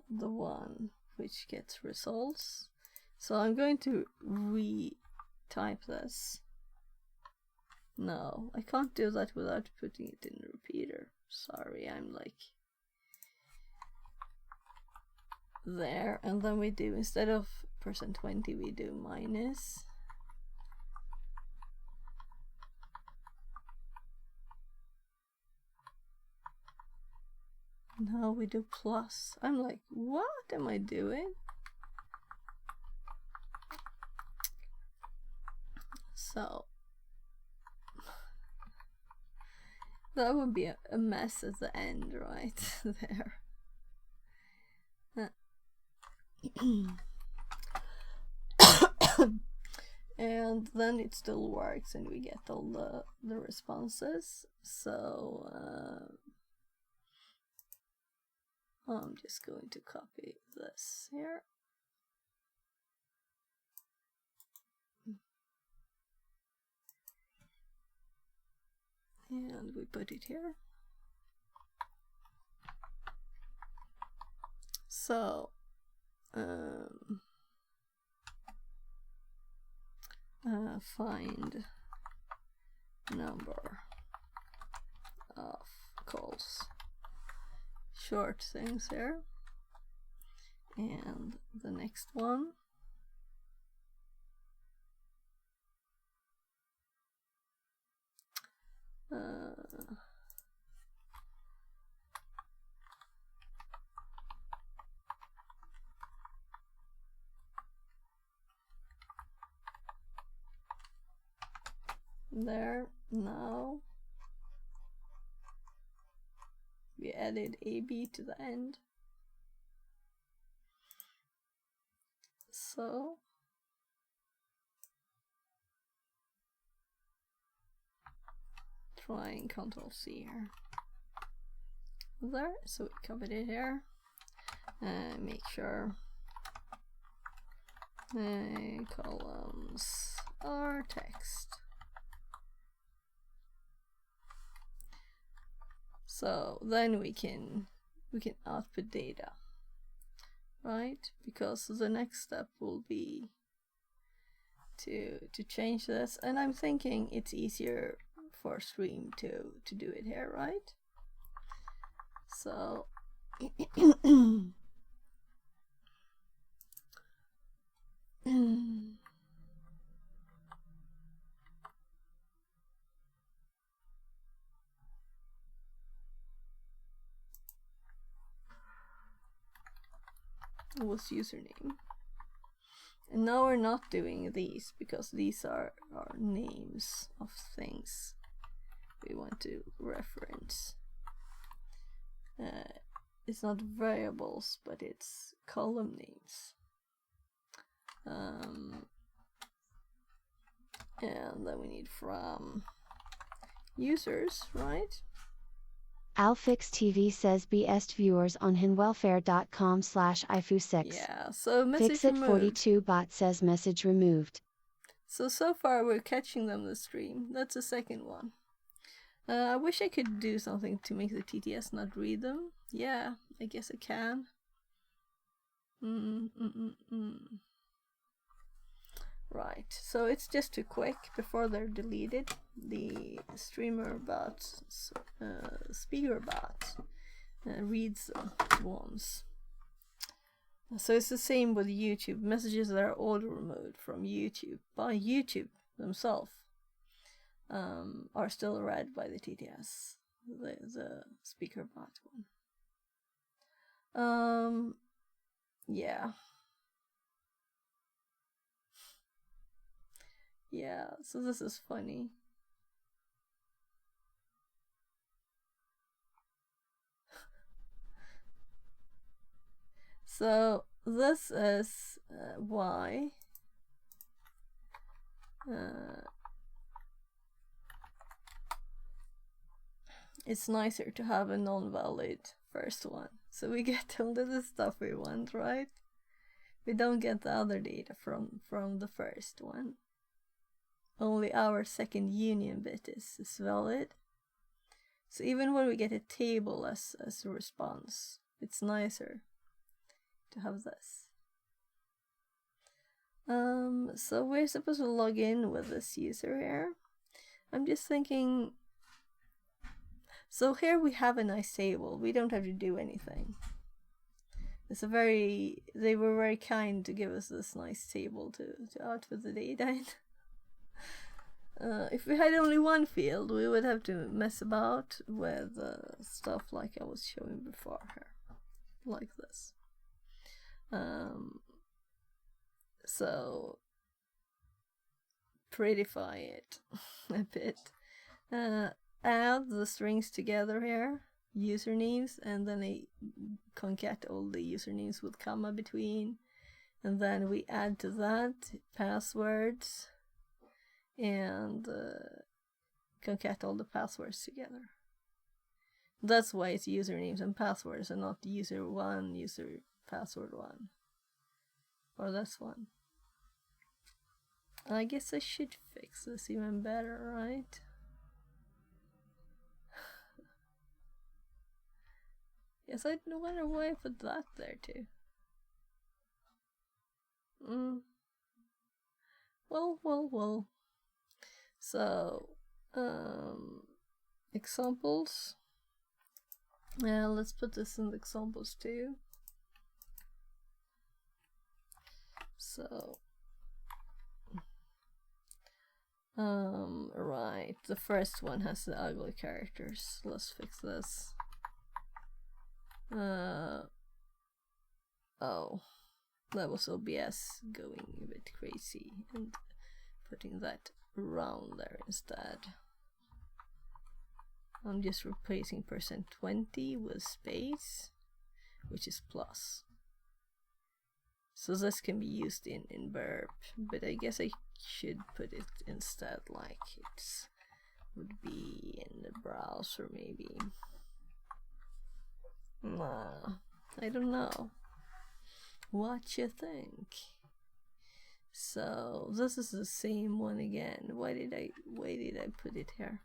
one which gets results. So I'm going to retype this. No, I can't do that without putting it in the repeater. Sorry, I'm like there, and then we do, instead of %20, we do minus. Now we do plus. I'm like, what am I doing? So that would be a mess at the end, right there. And then it still works and we get all the responses. So I'm just going to copy this here. And we put it here. So find number of calls, short things here, And the next one. There, now we added AB to the end. So trying Control C here. There, so we copied it here. Make sure columns are text. So then we can output data, right? Because the next step will be to change this, and I'm thinking it's easier for Stream to do it here, right? So was username. And now we're not doing these because these are names of things we want to reference. It's not variables, but it's column names. And then we need from users, right? AlFixTV says best viewers on hinwelfare.com/ifu6. Yeah, so message removed. Fixit42 bot says message removed. So far we're catching them the stream. That's the second one. I wish I could do something to make the TTS not read them. Yeah, I guess I can. Right, so it's just too quick before they're deleted. The streamer bot, speaker bot, reads them once. So it's the same with YouTube. Messages that are auto removed from YouTube by YouTube themselves are still read by the TTS, the speaker bot one. Yeah. Yeah, so this is funny. So this is why it's nicer to have a non-valid first one. So we get only the stuff we want, right? We don't get the other data from the first one. Only our second union bit is valid. So even when we get a table as a response, it's nicer to have this. So we're supposed to log in with this user here. I'm just thinking, so here we have a nice table. We don't have to do anything. They were very kind to give us this nice table to output the data in. If we had only one field, we would have to mess about with stuff like I was showing before here, like this. So prettify it a bit. Add the strings together here, usernames, and then I concat all the usernames with comma between, and then we add to that passwords and concat all the passwords together. That's why it's usernames and passwords and not user one, user password one, or this one. I guess I should fix this even better, right? Yes, I wonder why I put that there too. Well. So, examples. Let's put this in the examples too. So right, the first one has the ugly characters. Let's fix this. Oh, that was OBS going a bit crazy and putting that around there instead. I'm just replacing %20 with space, which is plus. So this can be used in burp, but I guess I should put it instead like it would be in the browser maybe. I don't know. What you think? So this is the same one again. Why did I put it here?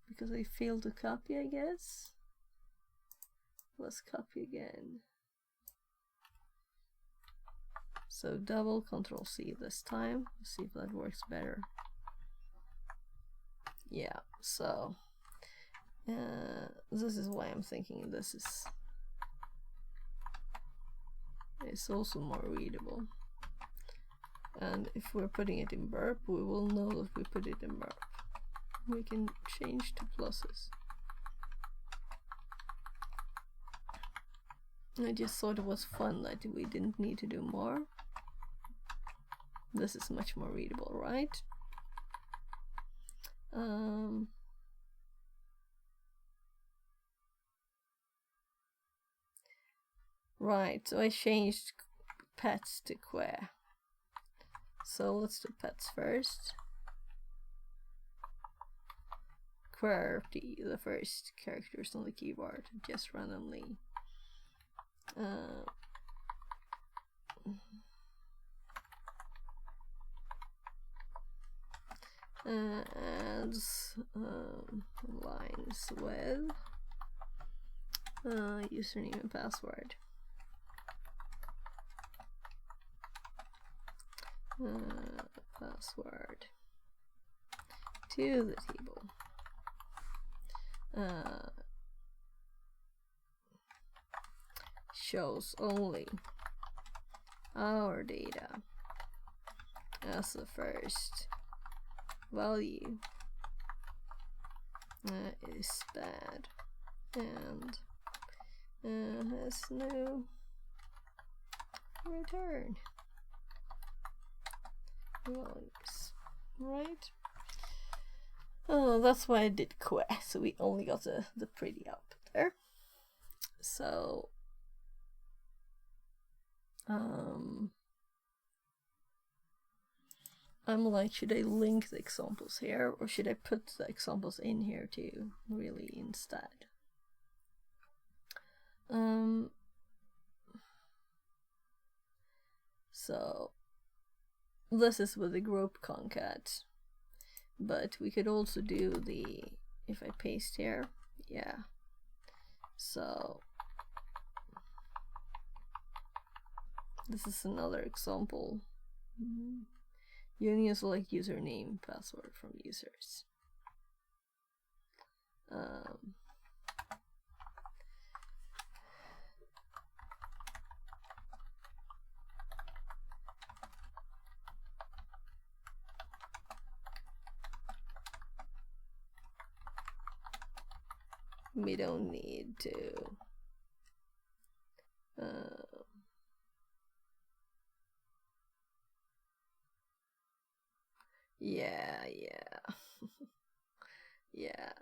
Because I failed to copy, I guess. Let's copy again. So double Control C this time. Let's see if that works better. Yeah, so this is why I'm thinking this is it's also more readable. And if we're putting it in burp, we will know that we put it in burp. We can change to pluses. I just thought it was fun that we didn't need to do more. This is much more readable, right? Right, so I changed pets to queer. So let's do pets first. QWERTY, the first characters on the keyboard, just randomly. Adds lines with username and password. Password to the table. Shows only our data as the first value is bad and has no return values, right? Oh, that's why I did queer, so we only got the pretty output there. So I'm like, should I link the examples here, or should I put the examples in here too, really, instead? So this is with the group concat, but we could also do the, if I paste here, yeah. So this is another example. You can select username, password from users. We don't need to yeah. Yeah.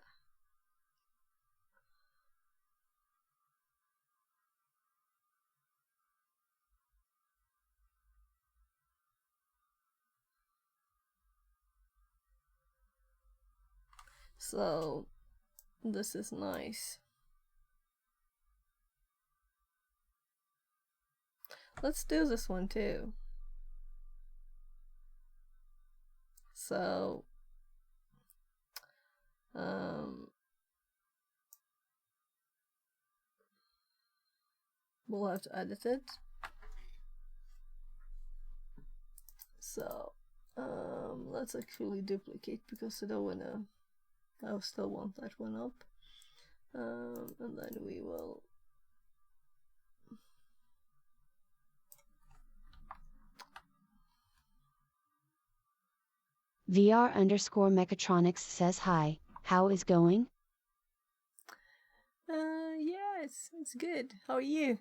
So this is nice. Let's do this one too. So we'll have to edit it. So let's actually duplicate, because I don't wanna, I still want that one up. And then we will VR underscore mechatronics says hi, how is going? Yeah, it's good. How are you?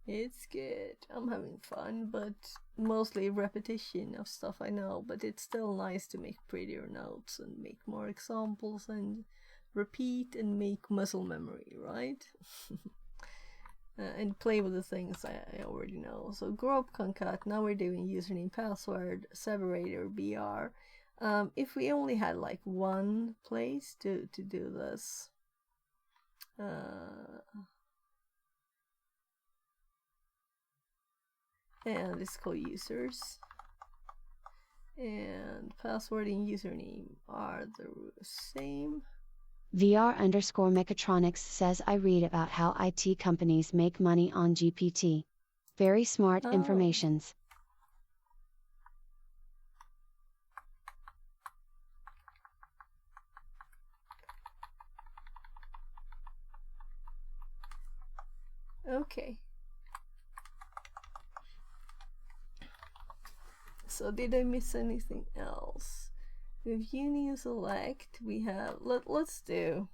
It's good. I'm having fun, but mostly repetition of stuff I know, but it's still nice to make prettier notes and make more examples and repeat and make muscle memory, right? And play with the things I already know. So group concat, now we're doing username, password, separator, BR. If we only had like one place to do this, and it's called users, and password and username are the same. VR underscore mechatronics says I read about how IT companies make money on GPT. Very smart informations. Okay. So did I miss anything else? With union select, we have, let's do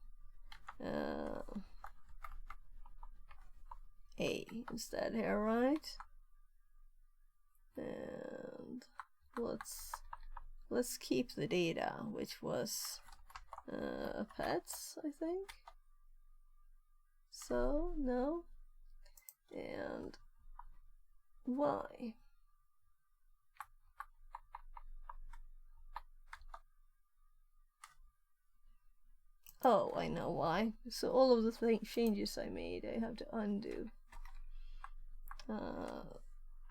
A instead here, right? And let's keep the data, which was pets, I think. So no, and Y. Oh, I know why. So all of the changes I made, I have to undo.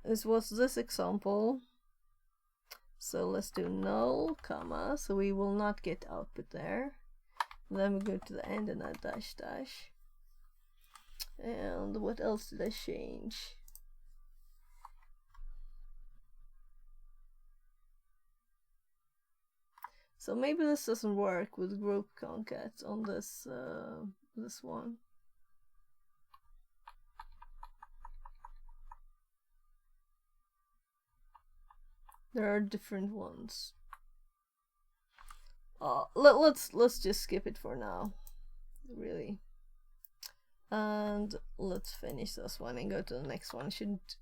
This was this example. So let's do null, comma, so we will not get output there. And then we go to the end and add dash dash. And what else did I change? So maybe this doesn't work with group concat on this this one. There are different ones. Let's just skip it for now, really. And let's finish this one and go to the next one. Shouldn't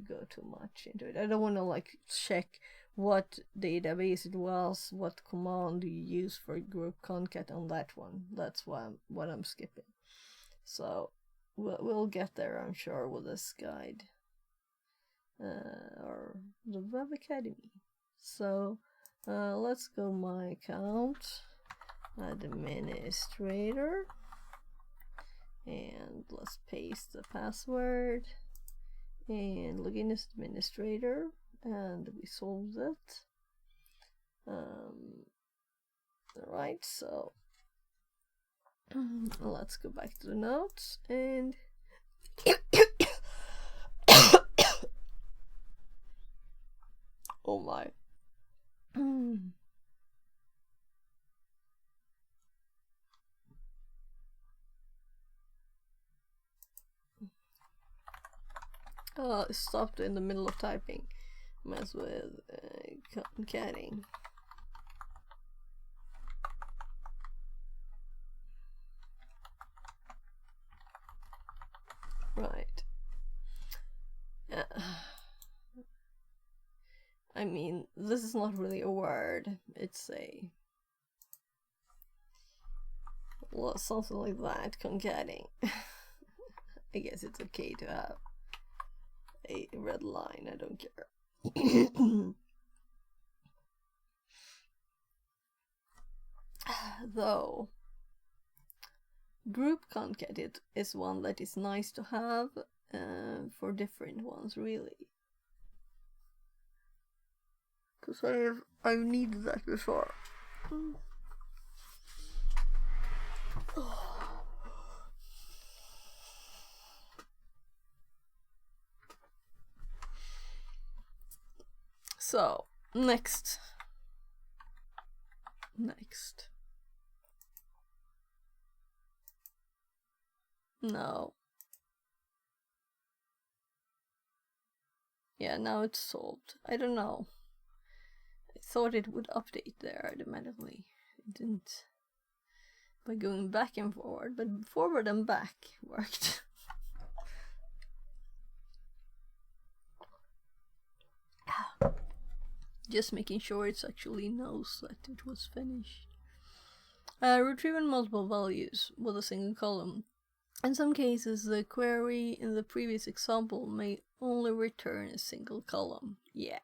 go too much into it. I don't want to like check what database it was, what command you use for group concat on that one. That's what I'm skipping. So we'll get there, I'm sure, with this guide or the Web Academy. So let's go my account, administrator, and let's paste the password and login as administrator, and we solved it. Alright, so let's go back to the notes and oh my. It stopped in the middle of typing. Mess with concating. Right. I mean, this is not really a word. It's a something like that. Concating. I guess it's okay to have a red line. I don't care. Though group concat is one that is nice to have for different ones, really. Because I've needed that before. So next. No. Yeah, now it's solved. I don't know. I thought it would update there automatically. It didn't. By going back and forward, but forward and back worked. Just making sure it actually knows that it was finished. Retrieving multiple values with a single column. In some cases, the query in the previous example may only return a single column. Yeah,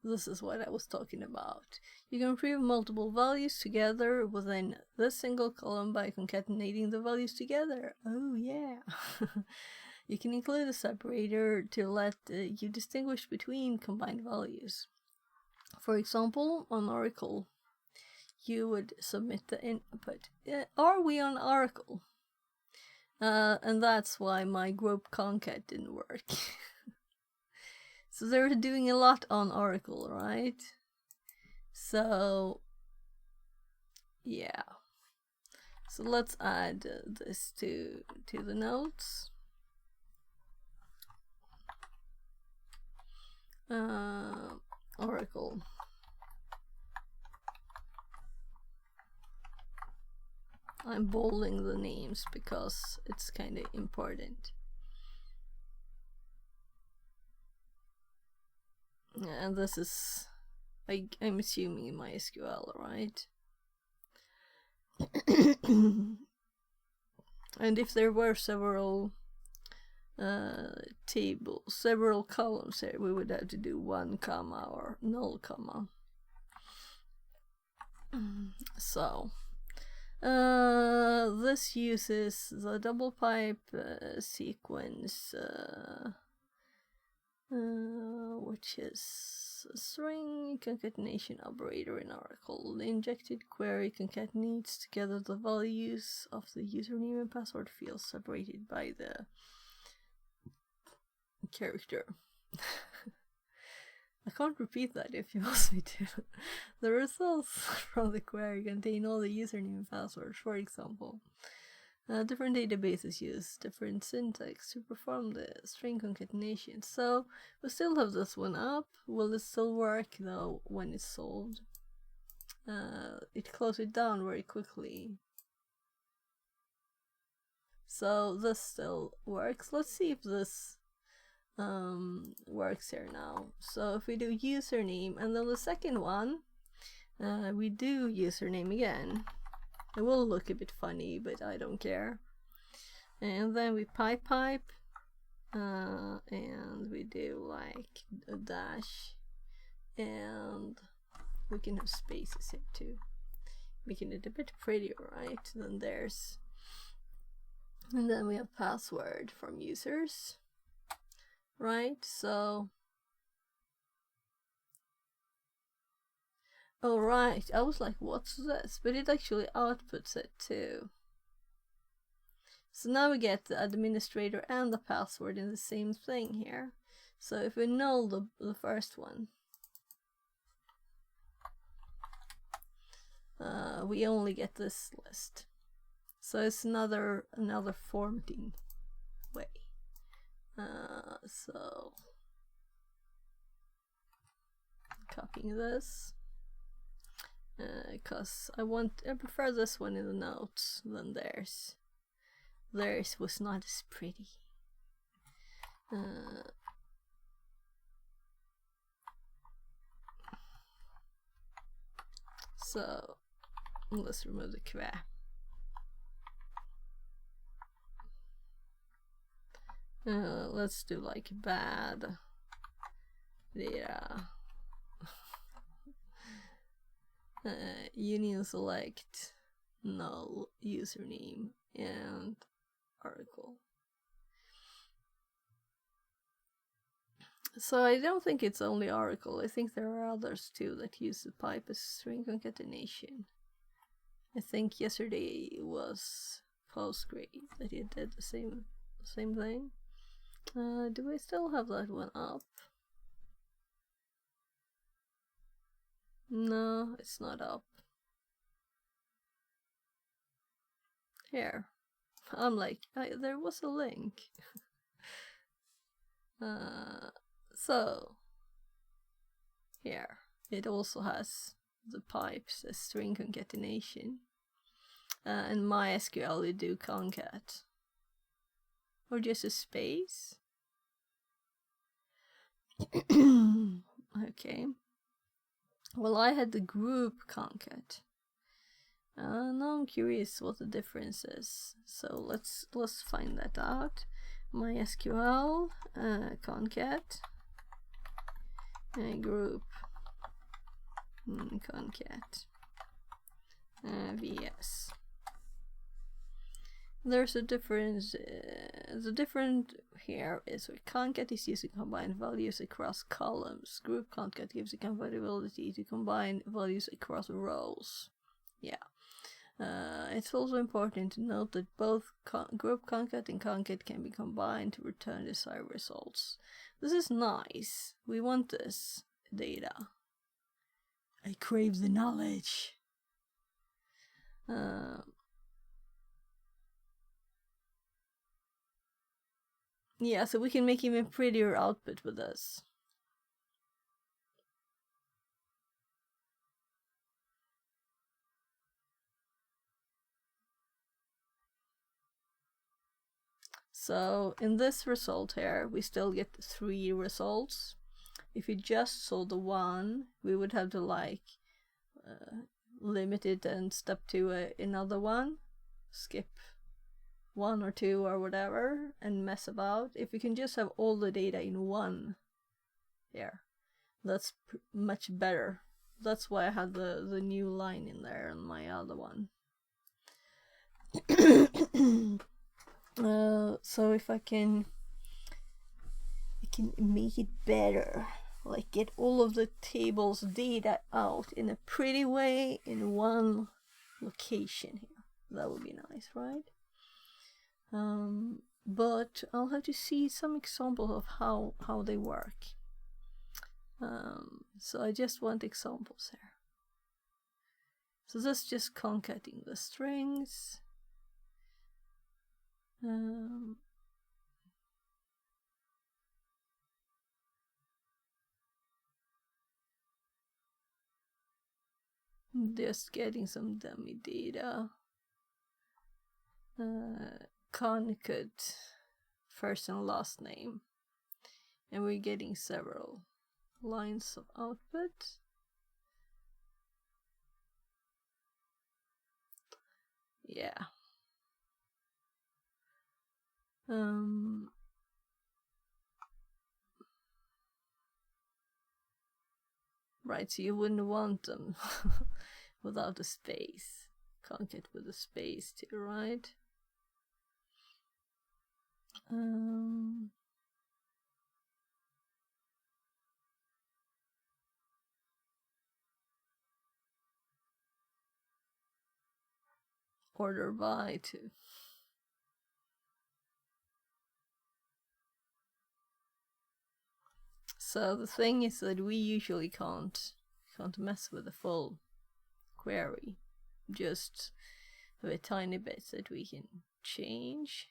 this is what I was talking about. You can retrieve multiple values together within this single column by concatenating the values together. Oh yeah. You can include a separator to let you distinguish between combined values. For example, on Oracle, you would submit the input. Are we on Oracle? And that's why my group concat didn't work. So they're doing a lot on Oracle, right? So, yeah. So let's add this to the notes. Oracle. I'm bolding the names because it's kind of important. And this is, I'm assuming MySQL, right? And if there were several tables, several columns here, we would have to do 1 comma or null comma. So this uses the double pipe sequence, which is a string concatenation operator in Oracle. The injected query concatenates together the values of the username and password fields separated by the character. I can't repeat that if you ask me to. The results from the query contain all the username and passwords, for example. Different databases use different syntax to perform the string concatenation. So we still have this one up. Will it still work though when it's solved? It closed it down very quickly. So this still works. Let's see if this works here now. So if we do username and then the second one, we do username again. It will look a bit funny, but I don't care. And then we pipe, and we do like a dash, and we can have spaces here too, making it a bit prettier, right? Then there's, and then we have password from users, right? So, oh right, I was like, what's this? But it actually outputs it too. So now we get the administrator and the password in the same thing here. So if we null the first one, we only get this list. So it's another formatting way. So copying this, because I prefer this one in the notes than theirs. Theirs was not as pretty. So let's remove the kva. Let's do like bad data. Union select null username and Oracle. So I don't think it's only Oracle. I think there are others too that use the pipe as string concatenation. I think yesterday was Postgre that it did the same thing. Do I still have that one up? No, it's not up. Here. I'm like, there was a link. So here it also has the pipes, a string concatenation. And MySQL you do concat. Or just a space. Okay. Well, I had the group concat. Now I'm curious what the difference is. So let's find that out. MySQL concat group concat VS. There's a difference. The different here is where concat is used to combine values across columns. Group concat gives the compatibility to combine values across rows. Yeah. It's also important to note that both group concat and concat can be combined to return desired results. This is nice. We want this data. I crave the knowledge. Yeah, so we can make even prettier output with this. So in this result here, we still get 3 results. If we just saw the one, we would have to like limit it and step to another one, skip 1 or 2 or whatever, and mess about. If we can just have all the data in one here, that's much better. That's why I had the new line in there on my other one. So if I can make it better, like get all of the tables data out in a pretty way in one location here. That would be nice, right? But I'll have to see some examples of how they work. So I just want examples here. So this is just concatenating the strings. Just getting some dummy data. Concat first and last name. And we're getting several lines of output. Yeah. Right, so you wouldn't want them without a space. Concat with a space too, right? Order by too. So the thing is that we usually can't mess with the full query. Just have a tiny bit that we can change,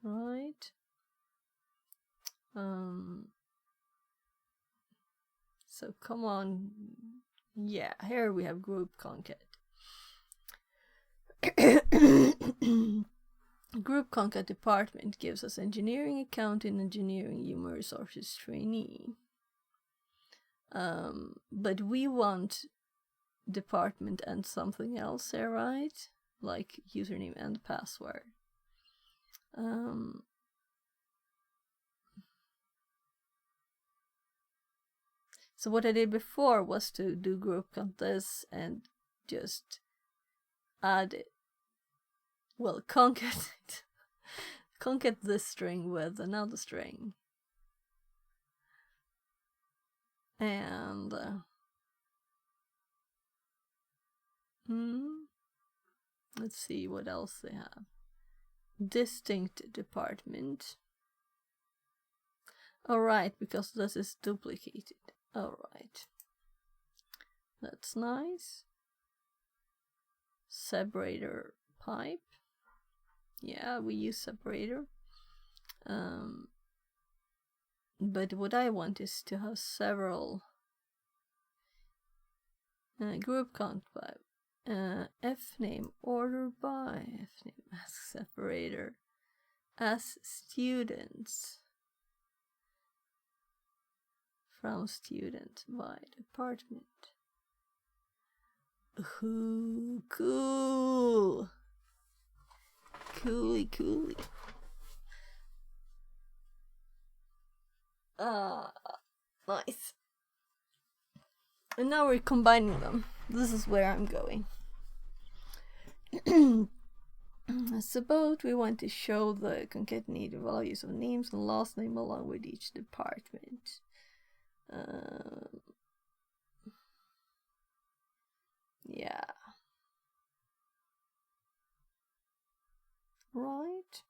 right? So come on, yeah, here we have group concat. Group concat department gives us engineering, accounting, engineering, human resources trainee. But we want department and something else here, right? Like username and password. So what I did before was to do group concat this and just add it. Well, concat this string with another string. And let's see what else they have. Distinct department. Alright, because this is duplicated. Alright. That's nice. Separator pipe. Yeah, we use separator. But what I want is to have several group count by F name order by F name mask separator as students from student by department. Ooh, cool. Cooly. Nice. And now we're combining them. This is where I'm going. Suppose we want to show the concatenated values of names and last name along with each department. Yeah. Right.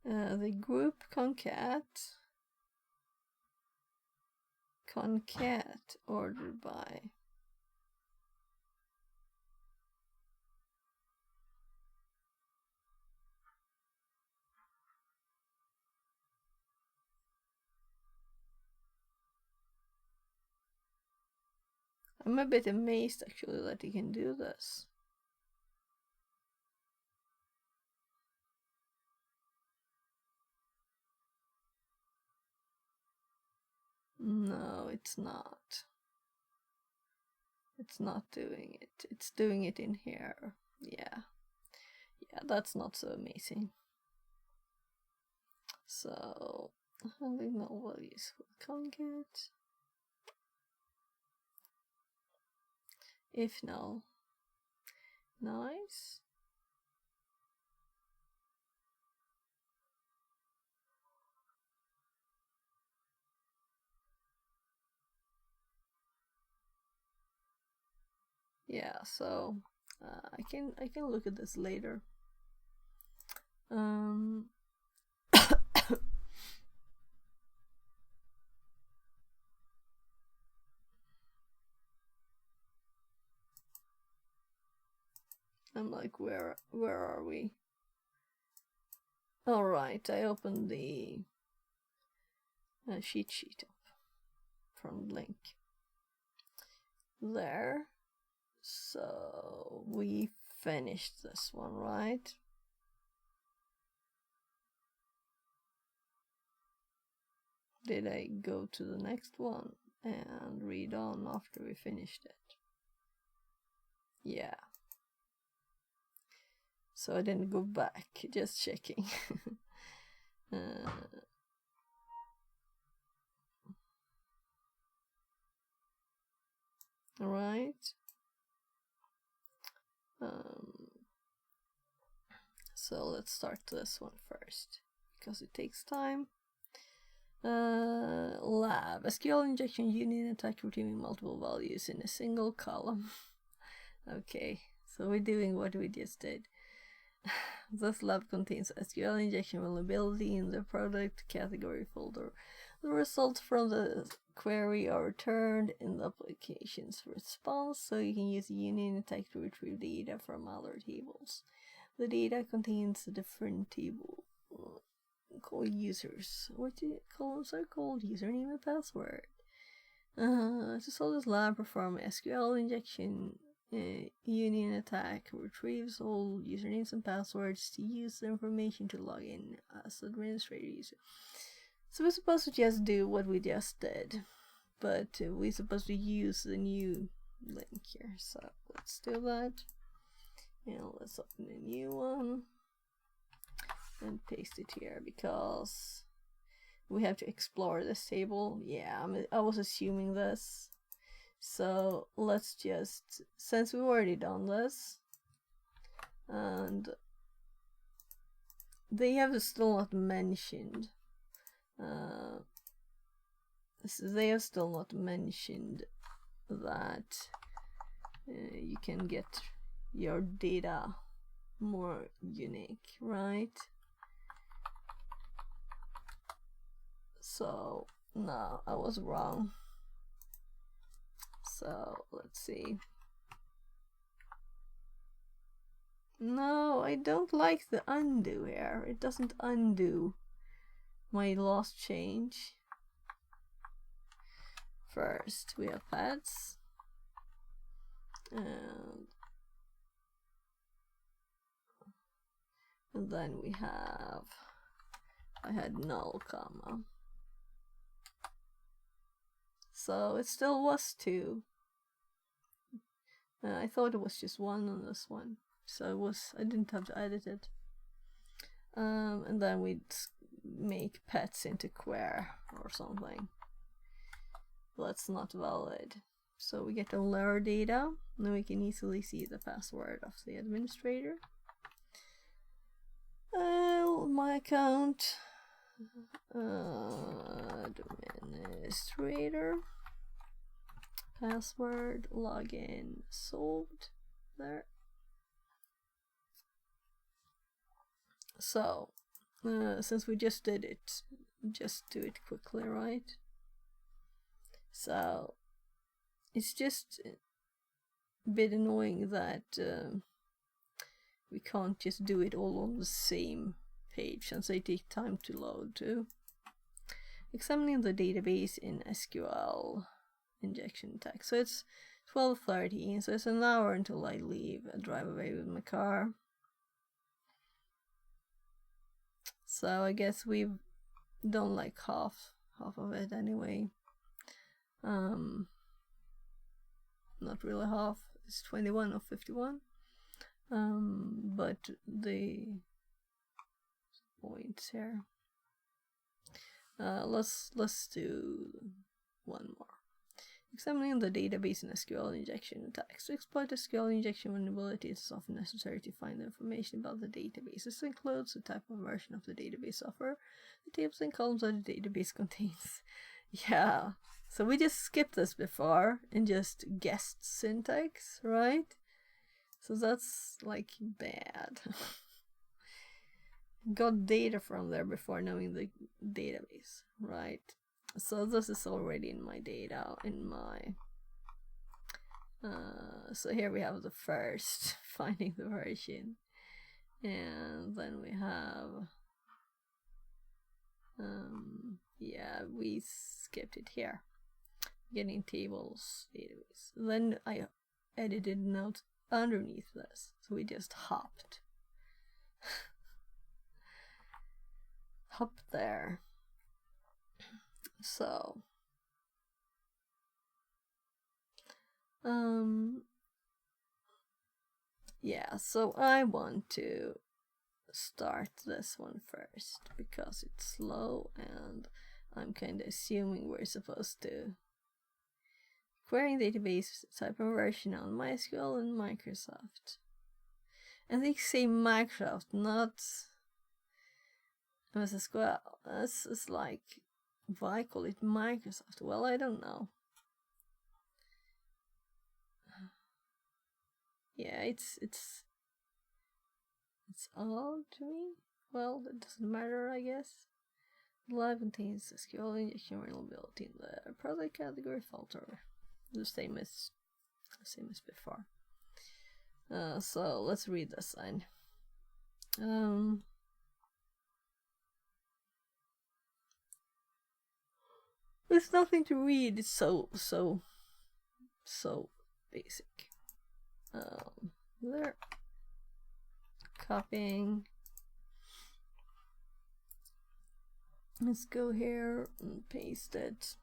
The group concat ordered by I'm a bit amazed actually that he can do this. No, it's not. It's not doing it. It's doing it in here. Yeah. Yeah, that's not so amazing. So, handling no values for concat. If no. Nice. Yeah, so I can look at this later. I'm like, where are we? All right, I opened the cheat sheet up from link there. So we finished this one, right? Did I go to the next one and read on after we finished it? Yeah. So I didn't go back, just checking. Alright. So let's start this one first, because it takes time. Lab. SQL injection union attack retrieving multiple values in a single column. Okay, so we're doing what we just did. This lab contains SQL injection vulnerability in the product category folder. The results from the query are returned in the application's response, so you can use the union attack to retrieve data from other tables. The data contains a different table called users. What do columns are called? Username and password. To solve this lab, perform SQL injection. Union attack retrieves all usernames and passwords to use the information to log in as administrator user. So we're supposed to just do what we just did, but we're supposed to use the new link here. So let's do that. And let's open a new one and paste it here because we have to explore this table. Yeah, I was assuming this. So let's just, since we've already done this, and they have still not mentioned, they have still not mentioned that you can get your data more unique, right? So no, I was wrong. So let's see. No, I don't like the undo here. It doesn't undo my last change. First, we have pets. And then we have, I had null comma. So it still was 2. I thought it was just 1 on this one. So I didn't have to edit it. And then we'd make pets into queer or something. That's not valid. So we get all our data, and then we can easily see the password of the administrator. My account, administrator, password, login, solved. There. So, since we just did it, just do it quickly, right? So, it's just a bit annoying that we can't just do it all on the same page, since they take time to load too. Examining the database in SQL injection text. So it's 12:30, so it's an hour until I leave and drive away with my car. So I guess we've done like half of it anyway. Not really half. It's 21 of 51. But the points here. Let's do one more. Examining the database in SQL injection text. To exploit SQL injection vulnerability, it is often necessary to find information about the database. This includes the type of version of the database software, the tables and columns that the database contains. Yeah, so we just skipped this before and just guessed syntax, right? So that's like bad. Got data from there before knowing the database, right? So this is already in my data, in my so here we have the first finding the version, and then we have yeah, we skipped it here, getting tables database. Then I edited notes underneath this, so we just hopped hop there. So yeah, so I want to start this one first because it's slow and I'm kind of assuming we're supposed to querying database type of version on MySQL and Microsoft. And they say Microsoft, not MS SQL. This is like, why call it Microsoft? Well, I don't know. Yeah, it's odd to me. Well, it doesn't matter, I guess. Live contains SQL injection vulnerability in the product category filter, the same as before. So let's read this line. There's nothing to read. It's so basic. There. Copying. Let's go here and paste it.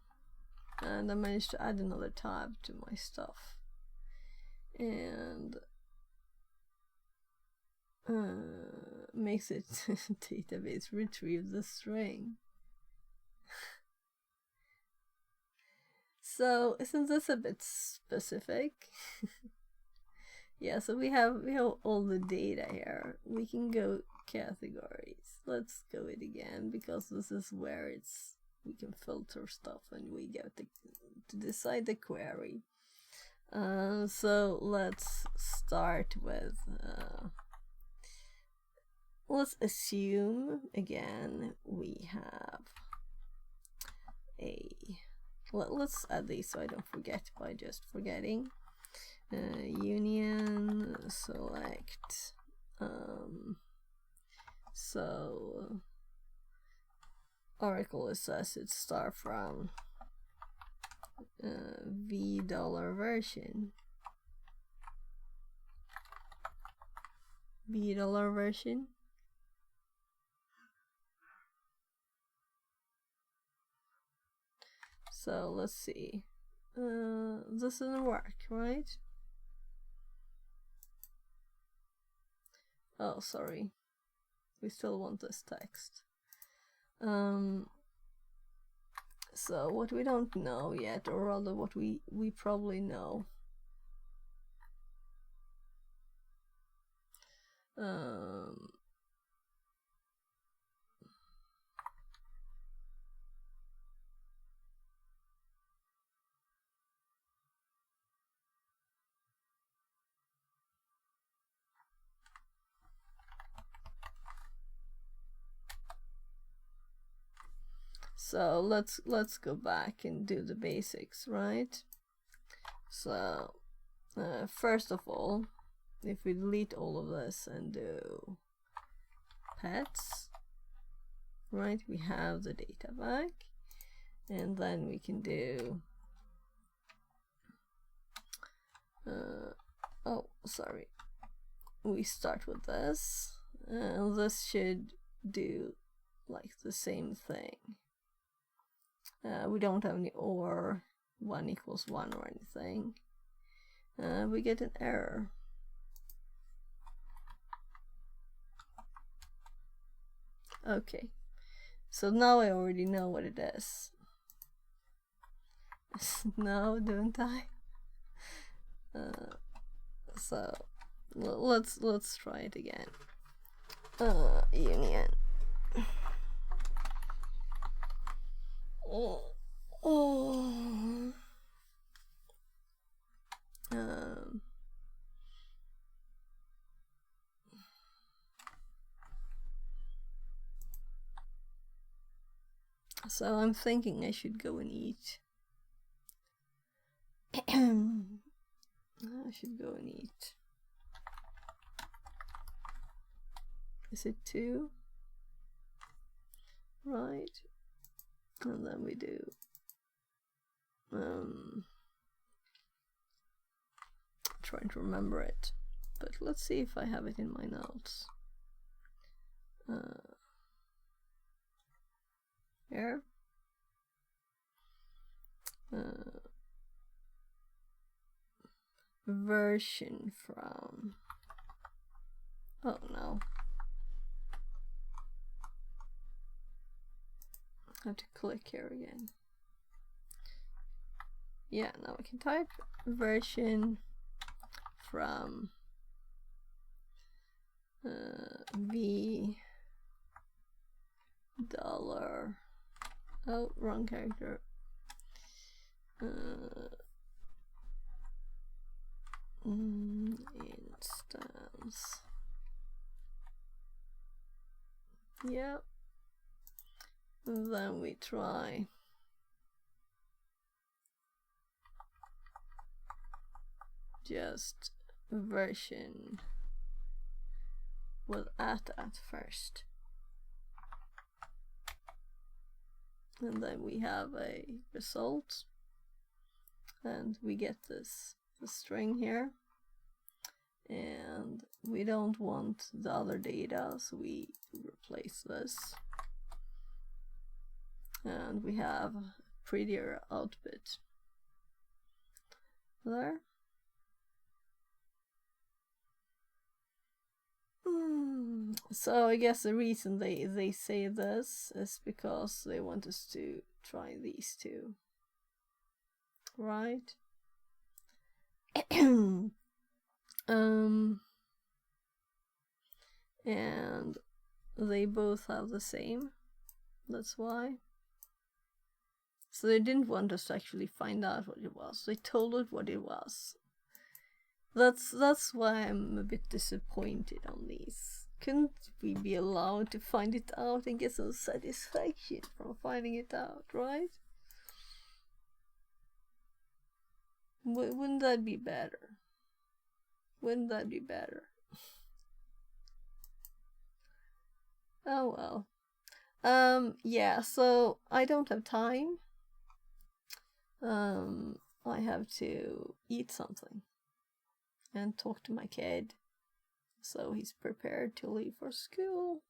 And I managed to add another tab to my stuff. And makes it database retrieve the string. So isn't this a bit specific? Yeah, so we have all the data here. We can go categories. Let's go it again because this is where we can filter stuff and we get to decide the query. So let's start with let's assume again we have a let's add these so I don't forget by just forgetting. Union select So Oracle says it's start from $v version. $v version. So let's see. This doesn't work, right? Oh, sorry. We still want this text. So what we don't know yet, or rather what we probably know. So let's go back and do the basics, right? So first of all, if we delete all of this and do pets, right, we have the data back, and then we can do oh, sorry, we start with this, and this should do like the same thing. We don't have any or 1 equals 1 or anything. We get an error. Okay, so now I already know what it is. No, don't I? So let's try it again. Union. So I'm thinking I should go and eat. I should go and eat. Is it 2? Right. And then we do trying to remember it, but let's see if I have it in my notes. Here. Version from. Oh no. I have to click here again. Yeah, now we can type version from $v. Oh, wrong character. Instance. Yep. And then we try just version with at first, and then we have a result, and we get this string here, and we don't want the other data, so we replace this, and we have a prettier output there. So I guess the reason they say this is because they want us to try these two, right? And they both have the same, that's why. So they didn't want us to actually find out what it was, they told us what it was. That's why I'm a bit disappointed on these. Couldn't we be allowed to find it out and get some satisfaction from finding it out, right? Wouldn't that be better? Wouldn't that be better? Oh well. Yeah, so I don't have time. I have to eat something and talk to my kid, so he's prepared to leave for school.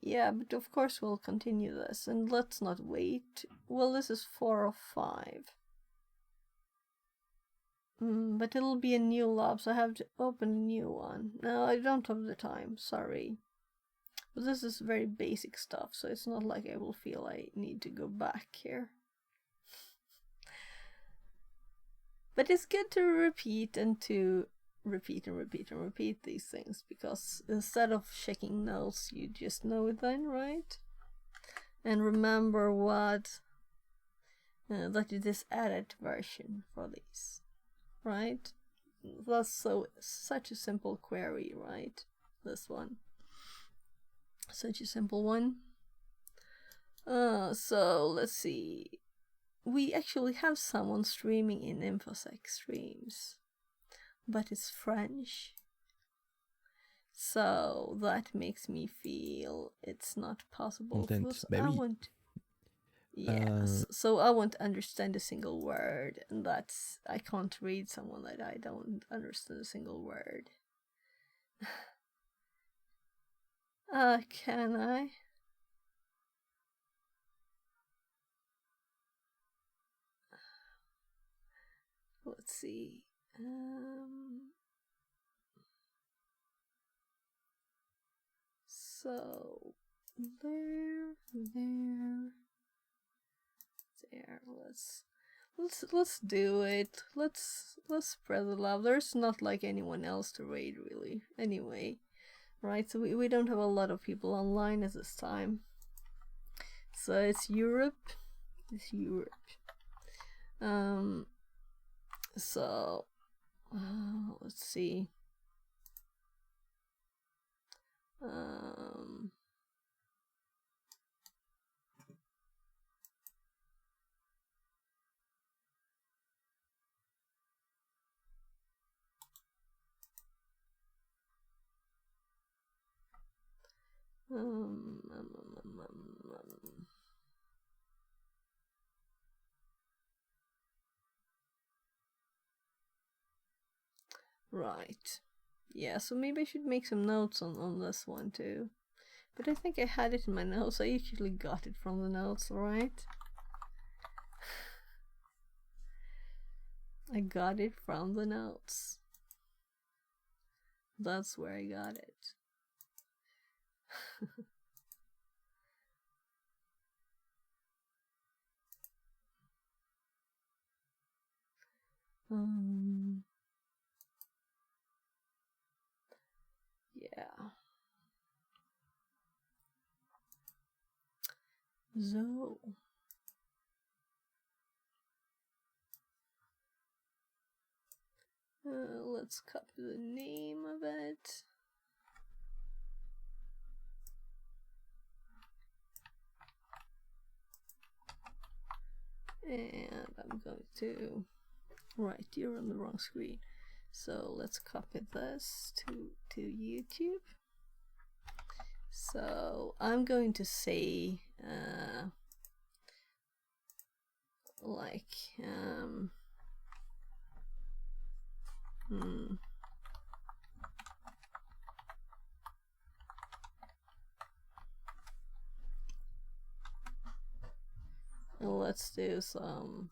Yeah, but of course we'll continue this, and let's not wait. Well, this is 4 of 5. But it'll be a new lab, so I have to open a new one. No, I don't have the time, sorry. But this is very basic stuff, so it's not like I will feel I need to go back here. But it's good to repeat and to repeat and repeat and repeat these things, because instead of checking notes, you just know it then, right? And remember what that it is added version for these, right? That's such a simple query, right? This one, such a simple one. So let's see. We actually have someone streaming in InfoSec streams, but it's French. So that makes me feel it's not possible. Content, I baby. want, yes. So I won't understand a single word, and that's I can't read someone that I don't understand a single word. Can I? Let's see. So there. Let's do it. Let's spread the love. There's not like anyone else to raid really. Anyway, right? So we don't have a lot of people online at this time. So it's Europe. It's Europe. So let's see. Right. Yeah, so maybe I should make some notes on this one too. But I think I had it in my notes. I usually got it from the notes, right? I got it from the notes. That's where I got it. Yeah. So let's copy the name of it. And I'm going to, right, you're on the wrong screen. So let's copy this to YouTube. So I'm going to say let's do some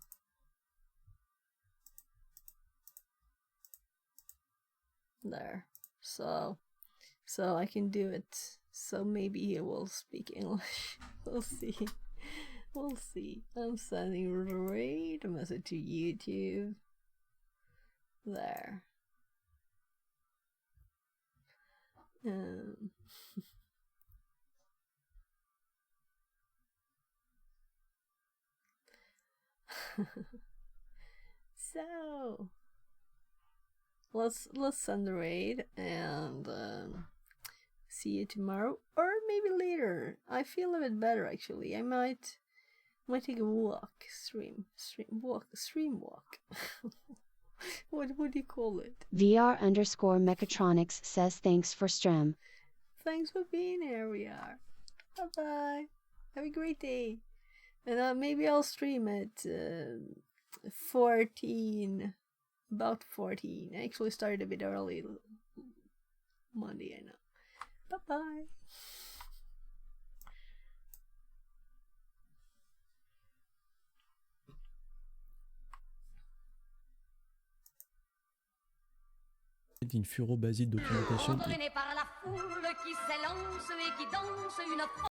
there. So I can do it. So maybe he will speak English. We'll see. We'll see. I'm sending right a message to YouTube. There. So let's send the raid and see you tomorrow or maybe later. I feel a bit better actually. I might take a walk, stream walk. What would you call it? VR_Mechatronics says thanks for stream. Thanks for being here. We are. Bye bye. Have a great day. And maybe I'll stream at 14. About 14. I actually started a bit early Monday, I know. Bye bye. Une furo basique documentation. Entraîné par la foule qui s'élance et qui danse une